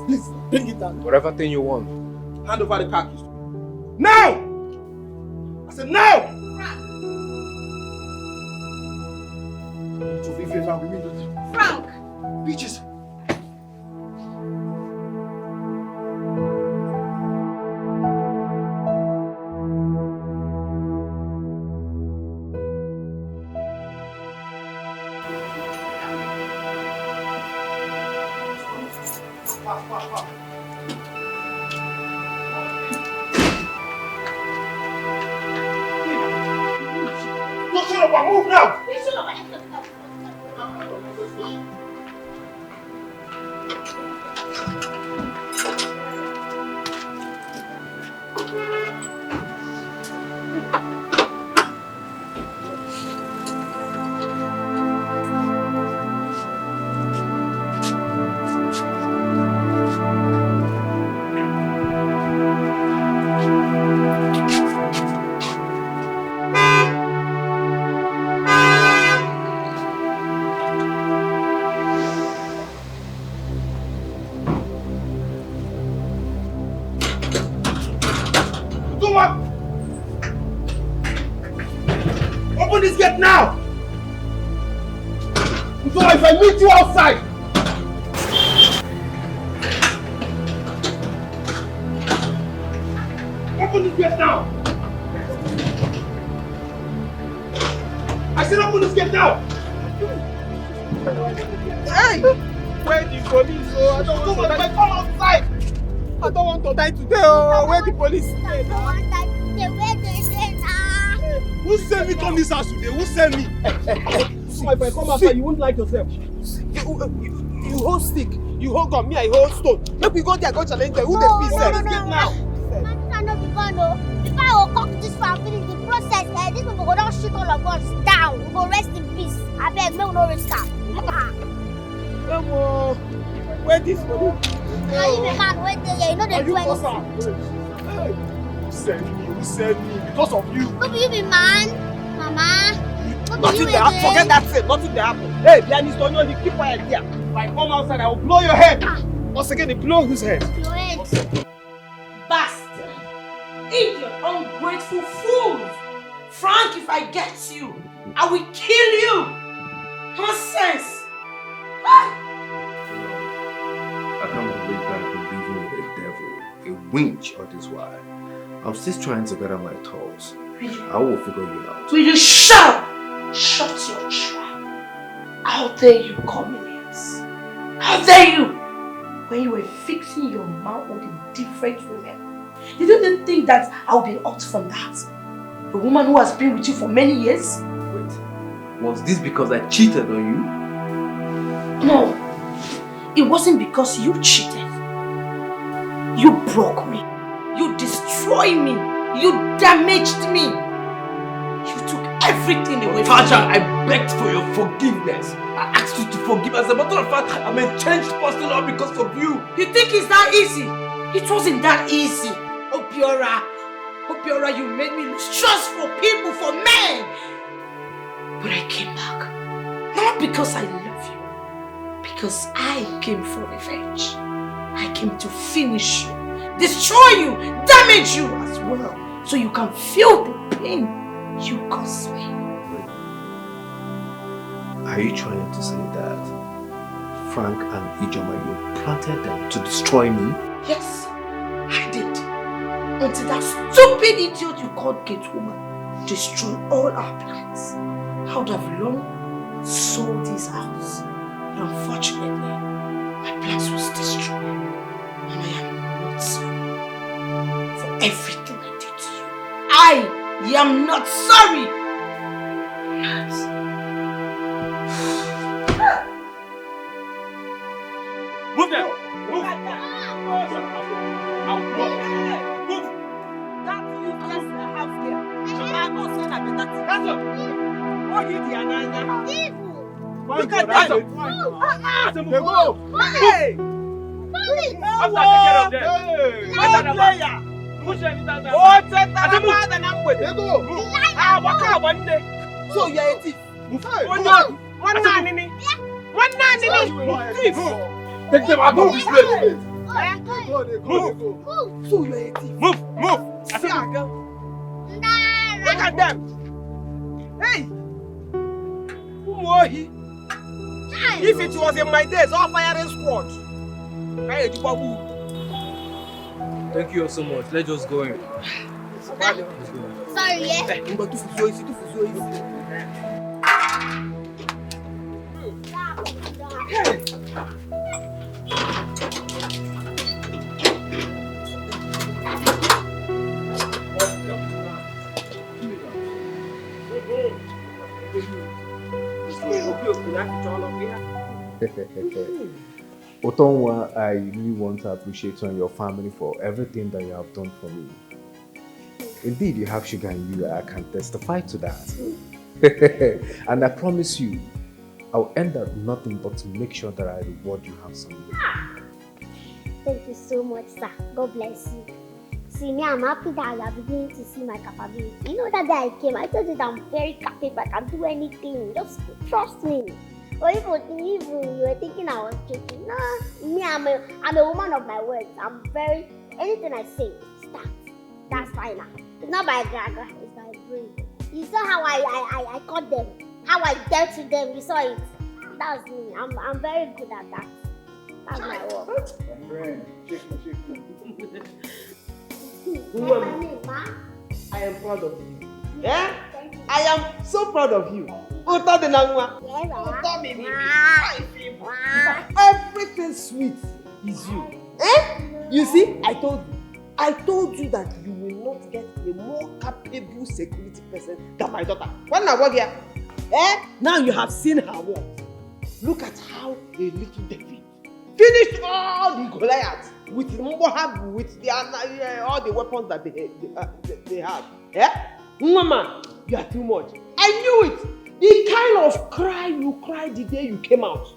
Please, bring it down. Whatever thing you want. Hand over the car keys. Now! I said now! Frank! Bitches! Move now! Open this gate now! So if I meet you outside! Open this gate now! I said open this gate now! Hey! Where the police? Oh, I don't want to die. Come outside! I don't want to die today. Oh, where the police? I don't want to die today. Where they say now? Who sent me to this house today? Who sent me? So if I come outside, you won't like yourself. You hold stick, you hold gun, me I hold stone. Make we go there, go challenge them. Who the peace? No. Now. Man, I know be gone though. If I will cock this for finish the process, these people go down shoot all of us down. We go rest in peace. I beg, make we no risk am. Where this for? Now you be man, wait there, you know they do anything. Hey, who sent me? Because of you. No be you be man, mama. Nothing they happen. Forget that thing. Nothing they happen. Hey, pianist, don't you keep quiet there. If I come outside, I will blow your head. Once again, they blow whose head? Your head. Bastard! Idiot, ungrateful fool! Frank, if I get you, I will kill you! Nonsense! I can't believe that I'm living with a devil, a winch all this while. I'm still trying to gather my thoughts. I will figure you out. Will you shut up? Shut your trap. How dare you come in here? How dare you? when you were fixing your mouth with different women. You didn't think that I would be out from that. A woman who has been with you for many years? Wait, was this because I cheated on you? No, it wasn't because you cheated. You broke me. You destroyed me. You damaged me. You took everything away from me. Tasha, I begged for your forgiveness. I asked you to forgive. As a matter of fact, I'm a changed person all because of you. You think it's that easy? It wasn't that easy. Obiora, you made me lose trust for people, for men. But I came back. Not because I love you. Because I came for revenge. I came to finish you, destroy you, damage you as well. So you can feel the pain you caused me. Are you trying to say that Frank and Ijoma, you planted them to destroy me? Yes, I did. Until that stupid idiot you called Gate Woman destroyed all our plans. I would have long sold this house. But unfortunately, my plans was destroyed. And I am not sorry for everything I did to you. I am not sorry. Yes. Move there! Move! Move! That useless house girl. I'm not saying that. Hands up! What did you Look at that! Move! Hey! After take care of them. Player! So you're a thief? One thief! Take them out of this place! Move! So you're a thief? Move! See our girl? Look at them! Hey! If it was in my days, all firing squad. Thank you so much. Let's just go in. Sorry, yeah. Utonwa, I really want to appreciate you and your family for everything that you have done for me. Indeed, you have sugar in you. I can testify to that. And I promise you, I'll end up nothing but to make sure that I reward you handsomely. Thank you so much, sir. God bless you. See, me, I'm happy that you are beginning to see my capability. You know that day I came, I told you that I'm very capable. I can do anything. Just trust me. Or even you were thinking I was joking. Nah, me, I'm a woman of my words. I'm very, anything I say, start. That's fine now. It's not by graga, it's by brain. You saw how I caught them, how I dealt with them. You saw it. That's me. I'm very good at that. That's my work. My friend, shake me. I am proud of you. Yeah? I am so proud of you. Everything sweet is you. Eh? You see, I told you that you will not get a more capable security person than my daughter. When I work here, now you have seen her work. Look at how a little David finished all the Goliaths with Moab, with all the weapons that they have. Yeah? Mama, you are too much. I knew it. The kind of cry you cried the day you came out.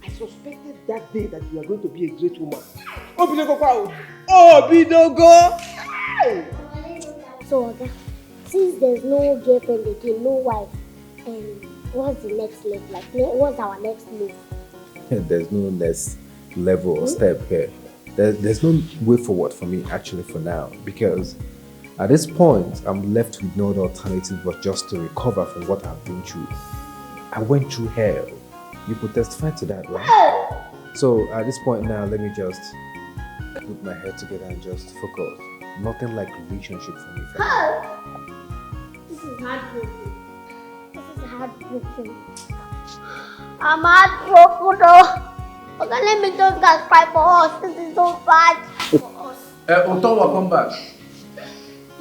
I suspected that day that you are going to be a great woman. Obidogo! So, okay, since there's no girlfriend again, no wife, and what's the next level? Like, what's our next move? There's no next level or step here. There's no way forward for me actually for now, because at this point I'm left with no other alternative but just to recover from what I've been through. I went through hell. You could testify to that, right? So at this point now, let me just put my head together and just focus. Nothing like relationship for me for now. This is heartbreaking. I'm heartbroken though. Okay, let me just guys cry for us. This is so bad for us. Utonwa, come back.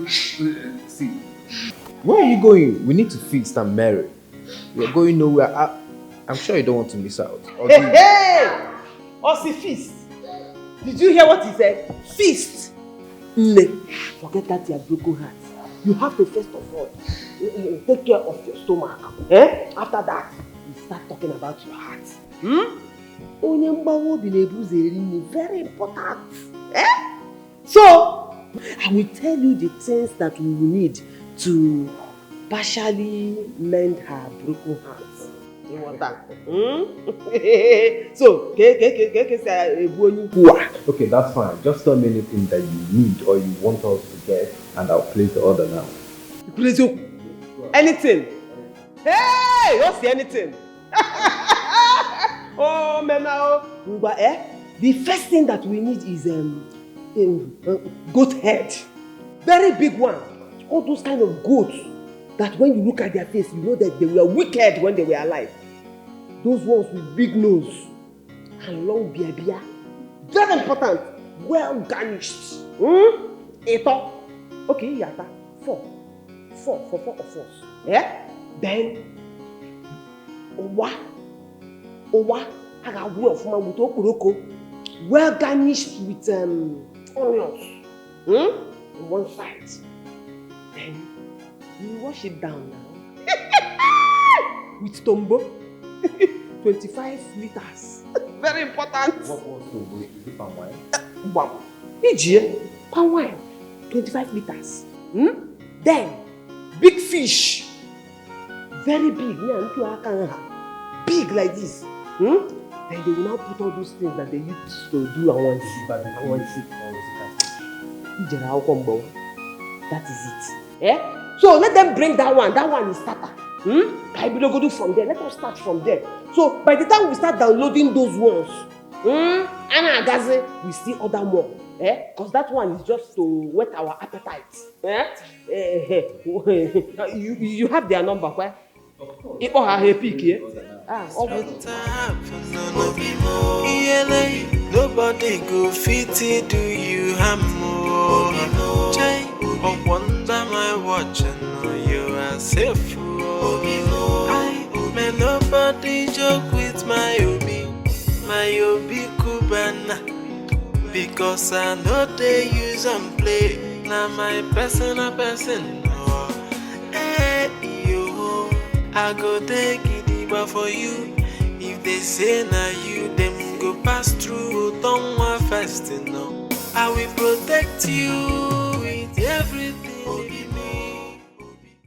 See, where are you going? We need to feast and marry. We're going nowhere. I'm sure you don't want to miss out. Hey! Osi feast. Did you hear what he said? Feast. Forget that your broken heart. You have to first of all take care of your stomach. After that, you start talking about your heart. Very important. So, I will tell you the things that we will need to partially mend her broken heart. You want that? So, okay, that's fine. Just tell me anything that you need or you want us to get, and I'll place the order now. Anything? Hey, don't say anything. Oh, man, now. The first thing that we need is goat head. Very big one. All those kind of goats that when you look at their face, you know that they were wicked when they were alive. Those ones with big nose and long beard. Very important. Well garnished. Eto. Okay, yata. Four of us. Yeah? Then Owa. I got well garnished with onions. On one side. Then you wash it down now. With tombo. 25 liters. Very important. What was tombo? Is it palm wine? Palm wine. 25 liters. Then big fish. Very big. Big like this. Then they will now put all those things that they used to do and one see. That is it. Yeah? So let them bring that one. That one is starter. I will go do from there. Let us start from there. So by the time we start downloading those ones, we see other more. Because that one is just to whet our appetite. You have their number, where? Nobody go fit do you harm more. I wonder my watch and know you are safe. May nobody joke with my obi kubana, because I know they use and play. Now my personal person. Hey yo, I go take it but for you. If they say na you, them go pass through. Don't want fast enough. I will protect you with everything.